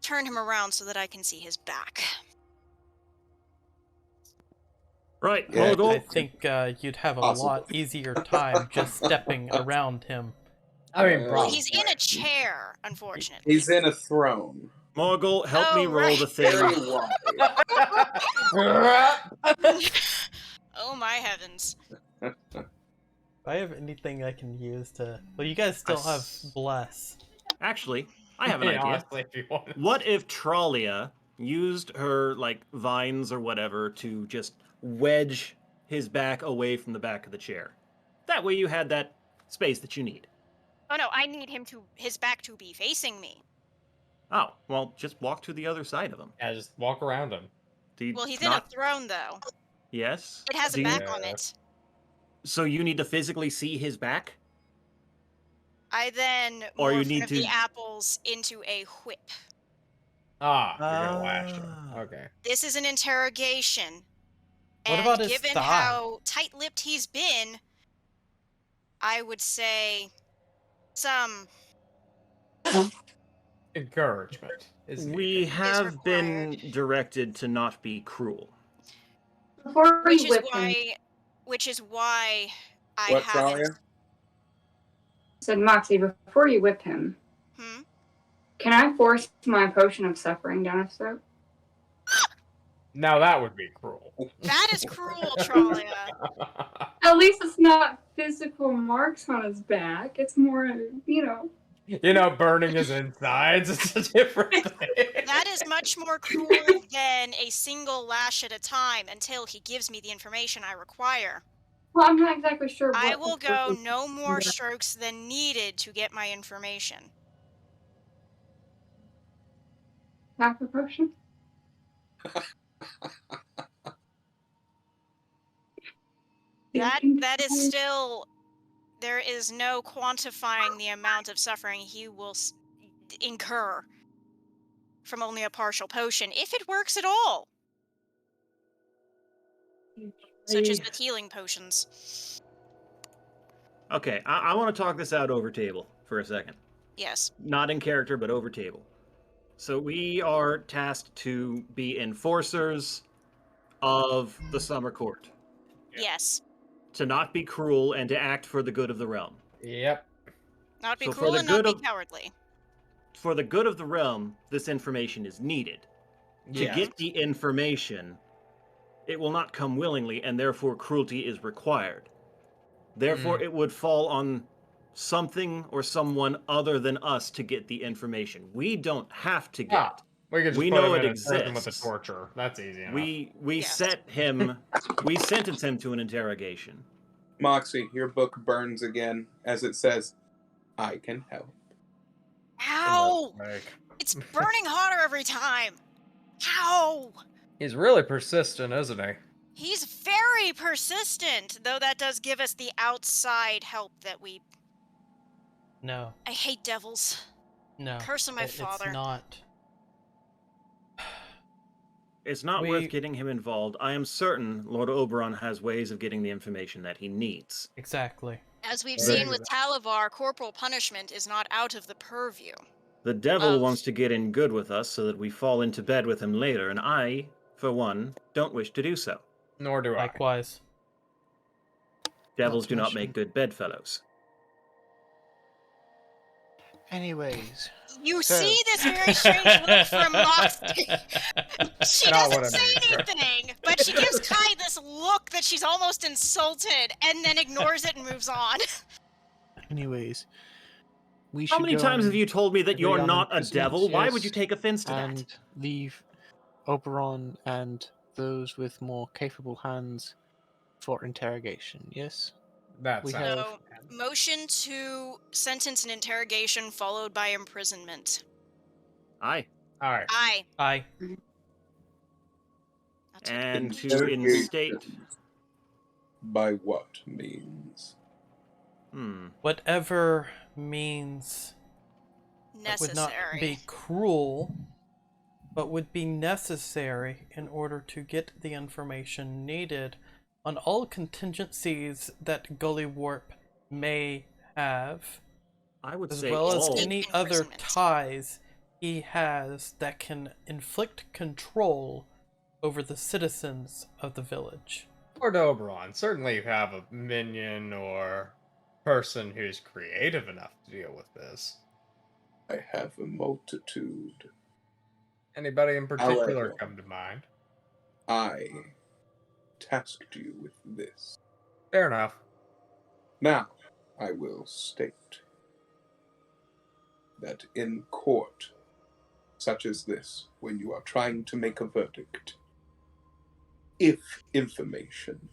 turn him around so that I can see his back. Right, Yeah, Mogul. I think you'd have a Possible. lot easier time just stepping around him. I mean, Well, bro. He's in a chair, unfortunately. He's in a throne. Mogul, help me Oh, roll right. the thing. Very wide. Oh my heavens. If I have anything I can use to... Well, you guys still have Bless. Actually, I have an Yeah, idea. honestly, if you want. What if Trollia used her, like, vines or whatever to just wedge his back away from the back of the chair? That way you had that space that you need. Oh no, I need his back to be facing me. Oh, well, just walk to the other side of him. Yeah, just walk around him. Do you Well, he's not... in a throne though. Yes? It has Do a you- back on it. So you need to physically see his back? I then Or you morph need one of the to- apples into a whip. Ah, you're gonna lash him. Ah. Okay. This is an interrogation. What And about his given thigh? how tight-lipped he's been, I would say some Encouragement is We needed. have been directed to not be cruel. Before which you is whip him, why I What, haven't Talia? said Moxie, before you whip him, Hmm? can I force my potion of suffering down his throat? Now that would be cruel. That is cruel, Trollia. At least it's not physical marks on his back. It's more, you know. You know, burning his insides is a different thing. That is much more cruel than a single lash at a time until he gives me the information I require. Well, I'm not exactly sure. I what will the go person- no more Yeah. strokes than needed to get my information. Half a potion. That is still, there is no quantifying the amount of suffering he will incur from only a partial potion, if it works at all. Such as with healing potions. Okay, I want to talk this out over table for a second. Yes. Not in character, but over table. So we are tasked to be enforcers of the Summer Court. Yes. To not be cruel and to act for the good of the realm. Yep. Not be So for cruel the and not good be cowardly. For the good of the realm, this information is needed. To Yeah. get the information, it will not come willingly, and therefore cruelty is required. Therefore, it would fall on something or someone other than us to get the information. We don't have to get it. We could just We put know him it in a prison with a exists. torture. That's easy enough. We Yes. set him, we sentence him to an interrogation. Moxie, your book burns again as it says, I can help. Ow! Like, It's burning hotter every time. Ow! he's really persistent, isn't he? He's very persistent, though that does give us the outside help that we... No, I hate devils. no. Curse on my It's father. not. It's not worth getting him involved. I am certain Lord Oberon has ways of getting the information that he needs. Exactly. As we've Right. seen with Talavar, corporal punishment is not out of the purview. The devil Of- wants to get in good with us so that we fall into bed with him later, and I, for one, don't wish to do so. Nor do I. Likewise. Devils to do not mention- make good bedfellows. Anyways, You So- see this very strange look from Moxie. She Not what doesn't I say mean. anything, but she gives Kai this look that she's almost insulted, and then ignores it and moves on. anyways, we How should many go times have and you told me that agree you're on not a imprisonment, devil? Why would yes, you take offense to and that? leave Oberon and those with more capable hands for interrogation. Yes, That's we not- have. So, motion to sentence and interrogation followed by imprisonment. Aye. All right. Aye. Aye. That's it. And to Interrogation instate... By what means? Whatever means that would not Necessary. be cruel, but would be necessary in order to get the information needed on all contingencies that Gully Warp may have, I would as say well as all. any other Imprisonment. ties he has that can inflict control over the citizens of the village. Lord Oberon, certainly you have a minion or person who's creative enough to deal with this. I have a multitude. Anybody in particular However- come to mind? I tasked you with this. Fair enough. Now, I will state that in court, such as this, when you are trying to make a verdict, if information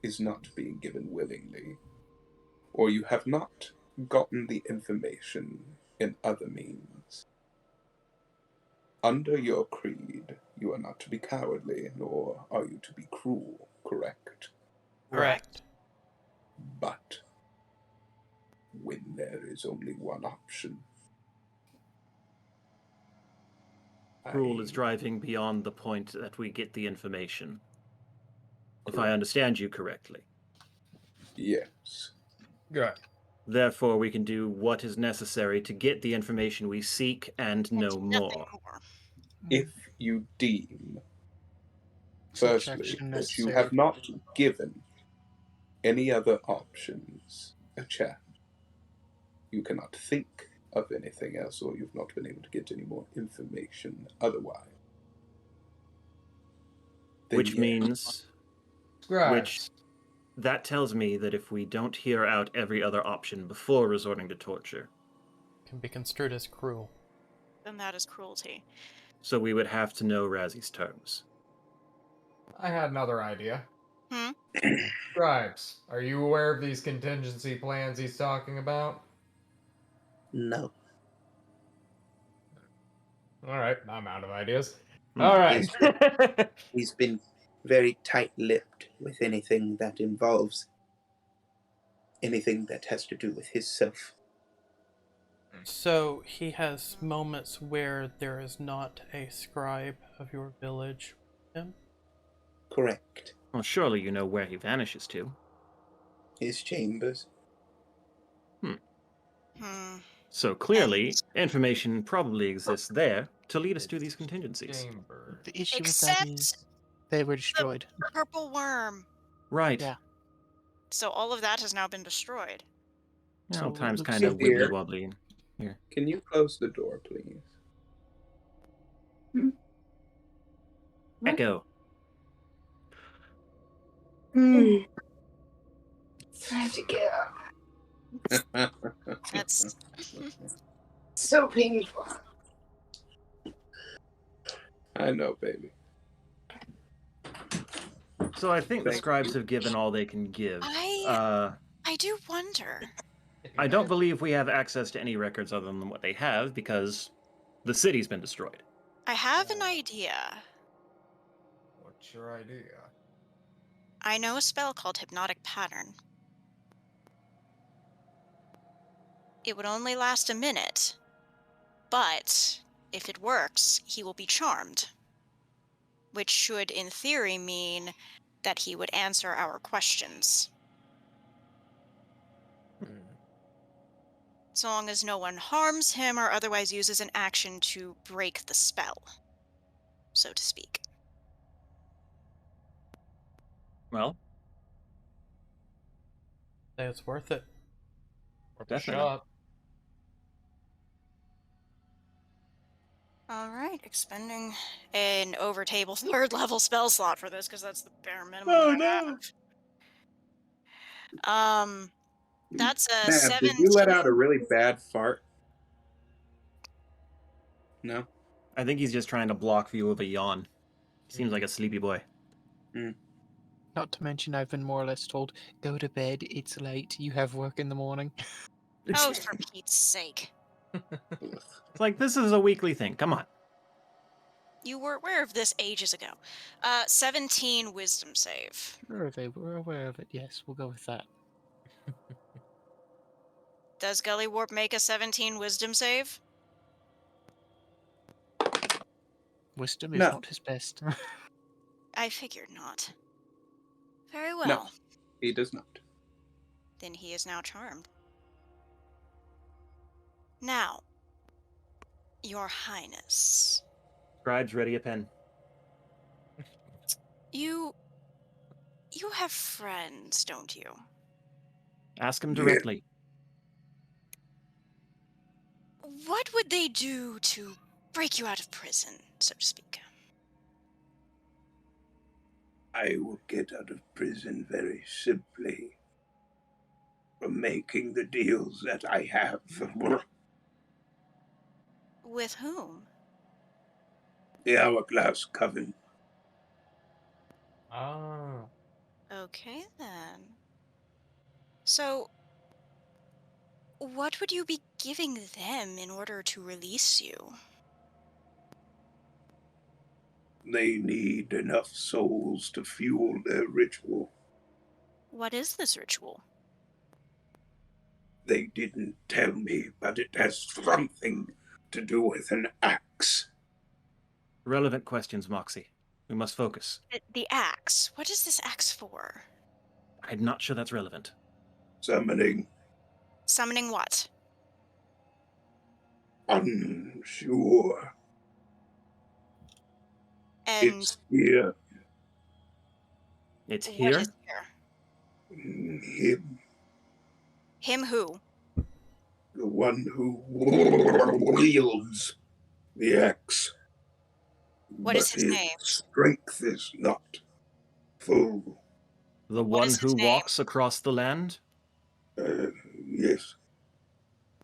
is not being given willingly, or you have not gotten the information in other means, under your creed, you are not to be cowardly, nor are you to be cruel, correct? Correct. But when there is only one option, Cruel is driving beyond the point that we get the information. If I understand you correctly. Yes. Good. Therefore, we can do what is necessary to get the information we seek and no Nothing more. more. If you deem, Such firstly, action that you necessary. have not given any other options a chance, you cannot think of anything else, or you've not been able to get any more information otherwise. then Which yes. means Scribes. that tells me that if we don't hear out every other option before resorting to torture, Can be construed as cruel. Then that is cruelty. so we would have to know Razzy's terms. I had another idea. Hmm? Scribes, are you aware of these contingency plans he's talking about? No. Alright, I'm out of ideas. Hmm. Alright. He's been very tight-lipped with anything that involves anything that has to do with his self. So he has moments where there is not a scribe of your village with him? Correct. Well, surely you know where he vanishes to. His chambers. So clearly, information probably exists there to lead us to these contingencies. Chamber. The issue with that Except is they were destroyed. the purple worm. Right. Yeah. So all of that has now been destroyed. So Sometimes looks kind of here. wibbly wobbly. Here. Can you close the door, please? Echo. I have to get up. That's So painful. I know, baby. So I think the Thank scribes have given all they can give. I do wonder. I don't believe we have access to any records other than what they have because the city's been destroyed. I have an idea. What's your idea? I know a spell called Hypnotic Pattern. It would only last a minute, but if it works, he will be charmed. Which should, in theory, mean that he would answer our questions. So long as no one harms him or otherwise uses an action to break the spell, so to speak. Well, Say it's worth it. definitely. Shot. Alright, expending an over-table third-level spell slot for this, because that's the bare minimum Oh, that I no. have. That's a Mav, 17. did you let out a really bad fart? No? I think he's just trying to block view of a yawn. Seems like a sleepy boy. Not to mention, I've been more or less told, go to bed, it's late, you have work in the morning. Oh, for Pete's sake. It's like, this is a weekly thing. Come on. You were aware of this ages ago. 17 wisdom save. Sure, they were aware of it, yes, we'll go with that. Does Gully Warp make a 17 wisdom save? Wisdom is No. not his best. I figured not. Very well. No. He does not. Then he is now charmed. Now, Your Highness, Scribes, ready a pen. you have friends, don't you? Ask him directly. What would they do to break you out of prison, so to speak? I will get out of prison very simply. From making the deals that I have. With whom? The Hourglass Coven. Ah. Okay, then. So, what would you be giving them in order to release you? They need enough souls to fuel their ritual. What is this ritual? They didn't tell me, but it has something to do with an axe. Relevant questions, Moxie. We must focus. The axe. What is this axe for? I'm not sure that's relevant. Summoning. Summoning what? Unsure. And It's here. It's what here? is here? Him. Him who? The one who wields the axe. What is But his name? Strength is not full. The What one is who his name? walks across the land? Yes.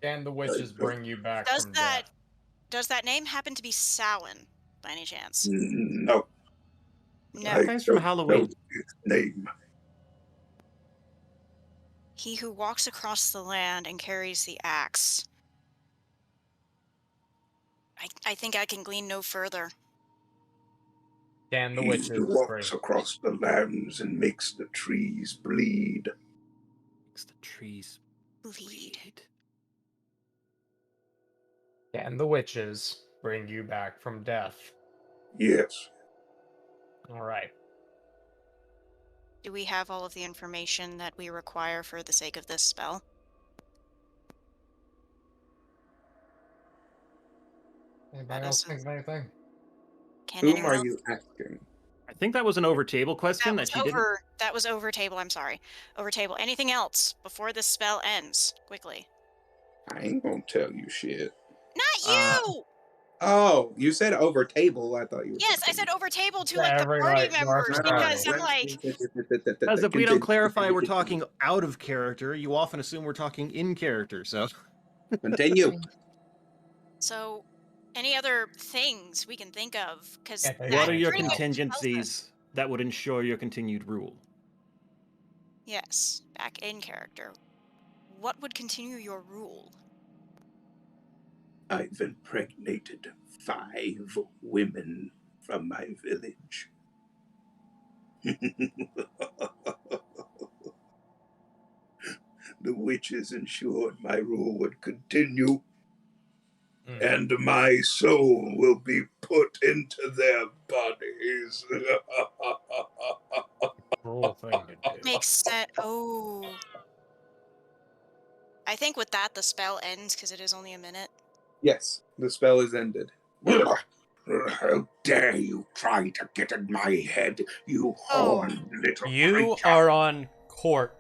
Can the witches bring you back Does from that name happen to be Samhain, by any chance? No. No. I Guy's from don't Halloween. know his name. He who walks across the land and carries the axe. I think I can glean no further. Can the He witches walks bring... across the lands and makes the trees bleed. Makes the trees Bleed. Can the witches bring you back from death? Yes. All right. Do we have all of the information that we require for the sake of this spell? Anybody That else is think of anything? Can Whom anyone are else? you asking? I think that was an over table question that she didn't. That was over table. I'm sorry, over table. Anything else before this spell ends? Quickly. I ain't gonna tell you shit. Not Uh, you. Oh, you said over table. I thought you were Yes, I talking. said over table to Yeah, like the every, party like, members Martha because I'm party. like, As if we don't Continue, clarify, we're continue, talking out of character. You often assume we're talking in character. So Continue. so any other things we can think of? Because Yeah, that what are your pretty much tells us. contingencies that would ensure your continued rule? Yes, back in character. What would continue your rule? I've impregnated 5 women from my village. The witches ensured my rule would continue, and my soul will be put into their bodies. Cruel thing to do. Makes sense. Oh. I think with that the spell ends because it is only a minute. Yes, the spell is ended. How dare you try to get in my head, you horned little You creature. are on court.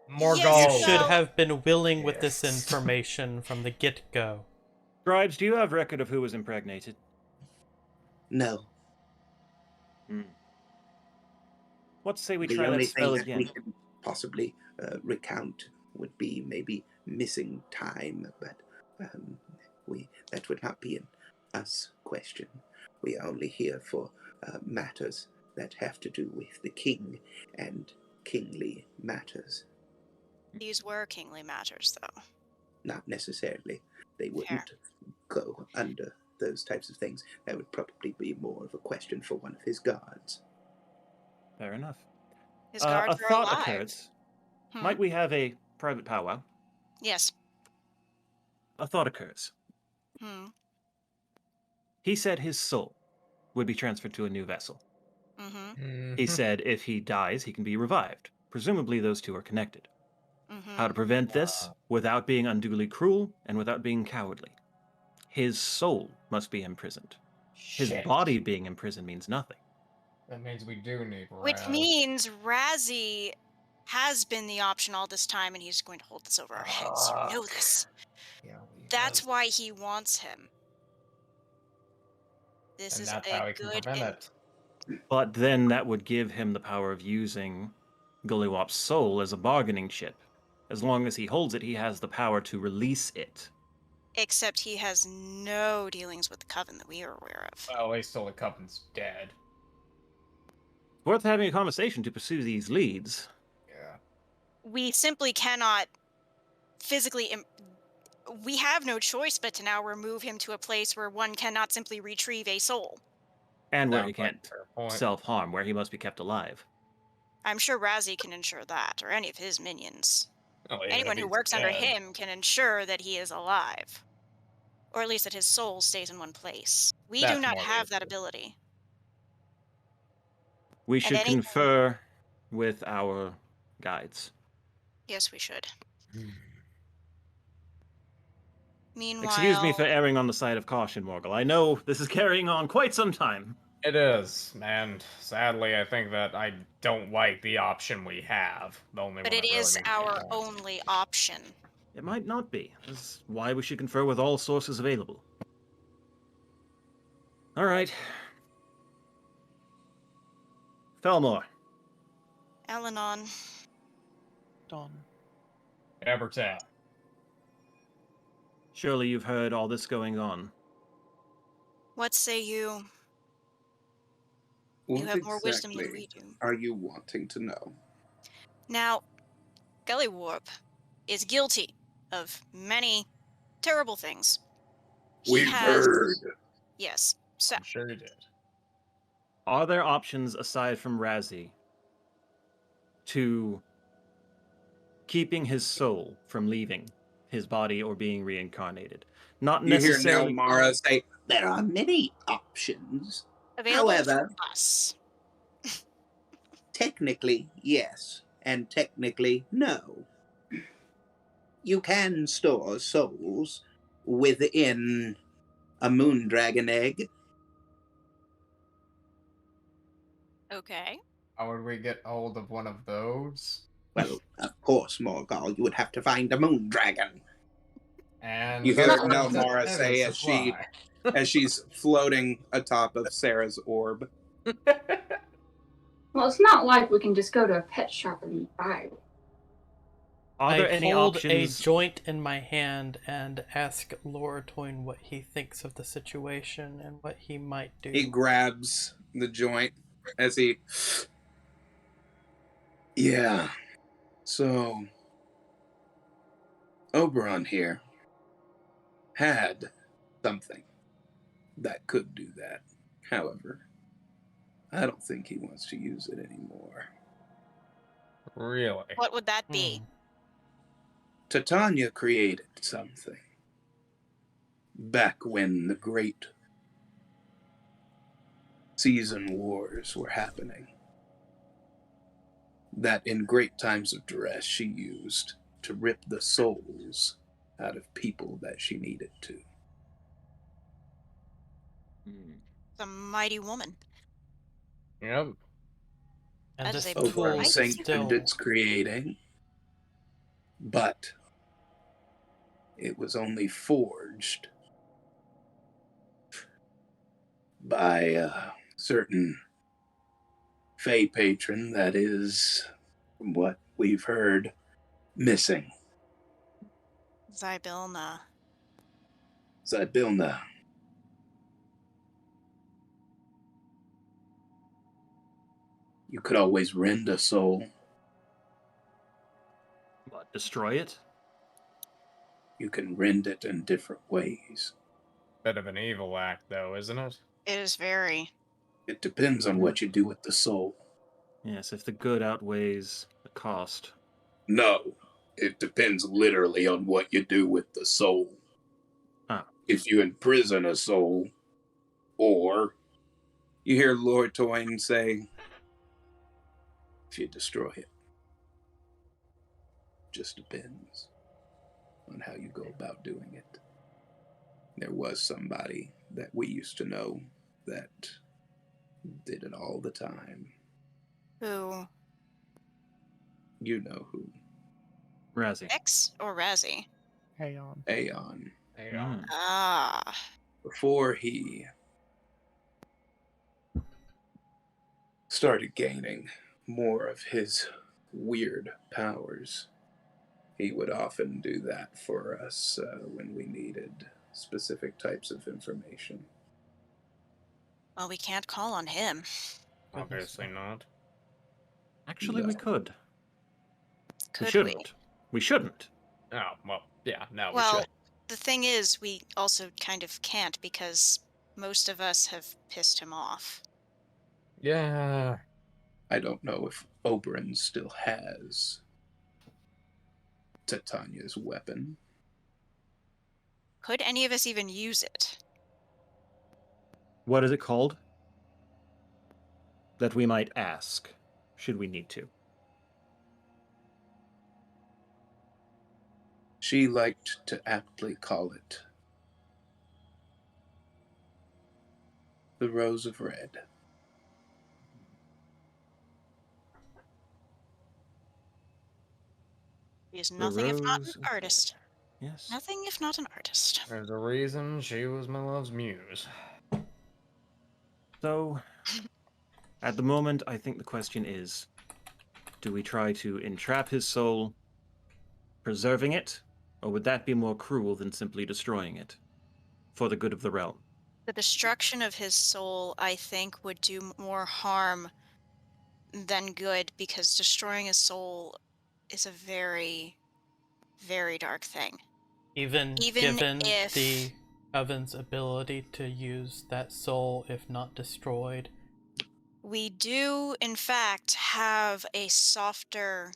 Morgul. You should well- have been willing with this Yes. information from the get-go. Scribes, do you have record of who was impregnated? No. What say we The try only that spell thing that we again? can possibly recount would be maybe missing time, but that would not be an us question. We are only here for matters that have to do with the king and kingly matters. These were kingly matters, though. Not necessarily. They wouldn't go under those types of things. That would probably be more of a question for one of his guards. Fair enough. His A guards are thought alive. occurs. Hmm. Might we have a private powwow? Yes. A thought occurs. Hmm. He said his soul would be transferred to a new vessel. Mm-hmm. He said if he dies, he can be revived. Presumably those two are connected. Mm-hmm. How to prevent this without being unduly cruel and without being cowardly? His soul must be imprisoned. His Shit. body being imprisoned means nothing. That means we do need Raz. Which means Razzie has been the option all this time, and he's going to hold this over our heads. You know this. Yeah, That's why he wants him. This and is that's a how we can good. prevent it. But then that would give him the power of using Gullywop's soul as a bargaining chip. As long as he holds it, he has the power to release it. Except he has no dealings with the coven that we are aware of. Well, at least till the Coven's dead. Worth having a conversation to pursue these leads. Yeah. We simply cannot physically. We have no choice but to now remove him to a place where one cannot simply retrieve a soul. And where he Sounds like can't a fair point. self-harm, where he must be kept alive. I'm sure Razzie can ensure that, or any of his minions. Well, even Anyone if who he's works under dead. him can ensure that he is alive. Or at least that his soul stays in one place. We do That's not more have that reasonable. ability. We should anything- confer with our guides. Yes, we should. Meanwhile, Excuse me for erring on the side of caution, Morgul. I know this is carrying on quite some time. It is, and sadly, I think that I don't like the option we have. The only but one it that really is makes our sense. only option. It might not be. This is why we should confer with all sources available. All right. Felmore. Elenon. Don. Ebertown. Surely you've heard all this going on. What say you? What You have more wisdom than exactly we do. are you wanting to know? Now, Gullywarp is guilty of many terrible things. He We've has... heard. Yes. So, I'm sure you did. Are there options aside from Razzie to keeping his soul from leaving his body or being reincarnated. Not You hear necessarily. Nelmara say, "There are many options. Available However, to us. technically, yes, and technically, no. You can store souls within a moon dragon egg. Okay. How would we get hold of one of those? Well, of course, Morgul, you would have to find a moon dragon. And You hear sometimes that Nelmara can say supply. as she's floating atop of Sarah's orb. Well, it's not like we can just go to a pet shop and buy it. Are there I any hold options? a joint in my hand and ask Loratoin what he thinks of the situation and what he might do. He grabs the joint as he... Yeah. So... Oberon here had something that could do that. However, I don't think he wants to use it anymore. Really? What would that be? Titania created something back when the great season wars were happening that in great times of duress she used to rip the souls out of people that she needed to. The mighty woman. Yep. And That this is a tool Oberon mighty is sanctioned still... its creating, but it was only forged by a certain Fey patron that is, from what we've heard, missing. Zybilna. Zybilna. You could always rend a soul. What, destroy it? You can rend it in different ways. Bit of an evil act, though, isn't it? It is very. It depends on what you do with the soul. Yes, if the good outweighs the cost. No, it depends literally on what you do with the soul. Ah. If you imprison a soul, or You hear Lord Toyne say, if you destroy it. Just depends on how you go about doing it. There was somebody that we used to know that did it all the time. Who? You know who. Razzie. X or Razzie? Aeon. Aeon. Mm. Ah. Before he started gaining more of his weird powers, he would often do that for us when we needed specific types of information. Well, we can't call on him. Obviously not. Actually, we No. could. Could we shouldn't. We shouldn't. Oh, well, yeah, no, we Well, should. the thing is, we also kind of can't because most of us have pissed him off. Yeah. I don't know if Oberon still has Titania's weapon. Could any of us even use it? What is it called? That we might ask, should we need to. She liked to aptly call it the Rose of Red. He is nothing if not an Rose of artist. Yes. Nothing if not an artist. There's a reason she was my love's muse. So, at the moment, I think the question is, do we try to entrap his soul, preserving it, or would that be more cruel than simply destroying it, for the good of the realm? The destruction of his soul, I think, would do more harm than good because destroying his soul is a very, very dark thing. Even given if the Coven's ability to use that soul if not destroyed. we do, in fact, have a softer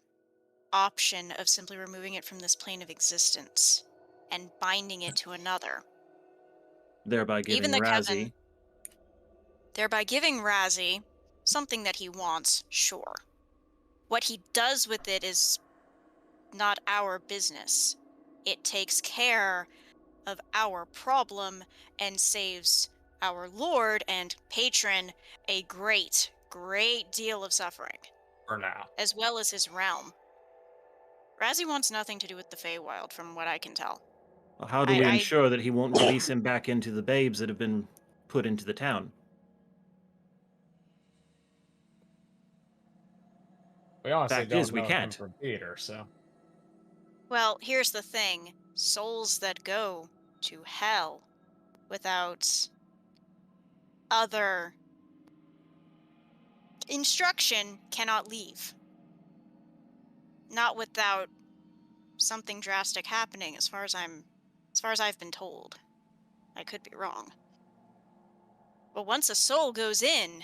option of simply removing it from this plane of existence. and binding it to another. Thereby giving Even the Razzie. Kevin, thereby giving Razzie something that he wants, sure. What he does with it is not our business. It takes care of our problem and saves our lord and patron a great, great deal of suffering, For now. as well as his realm. Razzie wants nothing to do with the Feywild, from what I can tell. Well, how do we I- ensure that he won't release him back into the babes that have been put into the town? We honestly Fact don't is, we know can't. him from Peter, so. Well, here's the thing. Souls that go to hell without other instruction cannot leave. Not without something drastic happening, as far as I've been told. I could be wrong. But once a soul goes in,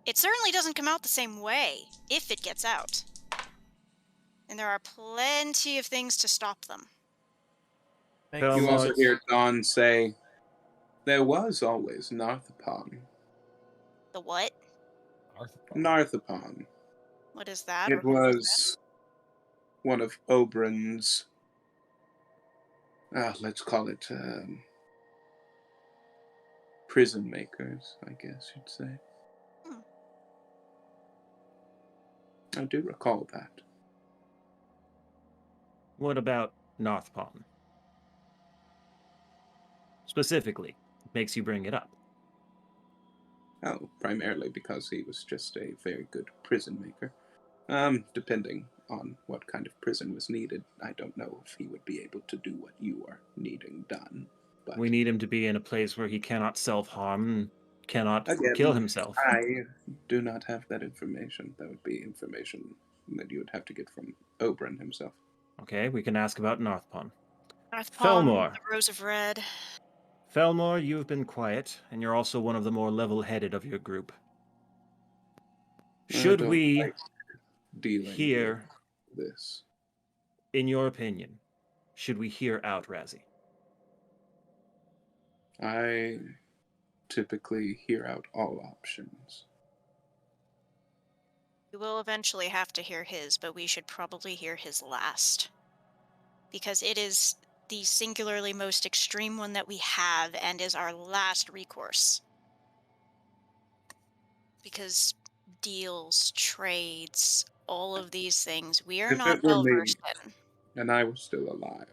it certainly doesn't come out the same way, if it gets out. And there are plenty of things to stop them. Makes You also sense. hear Dawn say, "There was always Narthapon." The what? Narthapon. What is that? It was one of Oberyn's, let's call it, prison makers, I guess you'd say. I do recall that. What about Narthpon? Specifically, makes you bring it up. Oh, primarily because he was just a very good prison maker. Depending on what kind of prison was needed, I don't know if he would be able to do what you are needing done. But We need him to be in a place where he cannot self-harm and cannot again, kill himself. I do not have that information. That would be information that you would have to get from Oberyn himself. Okay, we can ask about Narthpon. Narthpon, the Rose of Red. Felmore, you've been quiet, and you're also one of the more level-headed of your group. Should we hear this? In your opinion, should we hear out Razzie? I typically hear out all options. We will eventually have to hear his, but we should probably hear his last. Because it is the singularly most extreme one that we have and is our last recourse. Because deals, trades, all of these things, we are If not it were well me, versed in. and I was still alive,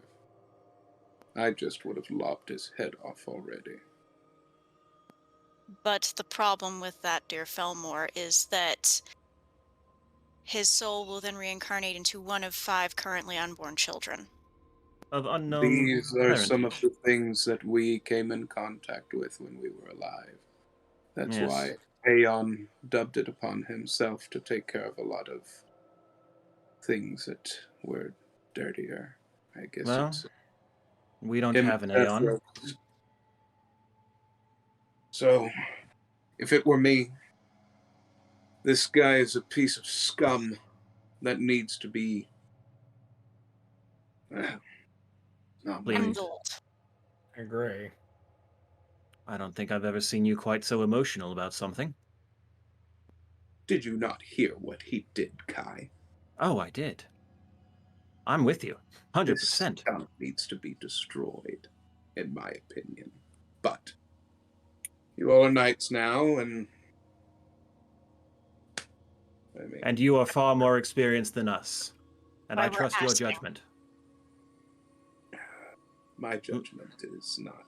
I just would have lopped his head off already. But the problem with that, dear Felmore, is that his soul will then reincarnate into one of 5 currently unborn children. Of unknown These are some of parentage. the things that we came in contact with when we were alive. That's Yes. why Aeon dubbed it upon himself to take care of a lot of things that were dirtier, I guess Well, you'd say. we don't Him have an and Aeon. Deathros. So, if it were me, this guy is a piece of scum that needs to be Please. I agree. I don't think I've ever seen you quite so emotional about something. Did you not hear what he did, Kai? Oh, I did. I'm with you. 100%. This town needs to be destroyed, in my opinion. But you all are knights now, and And you are far more experienced than us. And Why I we're trust your asking. judgment. my judgment is not.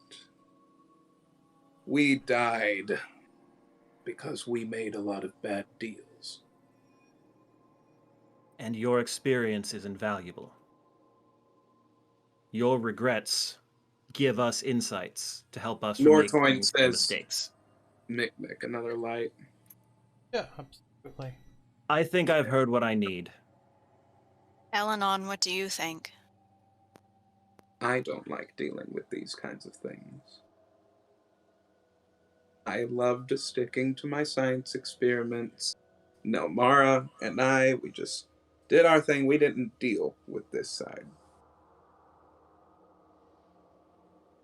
We died because we made a lot of bad deals. And your experience is invaluable. Your regrets give us insights to help us from Northoin making says, mistakes. Mick, another light. Yeah, absolutely. I think I've heard what I need. Elenon, what do you think? I don't like dealing with these kinds of things. I loved sticking to my science experiments. Nelmara and I, we just did our thing. We didn't deal with this side.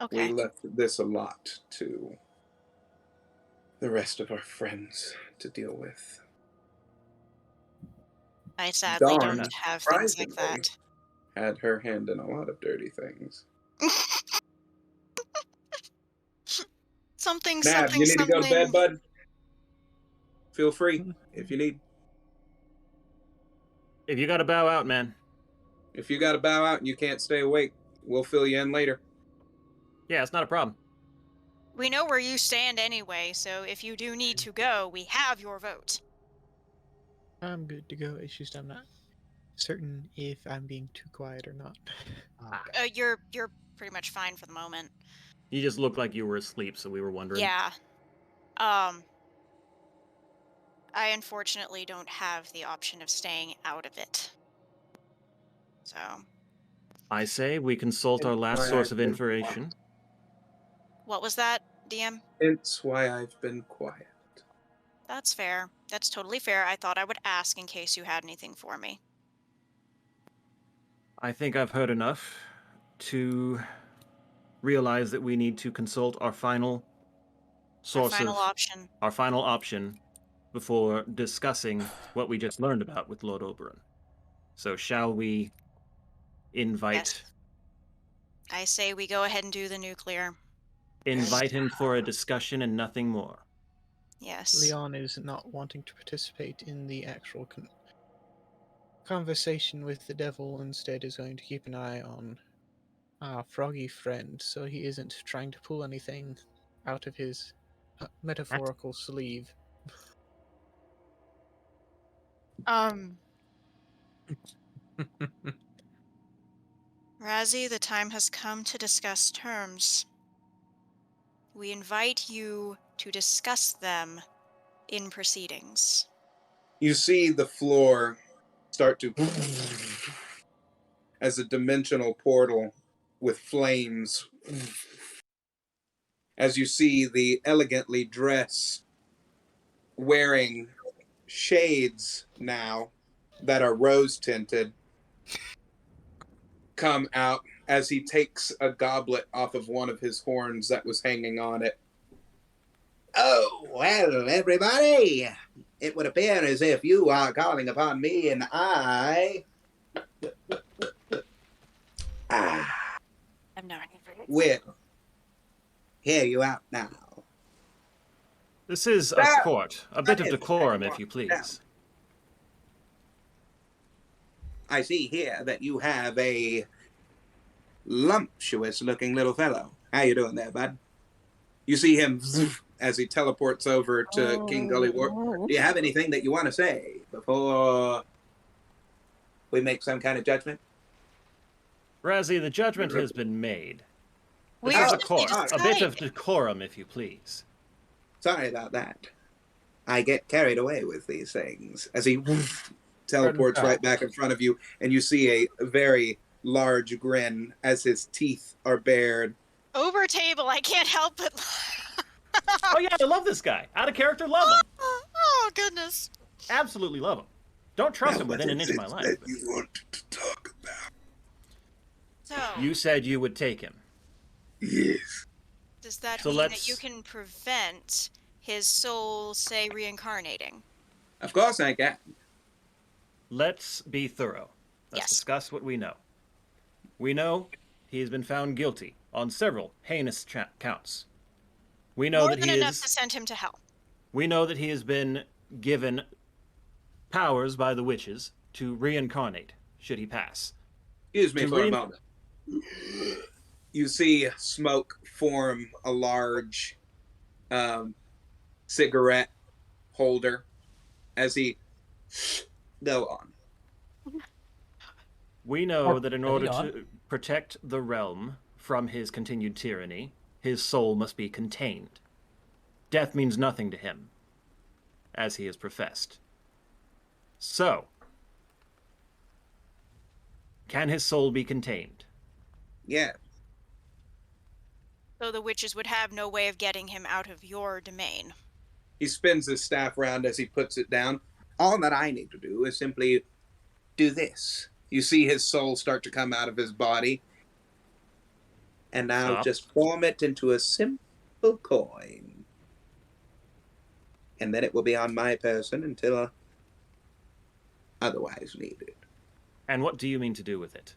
Okay. We left this a lot to the rest of our friends to deal with. I sadly Dawn, don't have things like surprisingly, that. had her hand in a lot of dirty things. Something, Nav, something, you need to go to bed, something. bud? Feel free if you need. If you gotta bow out, man. If you got to bow out and you can't stay awake, we'll fill you in later. Yeah, it's not a problem. We know where you stand anyway, so if you do need to go, we have your vote. I'm good to go. It's just I'm not certain if I'm being too quiet or not. You're pretty much fine for the moment. You just looked like you were asleep, so we were wondering. Yeah. I unfortunately don't have the option of staying out of it. So. I say we consult our last source of information. What was that, DM? It's why I've been quiet. That's fair. That's totally fair. I thought I would ask in case you had anything for me. I think I've heard enough to realize that we need to consult our final source our final option before discussing what we just learned about with Lord Oberon. So shall we invite... Yes. I say we go ahead and do the nuclear. Invite him for a discussion and nothing more. Yes. Leon is not wanting to participate in the actual conversation with the devil. Instead, is going to keep an eye on our froggy friend, so he isn't trying to pull anything out of his metaphorical sleeve. Razzie, the time has come to discuss terms. We invite you to discuss them in proceedings. You see the floor start to as a dimensional portal with flames. As you see the elegantly dressed, wearing shades now that are rose tinted, come out as he takes a goblet off of one of his horns that was hanging on it. Oh, well, everybody, it would appear as if you are calling upon me, and I will hear you out now. This is a court. A bit of decorum, if you please. I see here that you have a lumptuous-looking little fellow. How you doing there, bud? You see him as he teleports over to King Gullywort. Do you have anything that you want to say before we make some kind of judgment? Razzie, the judgment has been made. We This are is a simply court. A bit deciding. of decorum, if you please. Sorry about that. I get carried away with these things. As he teleports right back in front of you, and you see a very large grin as his teeth are bared. Over table, I can't help but. Oh yeah, I love this guy. Out of character, love him. Oh goodness. Absolutely love him. Don't trust him within an inch of my life. That you wanted to talk about. So, You said you would take him. Yes. does that So mean let's- that you can prevent his soul, say, reincarnating? Of course I can. Let's be thorough. Let's Yes. discuss what we know. We know he has been found guilty on several heinous counts. We know More that than he enough is. to send him to hell. We know that he has been given powers by the witches to reincarnate, should he pass. Excuse me To for a moment. You see smoke form a large cigarette holder as he go on. We know that in order on. to protect the realm from his continued tyranny, his soul must be contained. Death means nothing to him, as he has professed. So, can his soul be contained? Yeah. So the witches would have no way of getting him out of your domain. He spins his staff round as he puts it down. All that I need to do is simply do this. You see his soul start to come out of his body. and I'll Stop. just form it into a simple coin. And then it will be on my person until otherwise needed. And what do you mean to do with it?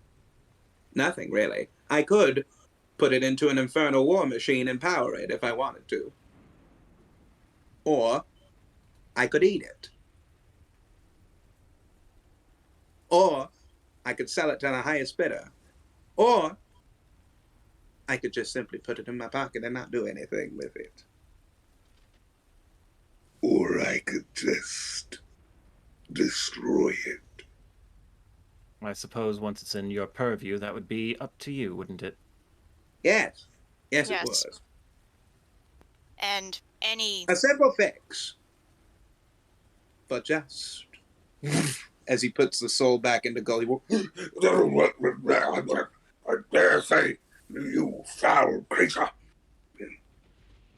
Nothing, really. I could put it into an infernal war machine and power it if I wanted to. Or I could eat it. Or I could sell it to the highest bidder. Or I could just simply put it in my pocket and not do anything with it. Or I could just destroy it. I suppose once it's in your purview, that would be up to you, wouldn't it? Yes. Yes, Yes. it was. And any A simple fix. But just as he puts the soul back into Gullywurp. I dare say, you foul creature.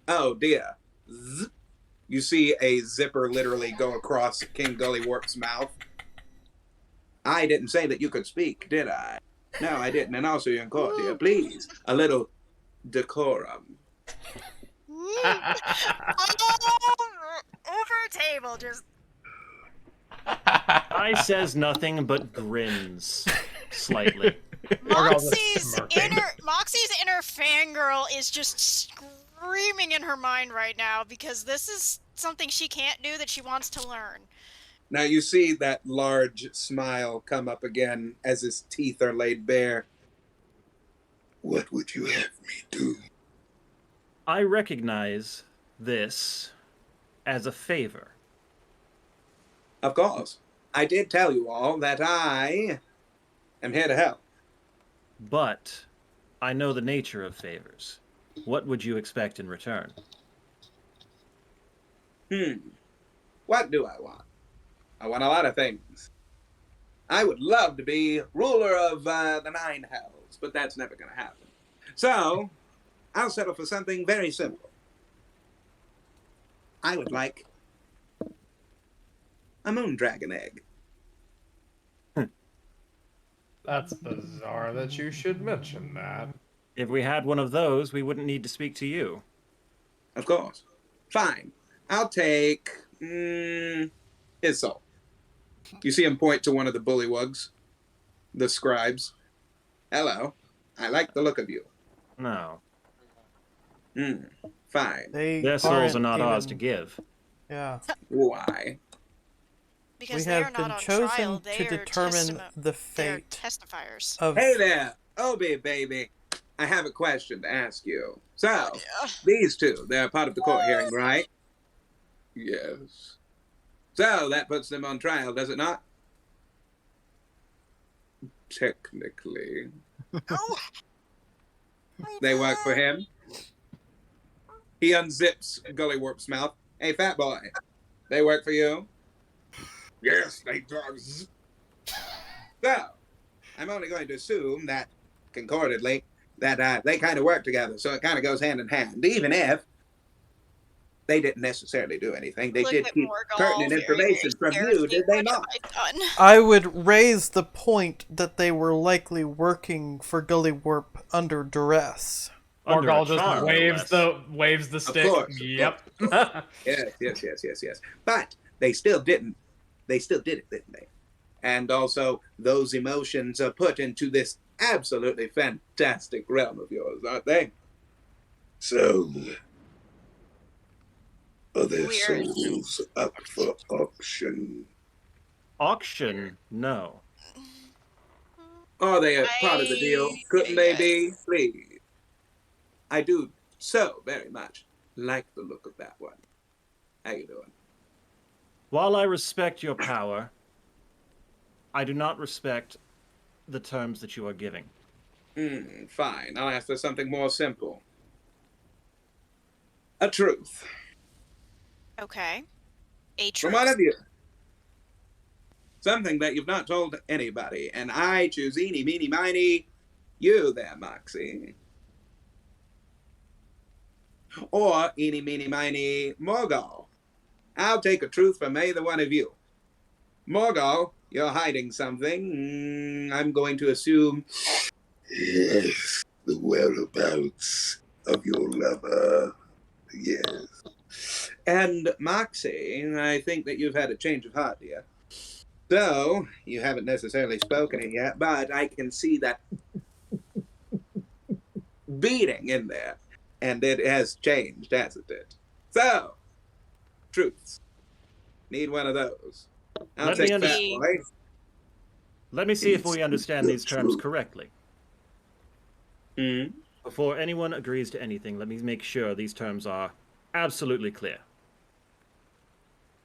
Oh dear. Zzz. You see a zipper literally go across King Gullywurp's mouth. I didn't say that you could speak, did I? No, I didn't. And also, you're in court, dear. Please, a little decorum. over a table, just I says nothing but grins slightly. Moxie's inner fangirl is just screaming in her mind right now because this is something she can't do that she wants to learn. Now you see that large smile come up again as his teeth are laid bare. What would you have me do? I recognize this as a favor. Of course. I did tell you all that I am here to help. But I know the nature of favors. What would you expect in return? What do I want? I want a lot of things. I would love to be ruler of the 9 hells, but that's never going to happen. So, I'll settle for something very simple. I would like a moon dragon egg. That's bizarre that you should mention that. If we had one of those, we wouldn't need to speak to you. Of course. Fine. I'll take his soul. You see him point to one of the bullywugs, the scribes. Hello. I like the look of you. No. Fine. Their souls are not ours to give. Yeah. Why? Because we they have are been not on chosen trial. to They are determine the they are fate testifiers. of. Hey there, Obi baby. I have a question to ask you. So, these two, they're part of the court hearing, right? Yes. So, that puts them on trial, does it not? Technically. They work for him. He unzips Gullywurp's mouth. Hey, fat boy. They work for you? Yes, they does. So, I'm only going to assume that, concordantly, that they kind of work together, so it kind of goes hand in hand. Even if they didn't necessarily do anything, they did keep pertinent information from you, did they not? I would raise the point that they were likely working for Gullywurp under duress. Morgul just waves the stick. Of course. Yep. Yes. But they still didn't. They still did it, didn't they? And also, those emotions are put into this absolutely fantastic realm of yours, aren't they? So, are their souls up for auction? Auction? No. Are they a part of the deal? Couldn't they be? Please. I do so very much like the look of that one. How you doing? While I respect your power, I do not respect the terms that you are giving. Fine. I'll ask for something more simple. A truth. Okay. A From truth. one of you. Something that you've not told anybody. And I choose eeny, meeny, miny, you there, Moxie. Or eeny, meeny, miny, Morgul. I'll take a truth from either one of you. Morgul, you're hiding something. I'm going to assume... Yes, the whereabouts of your lover. Yes. And Moxie, I think that you've had a change of heart, dear. So, you haven't necessarily spoken it yet, but I can see that beating in there. And it has changed, hasn't it? So, truths. Need one of those. I'll Let me take Fat understand. Boy. Let me see if we understand these terms correctly. Hmm? Before anyone agrees to anything, let me make sure these terms are absolutely clear.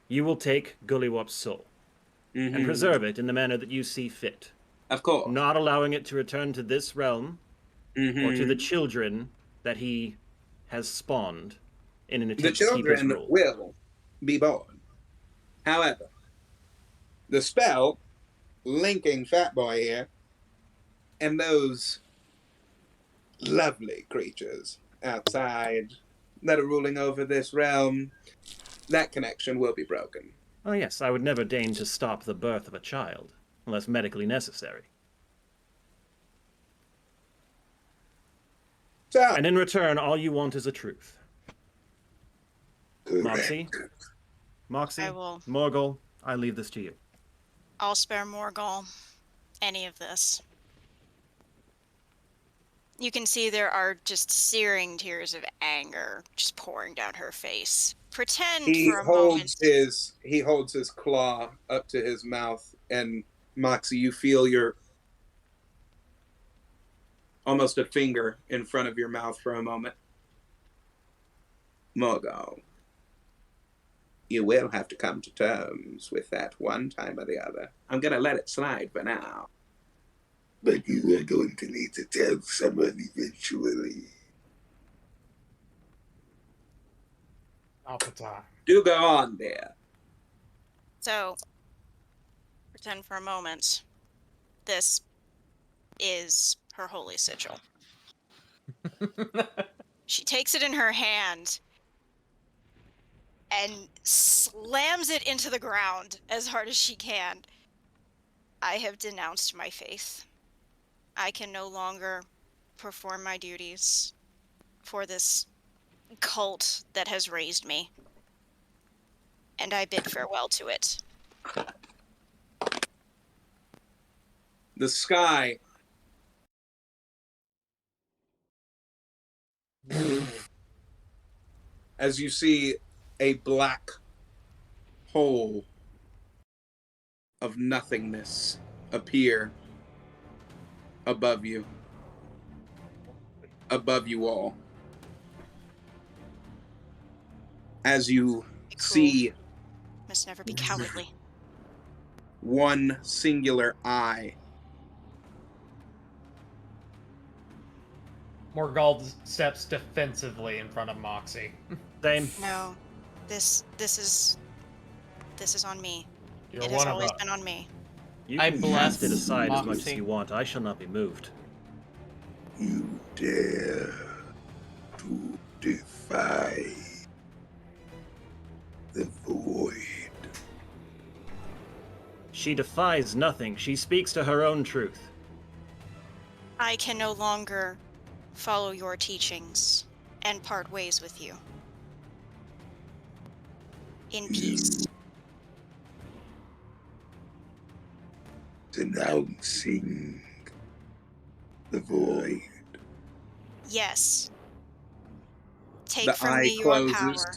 You will take Gullywop's soul and preserve it in the manner that you see fit, Of course. not allowing it to return to this realm or to the children that he has spawned in an The attempt to keep his children rule. will be born. However, the spell linking Fat Boy here and those lovely creatures outside that are ruling over this realm, that connection will be broken. Oh yes, I would never deign to stop the birth of a child, unless medically necessary. So, And in return, all you want is a truth. Correct. Moxie, I will. Morgul, I leave this to you. I'll spare Morgul any of this. You can see there are just searing tears of anger just pouring down her face. Pretend for a moment. He holds his claw up to his mouth, and Moxie, you feel your almost a finger in front of your mouth for a moment. Morgul, you will have to come to terms with that one time or the other. I'm gonna let it slide for now. But you are going to need to tell someone eventually. Not the time. Do go on there. So, pretend for a moment. This is her holy sigil. She takes it in her hand and slams it into the ground as hard as she can. I have denounced my faith. I can no longer perform my duties for this cult that has raised me. And I bid farewell to it. The sky as you see a black hole of nothingness appear above you all. As you see Must never be cowardly. one singular eye Morgul steps defensively in front of Moxie. Same. No, this is on me. You're It one has of always us. been on me. You I can cast it bless aside as much as Moxie. you want. I shall not be moved. You dare to defy the void. She defies nothing. She speaks to her own truth. I can no longer follow your teachings and part ways with you. In peace. Denouncing the void. Yes. Take the from eye me your closes power.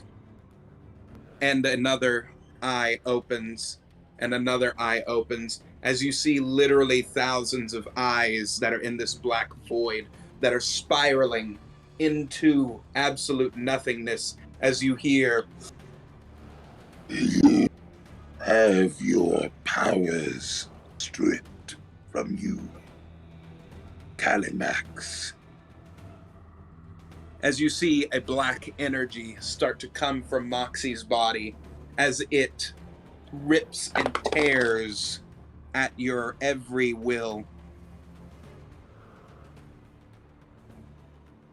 and another eye opens and another eye opens as you see literally thousands of eyes that are in this black void that are spiraling into absolute nothingness as you hear You have your powers stripped from you, Calimax. as you see a black energy start to come from Moxie's body as it rips and tears at your every will.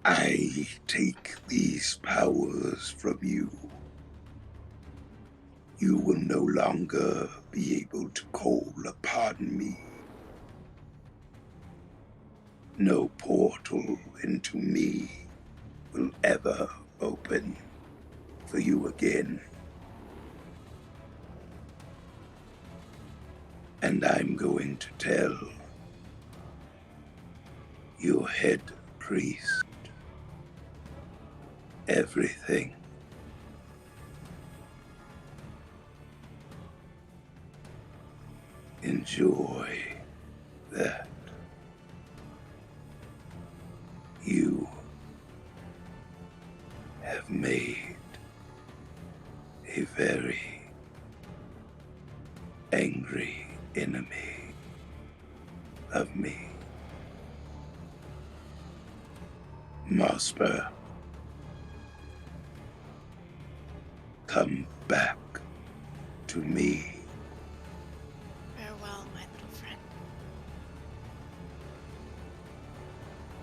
I take these powers from you. You will no longer be able to call upon me. No portal into me will ever open for you again. And I'm going to tell your head priest everything. Enjoy that. You have made a very angry enemy of me. Mosper, come back to me. Farewell, my little friend.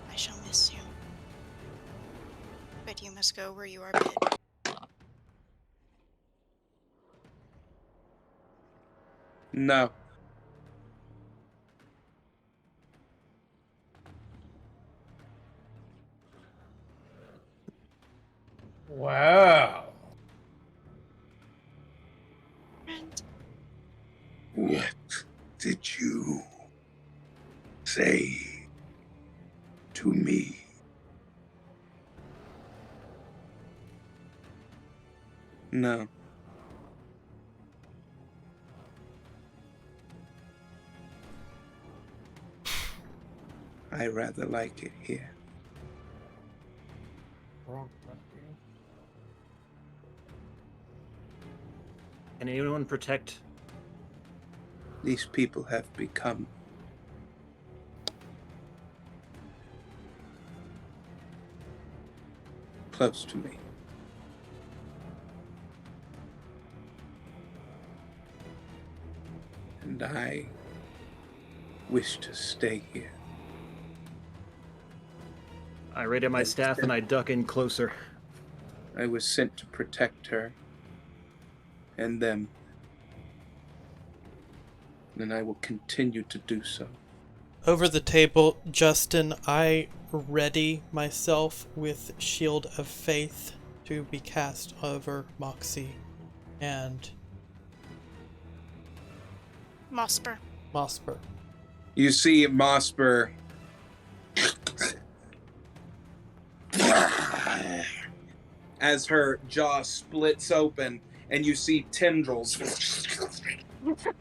I shall miss you. But you must go where you are bid. No. Wow. Friend. What did you say to me? No. I rather like it here. Can anyone protect? These people have become close to me. And I wish to stay here. I ready my staff and I duck in closer. I was sent to protect her and them. And I will continue to do so. Over the table, Justin, I ready myself with Shield of Faith to be cast over Moxie and Mosper. Mosper. You see Mosper as her jaw splits open and you see tendrils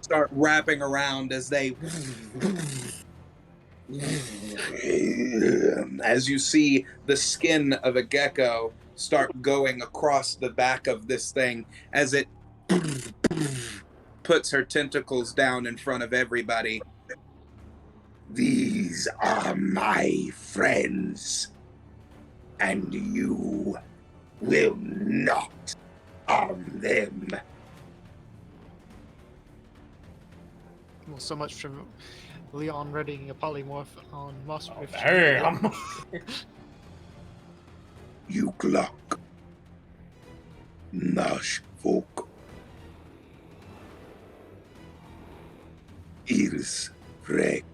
start wrapping around as they as you see the skin of a gecko start going across the back of this thing as it puts her tentacles down in front of everybody. These are my friends, and you will not harm them. Well, so much from Leon readying a polymorph on Mosper. Oh, damn. You Glock. Nash folk. Ils Reg.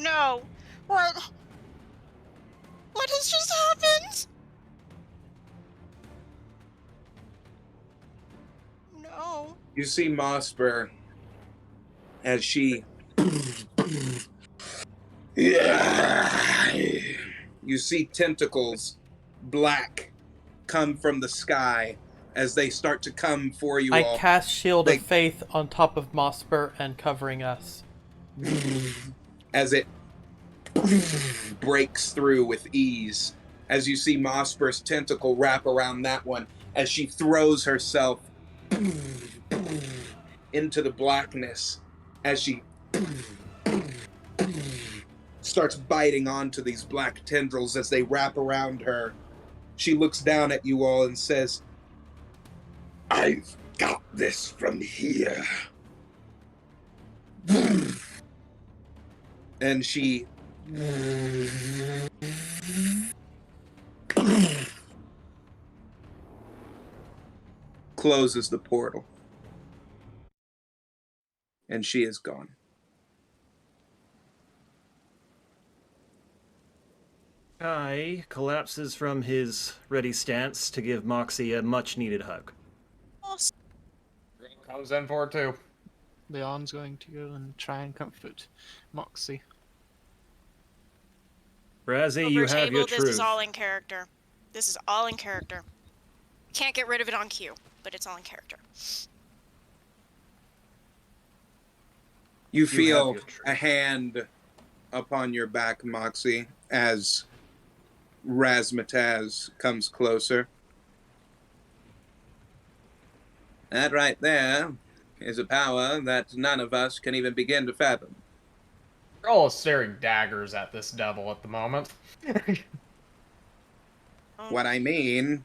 No! What? What has just happened? No. You see Mosper as she you see tentacles black come from the sky as they start to come for you I all. cast Shield of Faith on top of Mosper and covering us. As it breaks through with ease, as you see Mosper's tentacle wrap around that one, as she throws herself into the blackness, as she starts biting onto these black tendrils as they wrap around her. She looks down at you all and says, I've got this from here. And she closes the portal. and she is gone. Kai collapses from his ready stance to give Moxie a much-needed hug. Awesome. Comes in for it too. Leon's going to go and try and comfort Moxie. Razzie, you Over have your table, truth. this is all in character. This is all in character. Can't get rid of it on cue, but it's all in character. You have feel your truth. a hand upon your back, Moxie, as Razmataz comes closer. That right there is a power that none of us can even begin to fathom. We're all staring daggers at this devil at the moment. What I mean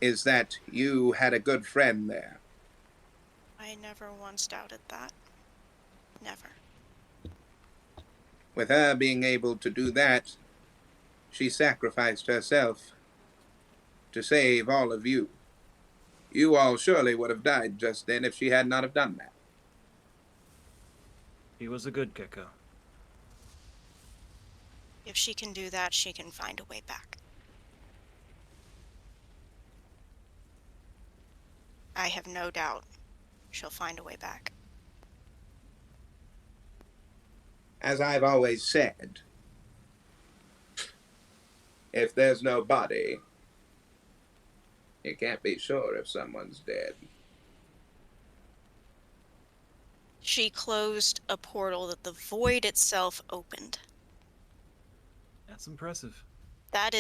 is that you had a good friend there. I never once doubted that. Never. With her being able to do that, she sacrificed herself to save all of you. You all surely would have died just then if she had not have done that. He was a good Gecko. If she can do that, she can find a way back. I have no doubt she'll find a way back. As I've always said, if there's no body, you can't be sure if someone's dead. She closed a portal that the void itself opened. That's impressive. That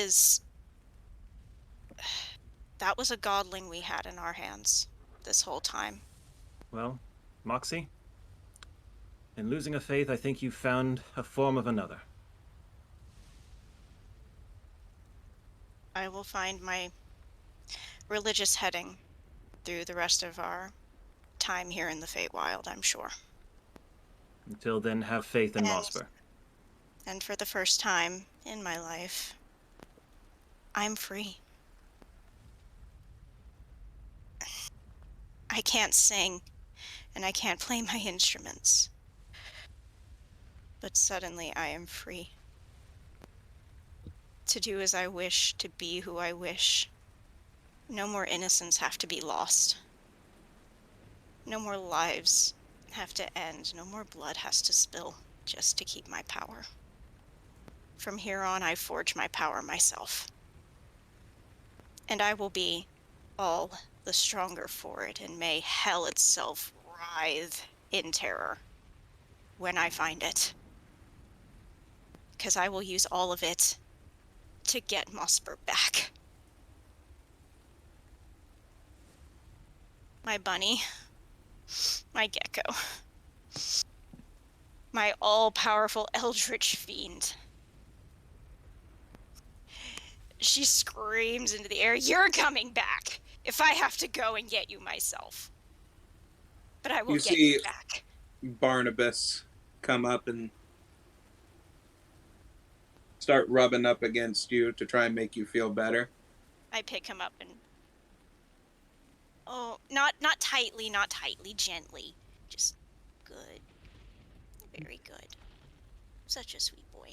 was a godling we had in our hands this whole time. Well, Moxie, in losing a faith, I think you found a form of another. I will find my religious heading through the rest of our time here in the Feywild, I'm sure. Until then, have faith in And- Mossberg. And for the first time in my life, I'm free. I can't sing, and I can't play my instruments. But suddenly I am free. To do as I wish, to be who I wish. No more innocents have to be lost. No more lives have to end. No more blood has to spill just to keep my power. From here on, I forge my power myself. And I will be all the stronger for it, and may hell itself writhe in terror when I find it. Because I will use all of it to get Mossberg back. My bunny. My gecko. My all-powerful eldritch fiend. She screams into the air, "You're coming back! If I have to go and get you myself. But I will You get see you back." Barnabas come up and start rubbing up against you to try and make you feel better. I pick him up and... Oh, not tightly, gently. Just good. Very good. Such a sweet boy.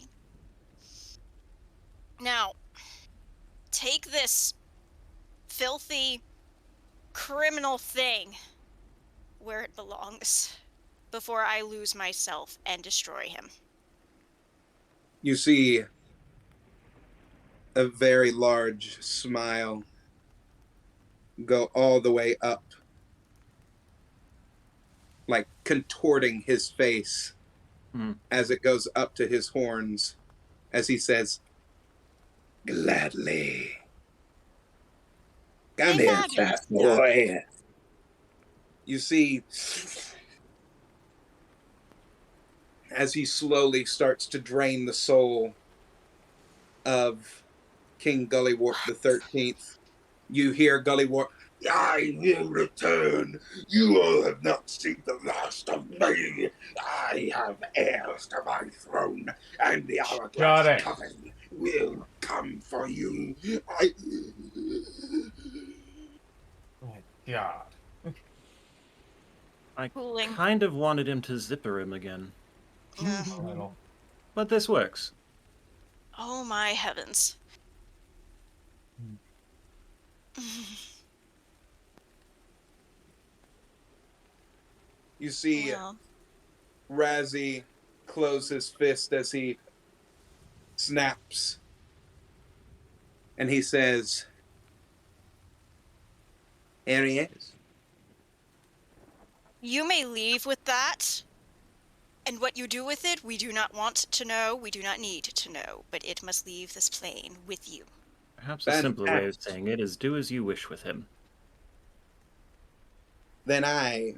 Now, take this filthy, criminal thing where it belongs before I lose myself and destroy him. You see a very large smile go all the way up, like contorting his face as it goes up to his horns, as he says, Gladly. Come here, fat boy. You see, as he slowly starts to drain the soul of King Gullywort the 13th, you hear Gullywort, I will return. You all have not seen the last of me. I have heirs to my throne, and the Hourglass Coven will come for you. Oh my God. I Cooling. kind of wanted him to zipper him again, Yeah. A little. but this works. Oh my heavens. You see Well, Razzie close his fist as he snaps. And he says, "Here he is." you may leave with that. And what you do with it, we do not want to know, we do not need to know, but it must leave this plane with you. Perhaps a simpler way of Fantastic. saying it is do as you wish with him. Then I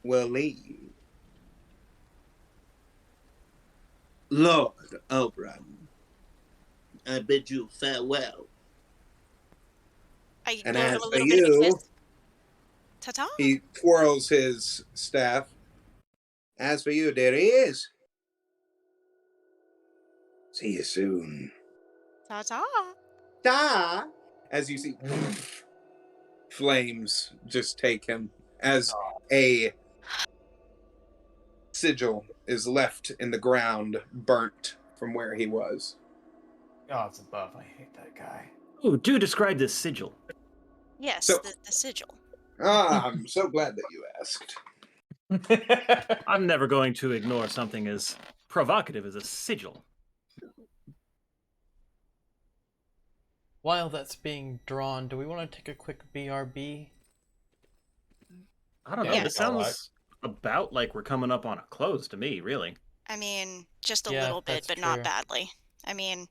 will leave. Lord Oberon, I bid you farewell. I And give him as a for little bit of a you, kiss. Ta-ta. he twirls his staff. As for you, there he is. See you soon. Ta-ta. Da! As you see, flames just take him as a sigil is left in the ground, burnt from where he was. Gods above, I hate that guy. Oh, do describe this sigil. Yes, So- the sigil. Ah, I'm so glad that you asked. I'm never going to ignore something as provocative as a sigil. While that's being drawn, do we want to take a quick BRB? I don't know. Yeah. This sounds about like we're coming up on a close to me, really. I mean, just a Yeah, little bit, that's but not true. badly. I mean,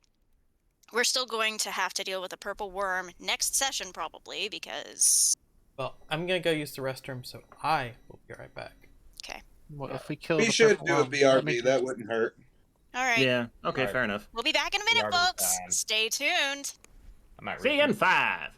we're still going to have to deal with a purple worm next session, probably, because... Well, I'm gonna go use the restroom, so I will be right back. What if we kill We the should purple do a worm? That makes BRB. That wouldn't hurt. All right. Yeah, okay, Alright. fair enough. We'll be back in a minute, BRB folks. time. Stay tuned. I might See read you in them. 5.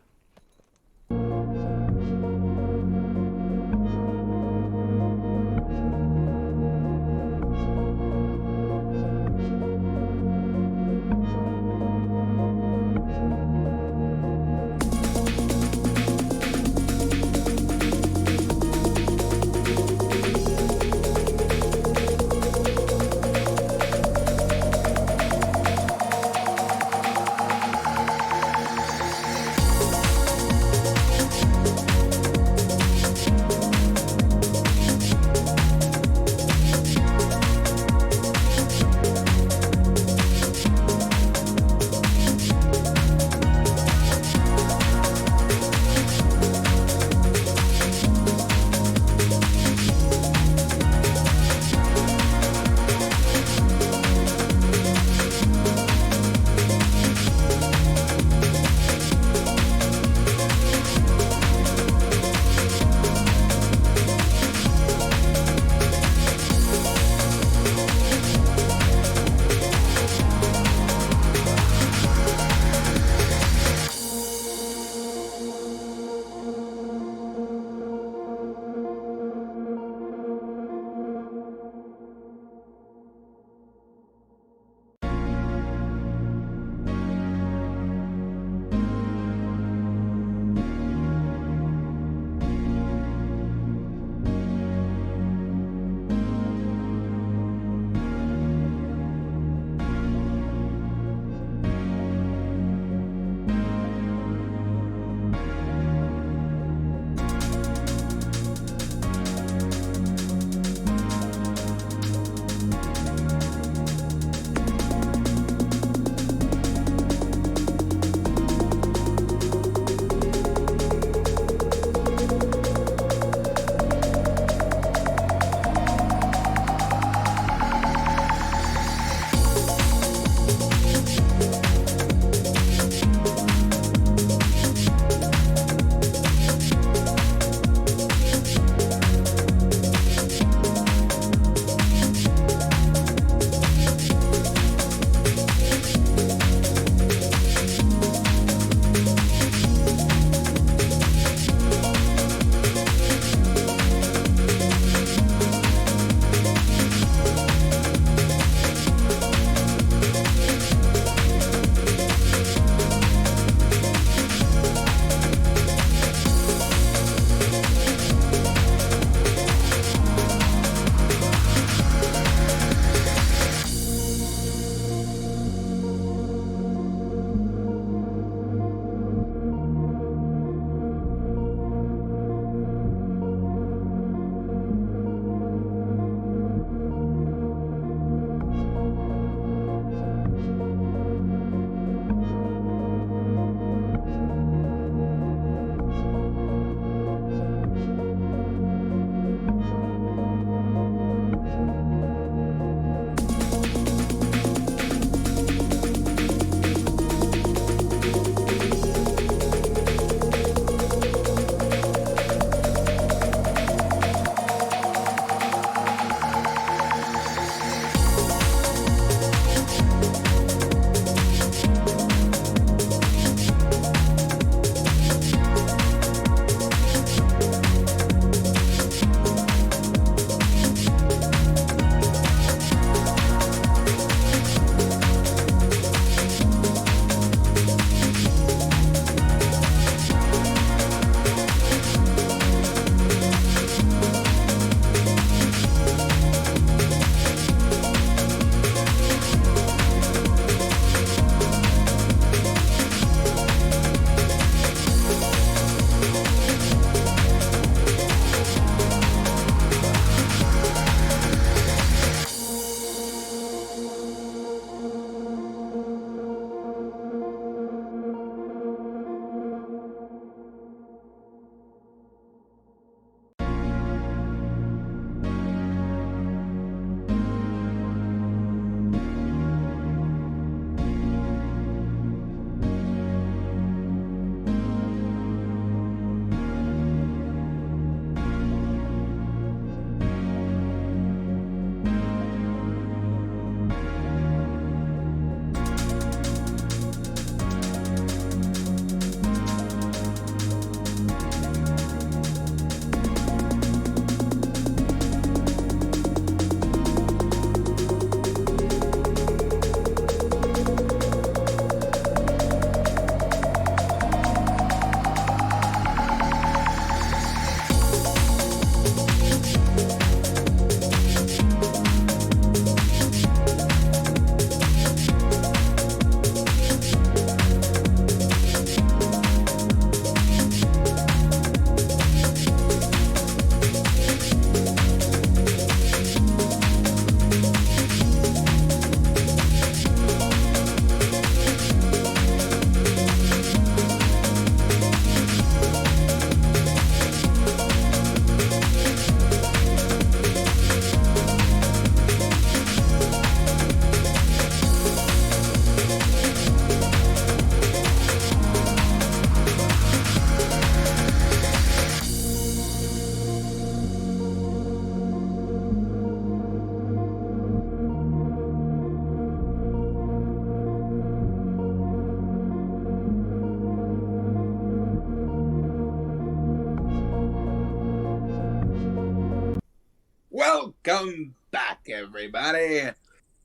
Welcome back, everybody.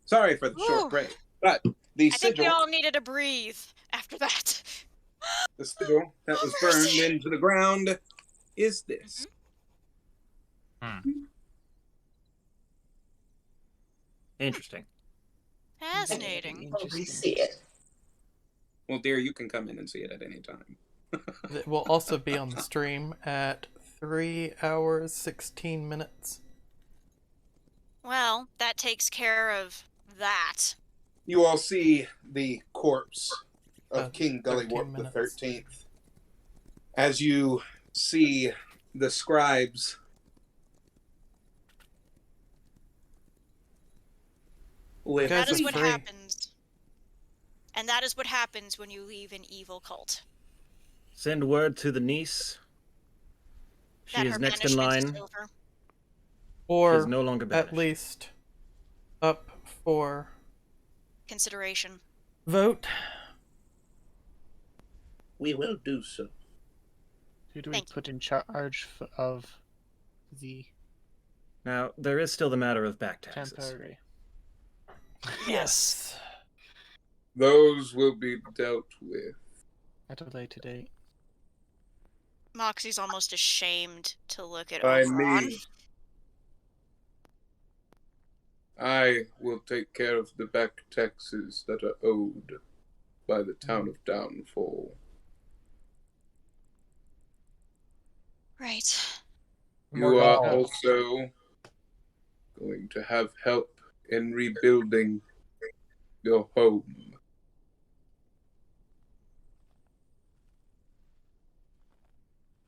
Sorry for the short Whew. break, but the I think we sigil, all needed to breathe after that. the sigil that Oh, was burned mercy. into the ground is this. Interesting. Fascinating. Interesting. see it. Well, dear, you can come in and see it at any time. It will also be on the stream at 3 hours 16 minutes. Well, that takes care of that. You all see the corpse of King 13 Gullywort the minutes. 13th. As you see the scribes with Guys That is are what free. happens. And that is what happens when you leave an evil cult. Send word to the niece. She That is her next in banishment line. is over. She Or is no longer banished. at least up for Consideration. vote. We will do so. Who do we Thank you. put in charge of the Now, there is still the matter of back taxes. temporary? Yes. Those will be dealt with. At a later date. Moxie's almost ashamed to look at By Oberon. me. I will take care of the back taxes that are owed by the town of Downfall. Right. You are also going to have help in rebuilding your home.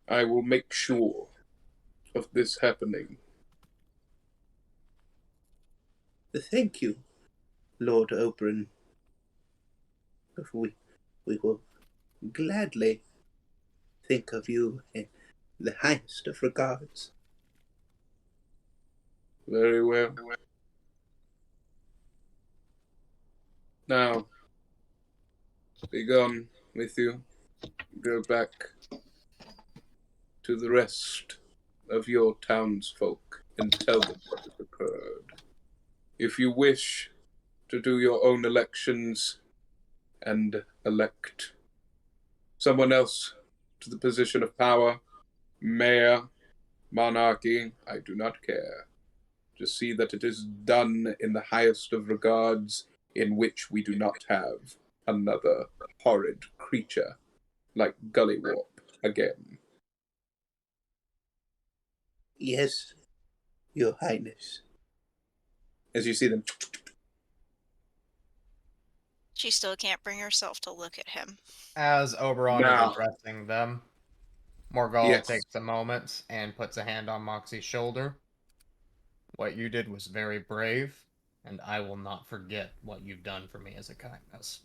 I will make sure of this happening. Thank you, Lord Oberon. We will gladly think of you in the highest of regards. Very well. Now, be gone with you. Go back to the rest of your townsfolk and tell them what has occurred. If you wish to do your own elections and elect someone else to the position of power, mayor, monarchy, I do not care. Just see that it is done in the highest of regards, in which we do not have another horrid creature like Gullywort again. Yes, Your Highness. As you see them. She still can't bring herself to look at him. As Oberon Now. is addressing them, Morgul Yes. takes a moment and puts a hand on Moxie's shoulder. What you did was very brave, and I will not forget what you've done for me as a kindness.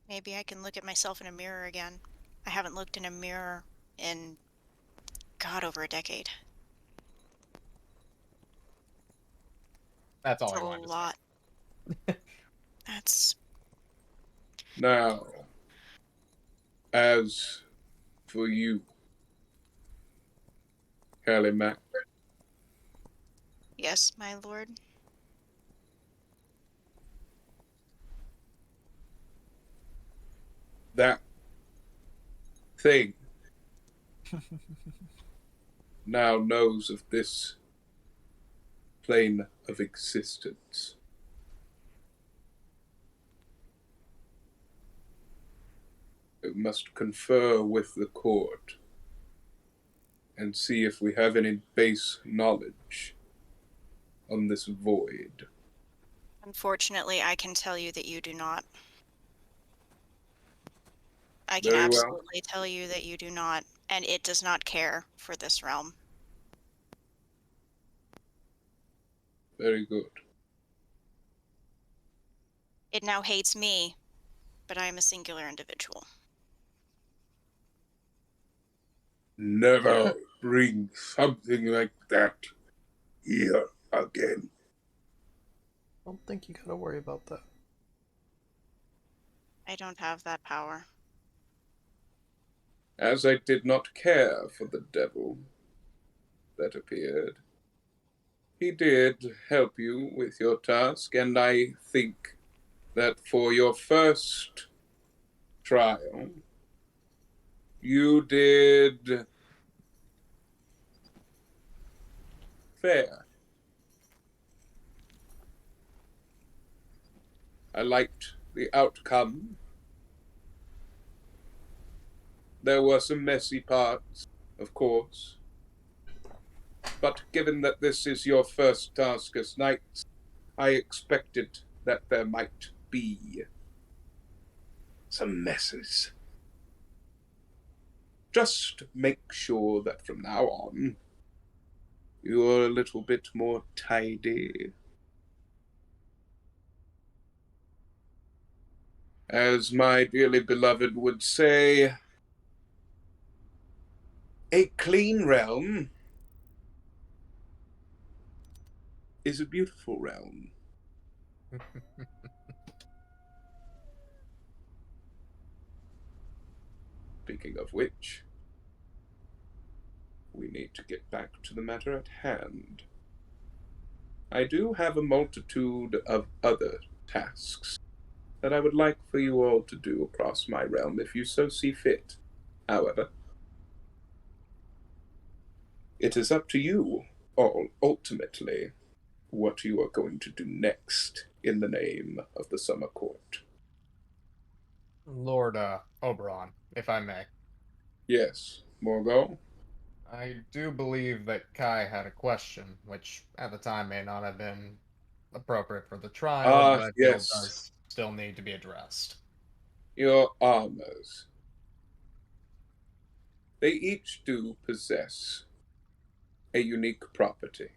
Maybe I can look at myself in a mirror again. I haven't looked in a mirror in, God, over a decade. That's all That's I a wanted to lot. That's Now, as for you, Callimac, yes, my lord. that thing now knows of this plane of existence. It must confer with the court and see if we have any base knowledge on this void. Unfortunately, I can tell you that you do not. I can Very well. absolutely tell you that you do not, and it does not care for this realm. Very good. It now hates me, but I am a singular individual. Never bring something like that here again. I don't think you gotta worry about that. I don't have that power. As I did not care for the devil that appeared, he did help you with your task, and I think that for your first trial, you did fair. I liked the outcome. There were some messy parts, of course. But given that this is your first task as knights, I expected that there might be some messes. Just make sure that from now on, you're a little bit more tidy. As my dearly beloved would say, a clean realm is a beautiful realm. Speaking of which, we need to get back to the matter at hand. I do have a multitude of other tasks that I would like for you all to do across my realm if you so see fit. However, it is up to you all, ultimately, what you are going to do next in the name of the Summer Court. Lord Oberon, if I may. Yes, Morgul? I do believe that Kai had a question, which at the time may not have been appropriate for the trial, but I feel yes. does still need to be addressed. Your armors. They each do possess a unique property.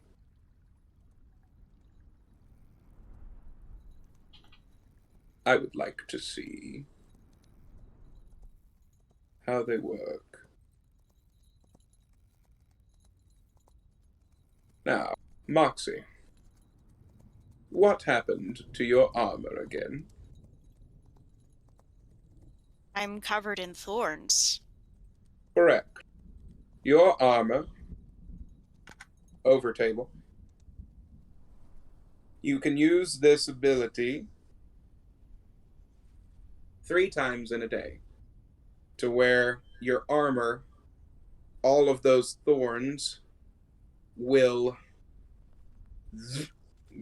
I would like to see how they work. Now, Moxie, what happened to your armor again? I'm covered in thorns. Correct. Your armor, over table. You can use this ability 3 times in a day to where your armor, all of those thorns will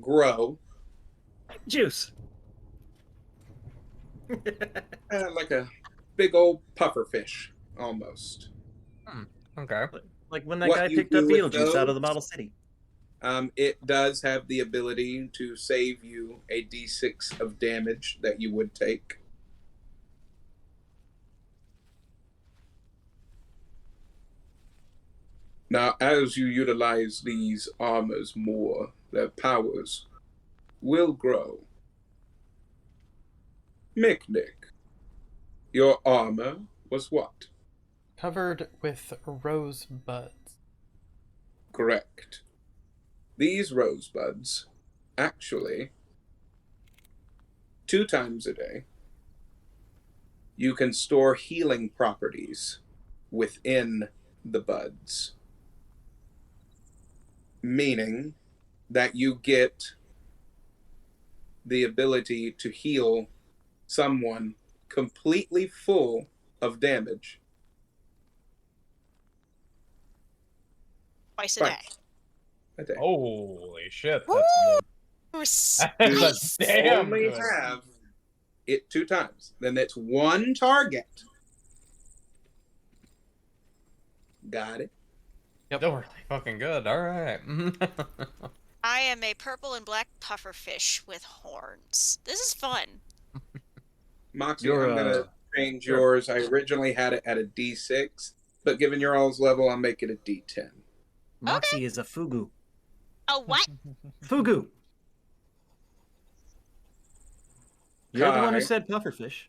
grow. Juice. Like a big old puffer fish, almost. Okay. Like when that What guy you picked do up with Beetlejuice out of the those- Model City. It does have the ability to save you a d6 of damage that you would take. Now, as you utilize these armors more, their powers will grow. Mick, your armor was what? Covered with rosebuds. Correct. These rosebuds, actually, 2 times a day, you can store healing properties within the buds. Meaning that you get the ability to heal someone completely full of damage. Twice a day. A day. Holy shit. Woo! That's a Nice. damn Only good. have it 2 times. Then it's 1 target. Got it? Yep. Oh, really fucking good. All right. I am a purple and black pufferfish with horns. This is fun. Moxie, You're, I'm going to change you're- yours. I originally had it at a D6, but given your all's level, I'll make it a D10. Moxie is a fugu. A what? Fugu. You're the one who Kai. said pufferfish.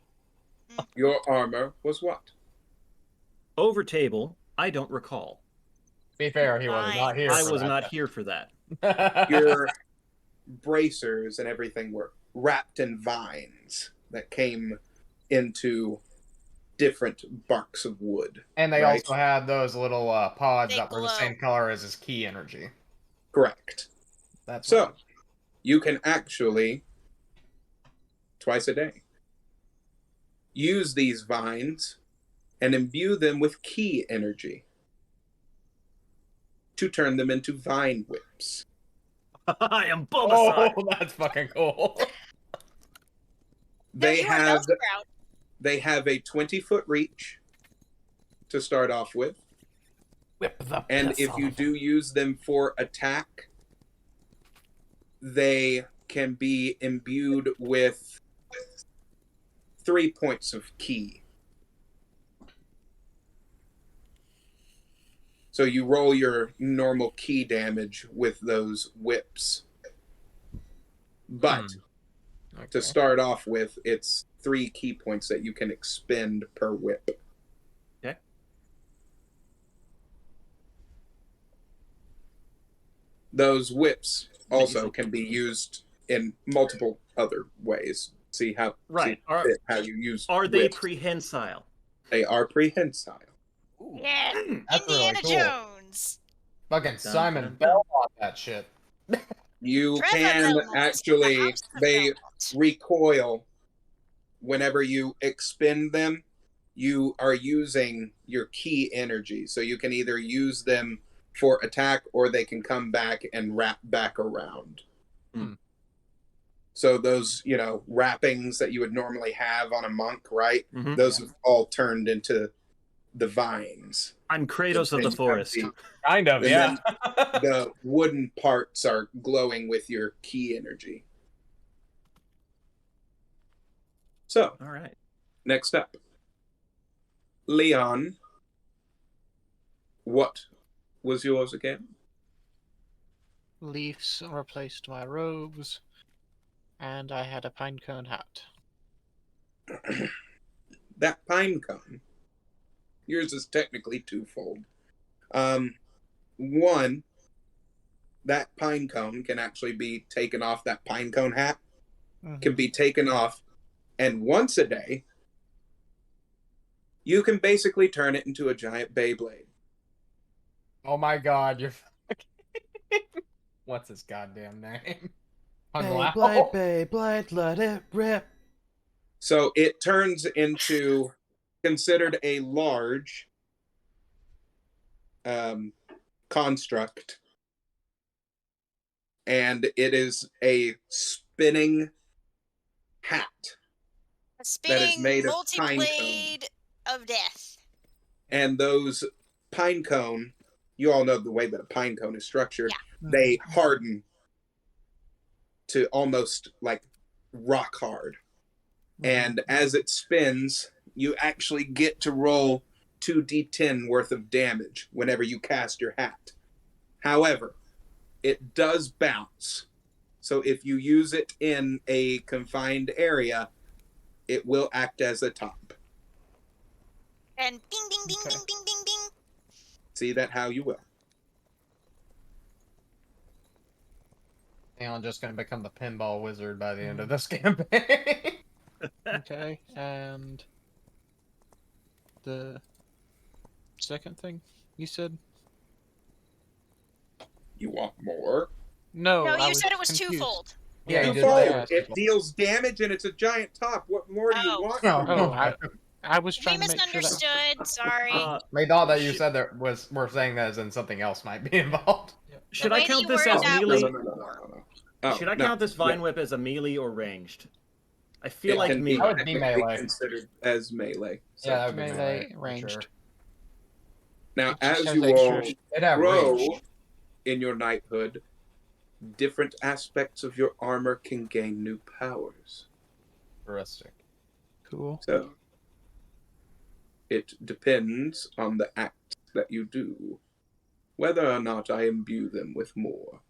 Your armor was what? Over table, I don't recall. Be fair, he was not here. I for was that. not here for that. Your bracers and everything were wrapped in vines that came into different barks of wood. And they right? also had those little pods They that were the glow. same color as his key energy. Correct. That's So, right. you can actually, twice a day, use these vines and imbue them with key energy to turn them into vine whips. I am Bulbasaur. Oh, that's fucking cool. No, They you are have Bellsprout. they have a 20-foot reach to start off with, Whip the and piss if off you of do him. use them for attack, they can be imbued with 3 points of ki. So you roll your normal ki damage with those whips. But to start off with, it's 3 ki points that you can expend per whip. Okay. Those whips also Amazing. can be used in multiple other ways. See how Right. how you use Are they whips. prehensile? They are prehensile. Yeah, That's really Indiana cool. Jones. Fucking Dun, Simon dun, dun. Bell on that shit. You Trevor can Belmont, actually, perhaps the they Belmont. recoil whenever you expend them. You are using your key energy. So you can either use them for attack or they can come back and wrap back around. Hmm. So those, wrappings that you would normally have on a monk, right? Mhm. Those have all turned into the vines. I'm Kratos of the And you have forest. Kind of, And yeah. The wooden parts are glowing with your key energy. So, All right. next up. Leon, what was yours again? Leaves replaced my robes, and I had a pinecone hat. That pine cone. Yours is technically twofold. One, that pine cone can actually be taken off. That pine cone hat can be taken off, and once a day, you can basically turn it into a giant Beyblade. Oh my god, you're fucking... What's his goddamn name? Beyblade, Beyblade, let it rip. So it turns into considered a large construct, and it is a spinning hat A that is spinning made of pine cone. multi-blade of death. And those pine cone, you all know the way that a pine cone is structured. Yeah. They harden to almost like rock hard. And as it spins, you actually get to roll 2d10 worth of damage whenever you cast your hat. However, it does bounce. So if you use it in a confined area, it will act as a top. And bing, bing, bing, Okay. bing, bing, bing, bing. See that how you will. I'm just gonna become the pinball wizard by the end of this campaign. Okay, and the second thing you said? You want more? No, No, I you was said it was confused. twofold. Yeah, you did Twofold. say that. It deals damage and it's a giant top. What more do you Oh. want? Oh, from me? I was We trying to make sure that... misunderstood. Sorry. They thought that you said that we're saying that as in something else might be involved. Should The I way that count you this worded as that melee? was Oh, Should I no. count this vine Yeah. whip as a melee or ranged? I feel It like can be melee. That would be technically melee. considered as melee. So. Yeah, that would be Melee, for ranged. sure. Now, It just as has you extra- all It'd have grow reach. in your knighthood, different aspects of your armor can gain new powers. Touristic. Cool. So, it depends on the act that you do, whether or not I imbue them with more.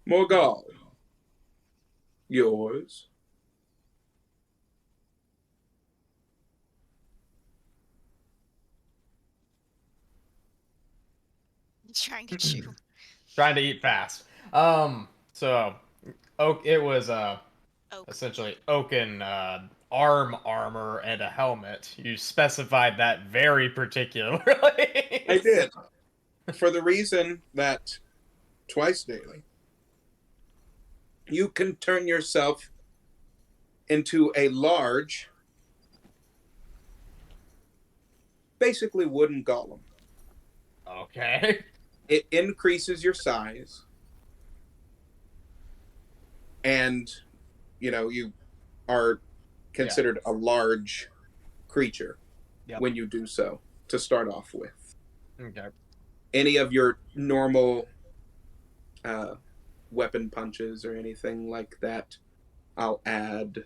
Morgal, yours. trying to chew. Trying to eat fast. So it was Oak. essentially oaken arm armor and a helmet. You specified that very particularly. I did. For the reason that twice daily, you can turn yourself into a large, basically wooden golem. Okay. It increases your size, and you are considered a large creature when you do so to start off with. Okay. Any of your normal weapon punches or anything like that, I'll add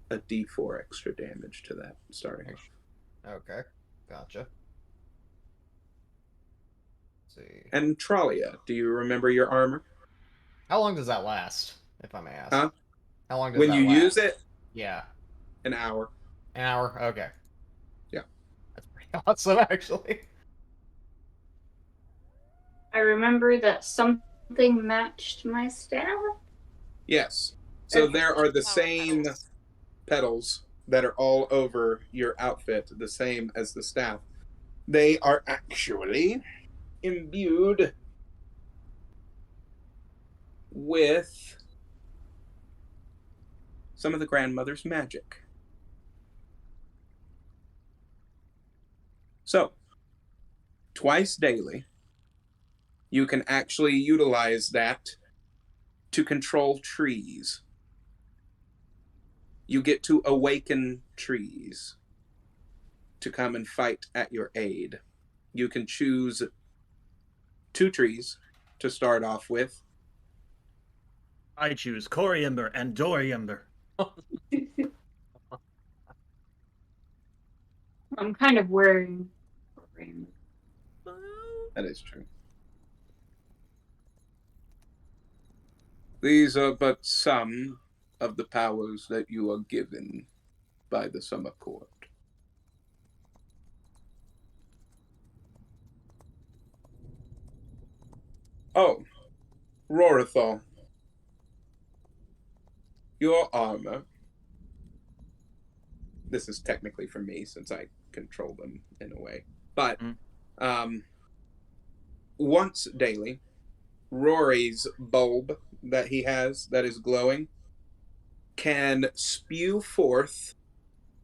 a d4 extra damage to that starting off. Okay. Gotcha. See. And Tralia, do you remember your armor? How long does that last, if I may ask? Huh? How long does when that you last? use it? Yeah. An hour. An hour? Okay. Yeah. That's pretty awesome, actually. I remember that something matched my staff. Yes. So there are the same petals that are all over your outfit, the same as the staff. They are actually imbued with some of the grandmother's magic. So, twice daily, you can actually utilize that to control trees. You get to awaken trees to come and fight at your aid. You can choose 2 trees to start off with. I choose Coriamber and Doriamber. I'm kind of wearing. That is true. These are but some of the powers that you are given by the Summer Court. Oh, Rorithal. Your armor. This is technically for me since I control them in a way. But once daily, Rory's bulb that he has that is glowing can spew forth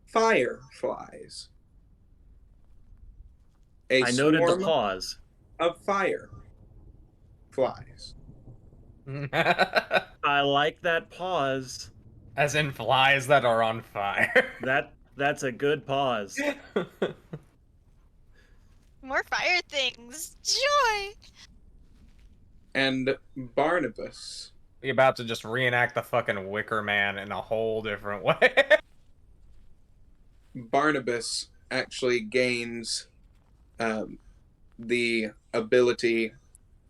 fireflies. I noted the pause. Of fire flies. I like that pause. As in flies that are on fire. That's a good pause. More fire things. Joy. And Barnabas. We about to just reenact the fucking Wicker Man in a whole different way. Barnabas actually gains the ability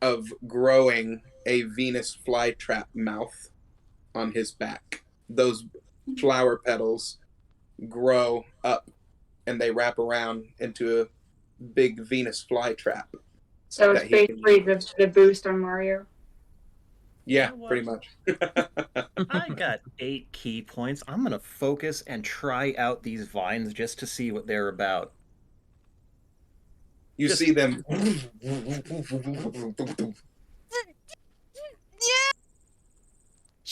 of growing a Venus flytrap mouth on his back. Those flower petals grow up and they wrap around into a big Venus flytrap. So it's basically the boost on Mario. Yeah, pretty much. I got 8 key points. I'm going to focus and try out these vines just to see what they're about. You see them.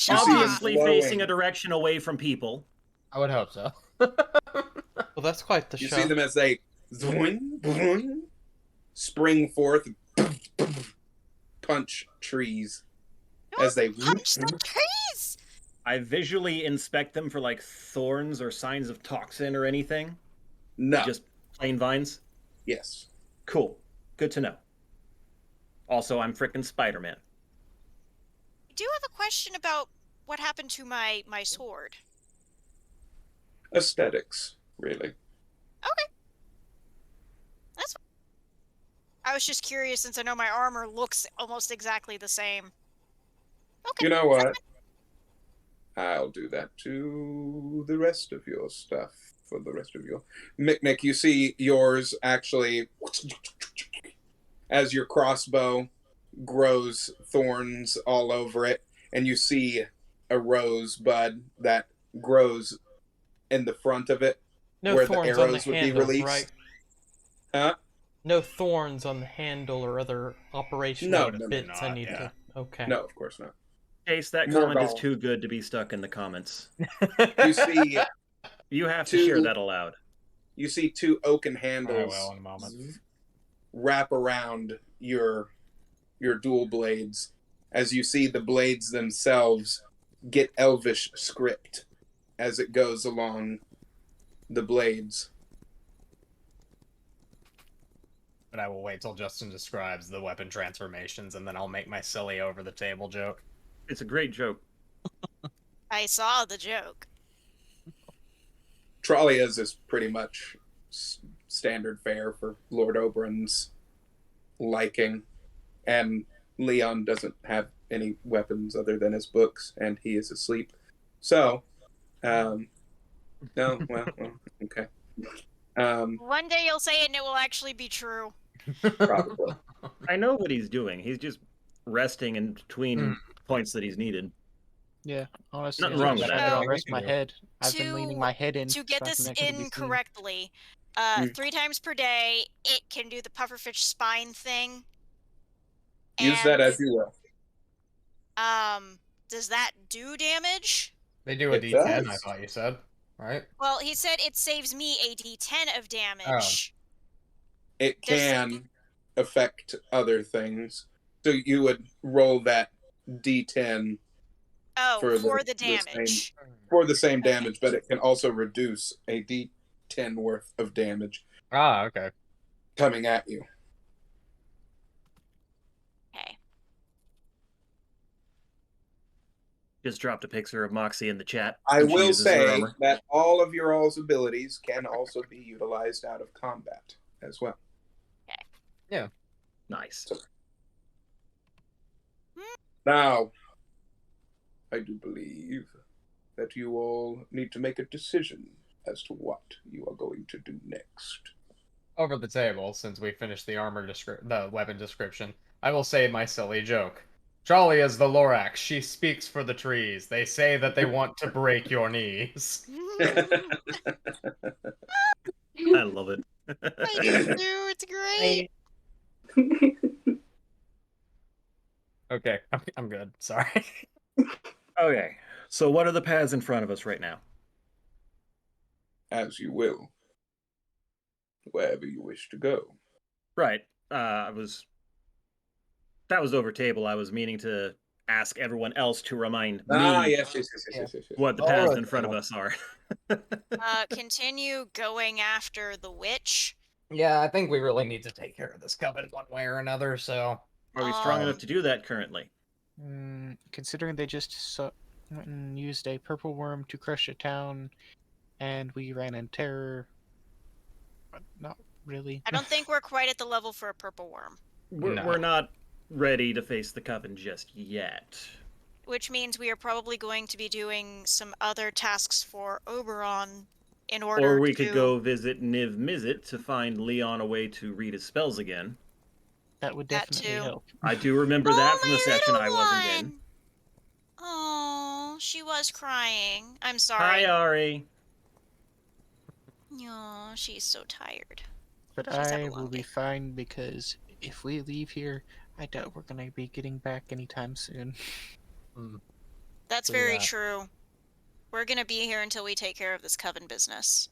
Obviously facing a direction away from people. I would hope so. Well, that's quite the You show. see them as they spring forth, punch trees as they punch the trees. I visually inspect them for like thorns or signs of toxin or anything. No, just plain vines. Yes. Cool. Good to know. Also, I'm frickin' Spider-Man. I do have a question about what happened to my sword. Aesthetics, really. Okay. That's. I was just curious since I know my armor looks almost exactly the same. Okay. You know what? I'll do that to the rest of your stuff. For the rest of your Mick, you see yours actually as your crossbow grows thorns all over it, and you see a rosebud that grows in the front of it, No where the thorns on the arrows would be handle, released. right? Huh? No thorns on the handle or other operational No, bits I need to. Okay. No, of course not. Case, that More comment is golf. too good to be stuck in the comments. You see, You have to share that aloud. you see two oaken I handles will in a moment. wrap around your dual blades, as you see the blades themselves get elvish script as it goes along the blades. But I will wait till Justin describes the weapon transformations, and then I'll make my silly over the table joke. It's a great joke. I saw the joke. Trollia's is pretty much standard fare for Lord Oberon's liking, and Leon doesn't have any weapons other than his books, and he is asleep. So, no, well, okay. One day you'll say it and it will actually be true. Probably. I know what he's doing. He's just resting in between points that he's needed. Yeah, honestly, Nothing wrong with that. I'll rest my head. I've been leaning my head in. To get so I this can actually be in seen. correctly, 3 times per day, it can do the pufferfish spine thing. Use that as you will. Does that do damage? They do a It D10, I does. thought you said, right? Well, he said it saves me a d10 of damage. It can affect other things. So you would roll that D10 for the same, damage. for the same damage, but it can also reduce a D10 worth of damage Ah, okay. coming at you. Okay. Just dropped a picture of Moxie in the chat. I when she will uses her say armor. that all of your all's abilities can also be utilized out of combat as well. Yeah. Nice. Now, I do believe that you all need to make a decision as to what you are going to do next. Over the table, since we finished the the weapon description, I will say my silly joke. Charlie is the Lorax. She speaks for the trees. They say that they want to break your knees. I love it. I do too. It's great. Okay, I'm good. Sorry. Okay, so what are the paths in front of us right now? As you will. Wherever you wish to go. Right. That was over table. I was meaning to ask everyone else to remind me Yes. what the paths in front of us are. Continue going after the witch. Yeah, I think we really need to take care of this coven one way or another, so... Are we strong enough to do that currently? Considering they just went and used a purple worm to crush a town, and we ran in terror, but not really. I don't think we're quite at the level for a purple worm. We're not ready to face the coven just yet. Which means we are probably going to be doing some other tasks for Oberon in order Or we to... could go visit Niv Mizzet to find Leon a way to read his spells again. That would definitely help. I do remember that from the session I wasn't in. Oh, she was crying. I'm sorry. Hi, Ari. Oh, she's so tired. But I will be fine, because if we leave here, I doubt we're going to be getting back anytime soon. That's very true. We're going to be here until we take care of this coven business.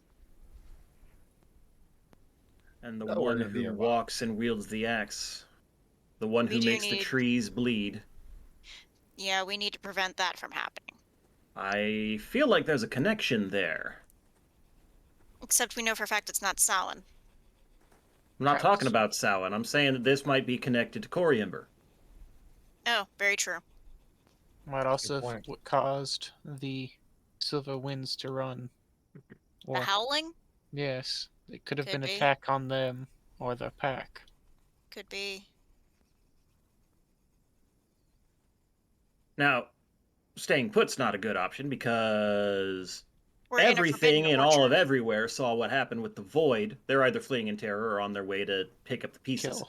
And the one who walks and wields the axe. The one who makes the trees bleed. Yeah, we need to prevent that from happening. I feel like there's a connection there. Except we know for a fact it's not Samhain. I'm not talking about Samhain. I'm saying that this might be connected to Coriumber. Oh, very true. Might also have what caused the Silver Winds to run. The howling? Yes. It could have been be. attack on them or the pack. Could be. Now, staying put's not a good option because We're in a everything forbidden and all of orchard. everywhere saw what happened with the Void. They're either fleeing in terror or on their way to pick up the pieces.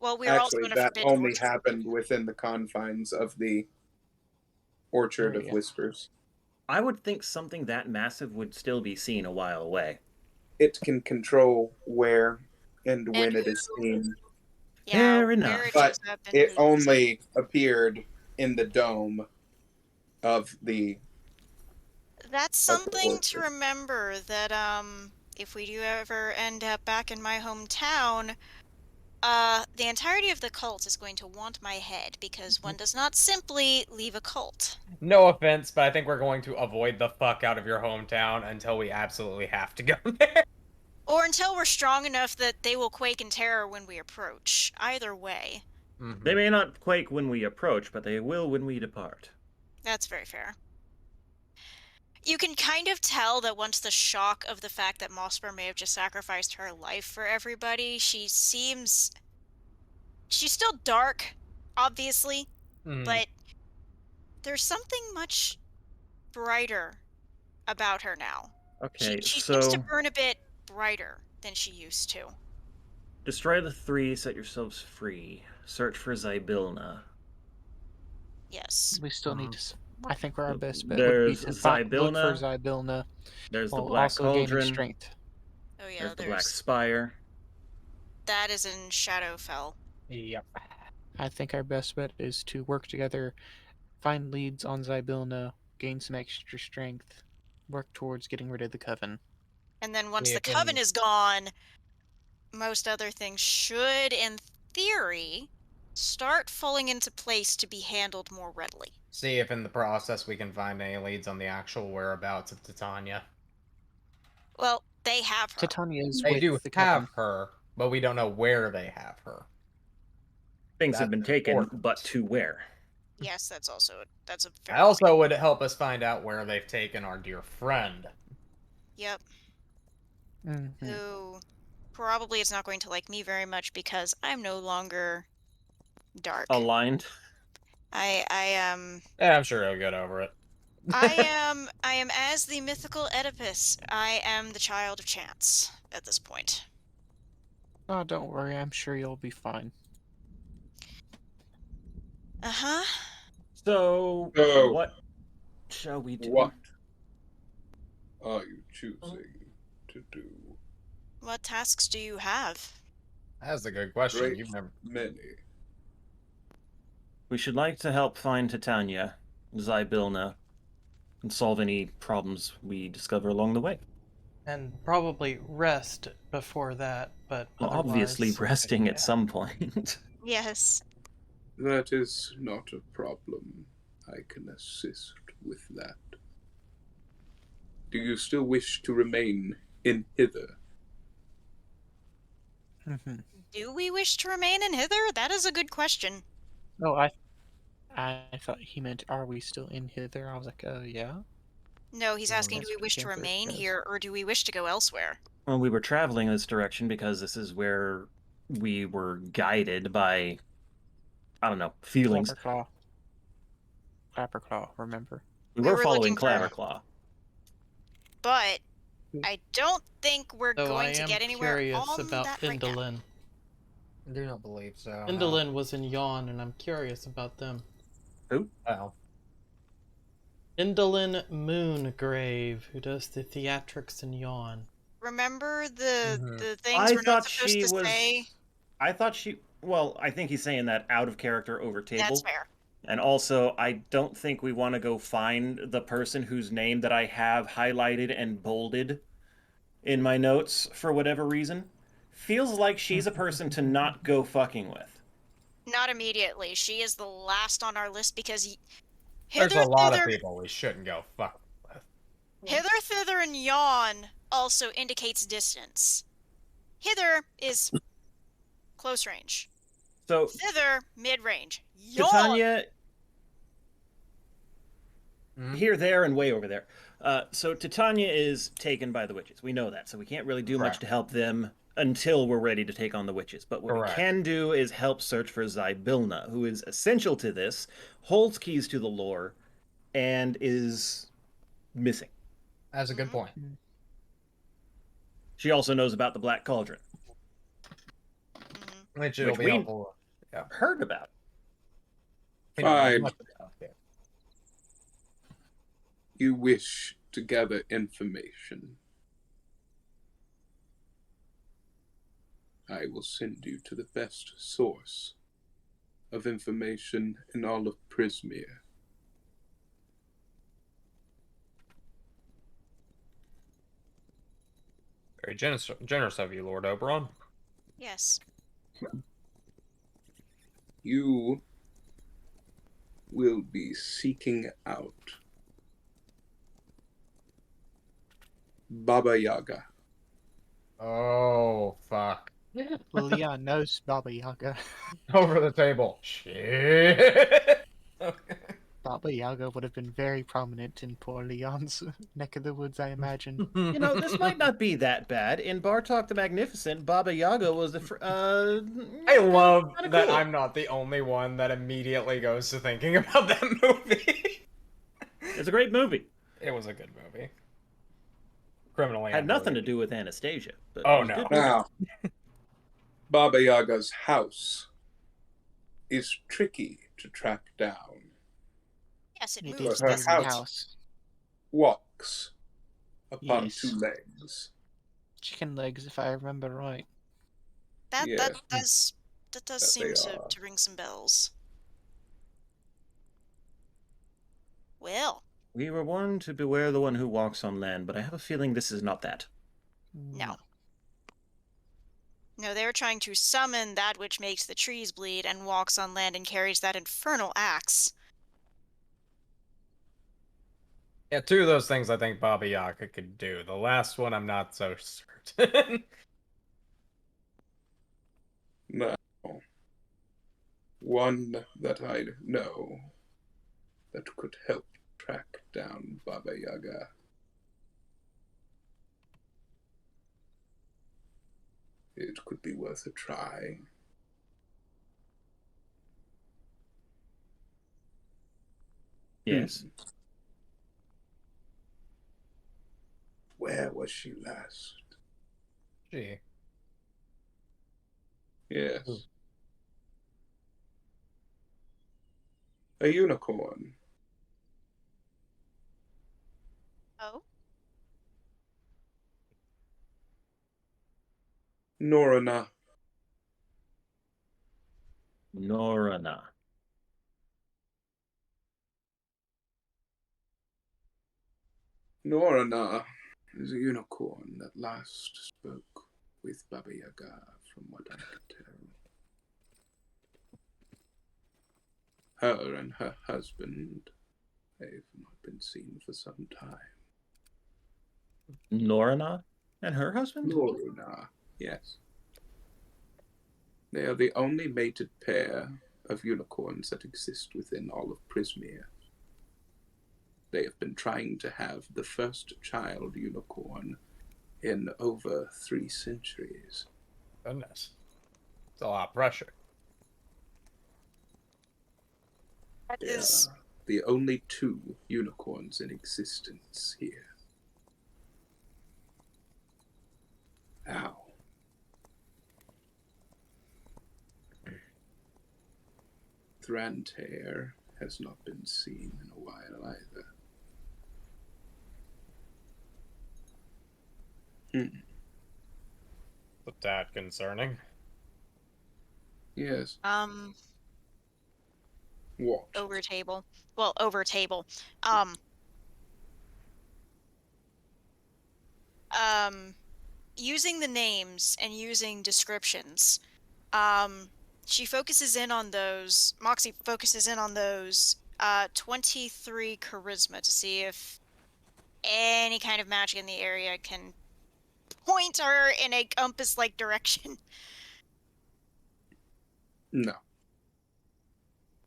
Well, we were also Actually, in a that forbidden only orchard. happened within the confines of the Orchard of Whispers. I would think something that massive would still be seen a while away. It can control where and when And it is seen, Yeah, Fair where enough. it but shows up and it who- only appeared in the dome of the. That's the something to orchard. remember, that if we do ever end up back in my hometown, the entirety of the cult is going to want my head, because one does not simply leave a cult. No offense, but I think we're going to avoid the fuck out of your hometown until we absolutely have to go there. Or until we're strong enough that they will quake in terror when we approach. Either way. They may not quake when we approach, but they will when we depart. That's very fair. You can kind of tell that once the shock of the fact that Mossper may have just sacrificed her life for everybody, she's still dark, obviously, but there's something much brighter about her now. Okay, She so seems to burn a bit brighter than she used to. destroy the 3, set yourselves free. Search for Zybilna. Yes. We still need to. I think our best bet There's would be to look for Zybilna. Zybilna. There's the while Black also gaining Cauldron. strength. Oh yeah, There's the Black Spire. that is in Shadowfell. Yep. I think our best bet is to work together, find leads on Zybilna, gain some extra strength, work towards getting rid of the Coven. And then once Yeah, the Coven is gone, most other things should, in theory, start falling into place to be handled more readily. See if in the process we can find any leads on the actual whereabouts of Titania. Well, they have her. Titania is They with do the have Coven. her, but we don't know where they have her. Things have been That's taken, important. but to where? Yes, that's a fair That also would help us find out where they've taken our dear friend. Yep. Mhm. Who probably is not going to like me very much because I'm no longer dark. Aligned. I am Yeah, I'm sure he'll get over it. I am as the mythical Oedipus. I am the child of chance at this point. Oh, don't worry. I'm sure you'll be fine. Uh-huh. So, So, what shall we do? what are you choosing to do? What tasks do you have? That's a good question. Great You've never. many. We should like to help find Titania, Zybilna, and solve any problems we discover along the way. And probably rest before that, but Well, obviously otherwise- resting at some point. Yes. That is not a problem. I can assist with that. Do you still wish to remain in hither? Mhm. Do we wish to remain in hither? That is a good question. Oh, I thought he meant, are we still in hither? I was like, yeah. No, he's Well, asking, do that's we wish to what Jennifer remain says. here, or do we wish to go elsewhere? Well, we were traveling in this direction because this is where we were guided by, I don't know, feelings. Clapperclaw. Clapperclaw, remember? We We were were following looking for- Clapperclaw. But I don't think we're Though I going to am get anywhere curious on about that right now. Indolin. I do not believe so. Indolin was in Yawn, and I'm curious about them. Who? Oh. Indolin Moongrave, who does the theatrics in Yawn. Remember the Mhm. the things I we're not thought supposed she to was. say? I thought she. Well, I think he's saying that out of character over table. That's fair. And also, I don't think we want to go find the person whose name that I have highlighted and bolded in my notes for whatever reason. Feels like she's a person to not go fucking with. Not immediately. She is the last on our list because There's hither, a lot thither, of people we shouldn't go fuck with. hither, thither, and yawn also indicates distance. Hither is close range. So, Thither, mid range. Yawn. Titania, Mhm. here, there, and way over there. So Titania is taken by the witches. We know that, so we can't really do much Correct. to help them until we're ready to take on the witches. But what Correct. we can do is help search for Zybilna, who is essential to this, holds keys to the lore, and is missing. That's a good point. She also knows about the Black Cauldron. Which it'll Which be we- helpful. Heard about. We don't know Fine. much about it. you wish to gather information, I will send you to the best source of information in all of Prismere. Very generous of you, Lord Oberon. Yes. You will be seeking out Baba Yaga. Oh, fuck. Leon knows Baba Yaga. Over the table. Shit. Okay. Baba Yaga would have been very prominent in poor Leon's neck of the woods, I imagine. You know, this might not be that bad. In Bartok the Magnificent, Baba Yaga was the I love kinda that cool. I'm not the only one that immediately goes to thinking about that movie. It's a great movie. It was a good movie. Criminally Had nothing to underrated. do with Anastasia. But Oh, it was no. a good movie. Now, Baba Yaga's house is tricky to track down. Yes, it It moves. is her near the house. house. Walks upon Yes. 2 legs. Chicken legs, if I remember right. That Yes. does That seem they to, are. to ring some bells. Well, We were warned to beware the one who walks on land, but I have a feeling this is not that. no. No, they're trying to summon that which makes the trees bleed and walks on land and carries that infernal axe. Yeah, 2 of those things I think Baba Yaga could do. The last one, I'm not so certain. Now, one that I know that could help track down Baba Yaga. It could be worth a try. Yes. Where was she last? Gee. Yes. A unicorn. Oh? Norana. Norana. Norana is a unicorn that last spoke with Baba Yaga, from what I can tell. Her and her husband, they've not been seen for some time. Norana and her husband? Norana, yes. They are the only mated pair of unicorns that exist within all of Prismere. They have been trying to have the first child unicorn in over 3 centuries. Goodness. It's a lot of pressure. That They is. are the only 2 unicorns in existence here. Now, Thrantair has not been seen in a while either. Is that concerning? Yes. What? Over table. Well, over table. Using the names and using descriptions, she focuses in on those. Moxie focuses in on those. 23 charisma to see if any kind of magic in the area can point her in a compass-like direction. No.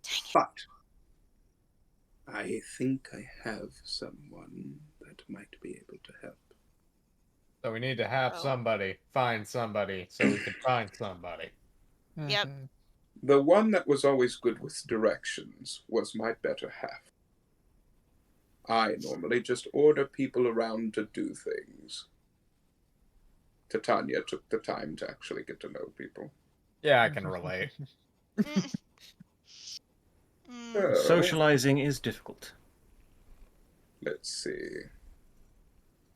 Dang it. But I think I have someone that might be able to help. So we need to have somebody find somebody so we can find somebody. Yep. The one that was always good with directions was my better half. I normally just order people around to do things. Titania took the time to actually get to know people. Yeah, I can relate. So, Socializing is difficult. Let's see.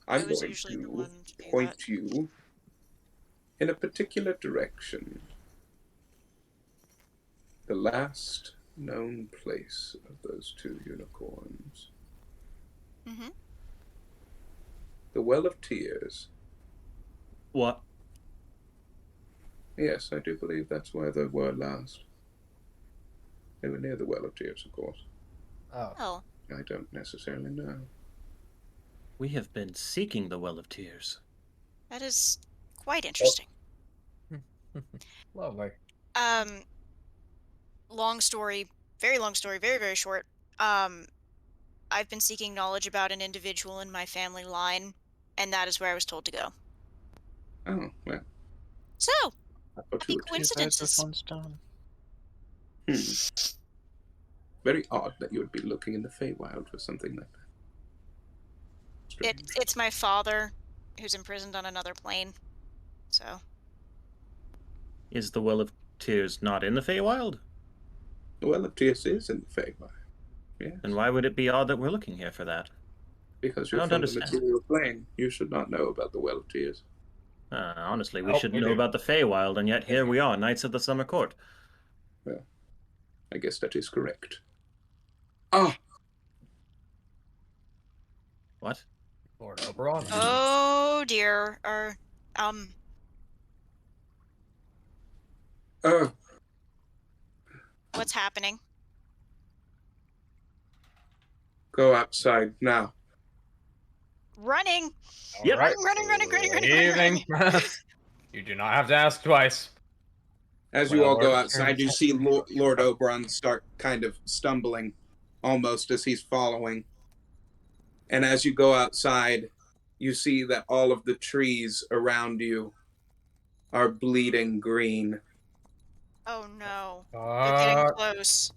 I I'm was going usually the to one to do point that. you in a particular direction. The last known place of those 2 unicorns. Mm-hmm. The Well of Tears. What? Yes, I do believe that's where they were last. They were near the Well of Tears, of course. Oh. I don't necessarily know. We have been seeking the Well of Tears. That is quite interesting. Lovely. Long story, very, very short. I've been seeking knowledge about an individual in my family line, and that is where I was told to go. Oh, well. So, happy Two birds with coincidences. one stone. Very odd that you would be looking in the Feywild for something like that. Strange. It's my father, who's imprisoned on another plane. So. Is the Well of Tears not in the Feywild? The Well of Tears is in the Feywild. Yes. Then why would it be odd that we're looking here for that? Because I you're don't from understand. the material plane. You should not know about the Well of Tears. Honestly, we Oh, should we know do. about the Feywild, and yet here we are, Knights of the Summer Court. Well, I guess that is correct. Ah! What? Lord Oberon. Oh dear. What's happening? Go outside now. Running. Yep. Running. Evening. You do not have to ask twice. As you Well, all go we're- outside, you see Lord Oberon start kind of stumbling, almost as he's following. And as you go outside, you see that all of the trees around you are bleeding green. Oh no. They're getting close.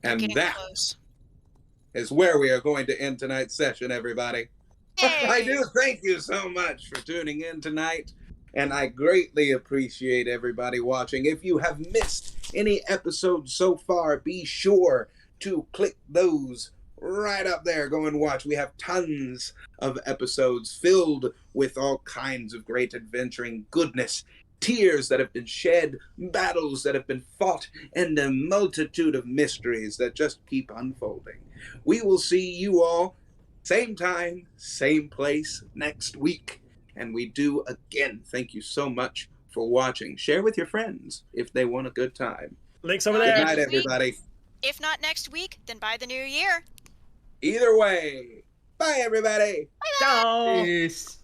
They're And getting that close. is where we are going to end tonight's session, everybody. I do thank you so much for tuning in tonight, and I greatly appreciate everybody watching. If you have missed any episodes so far, be sure to click those right up there. Go and watch. We have tons of episodes filled with all kinds of great adventuring goodness, tears that have been shed, battles that have been fought, and a multitude of mysteries that just keep unfolding. We will see you all same time, same place next week. And we do again thank you so much for watching. Share with your friends if they want a good time. Links over Not there. Good night, next week. everybody. If not next week, then by the new year. Either way, bye, everybody. Ciao. Peace.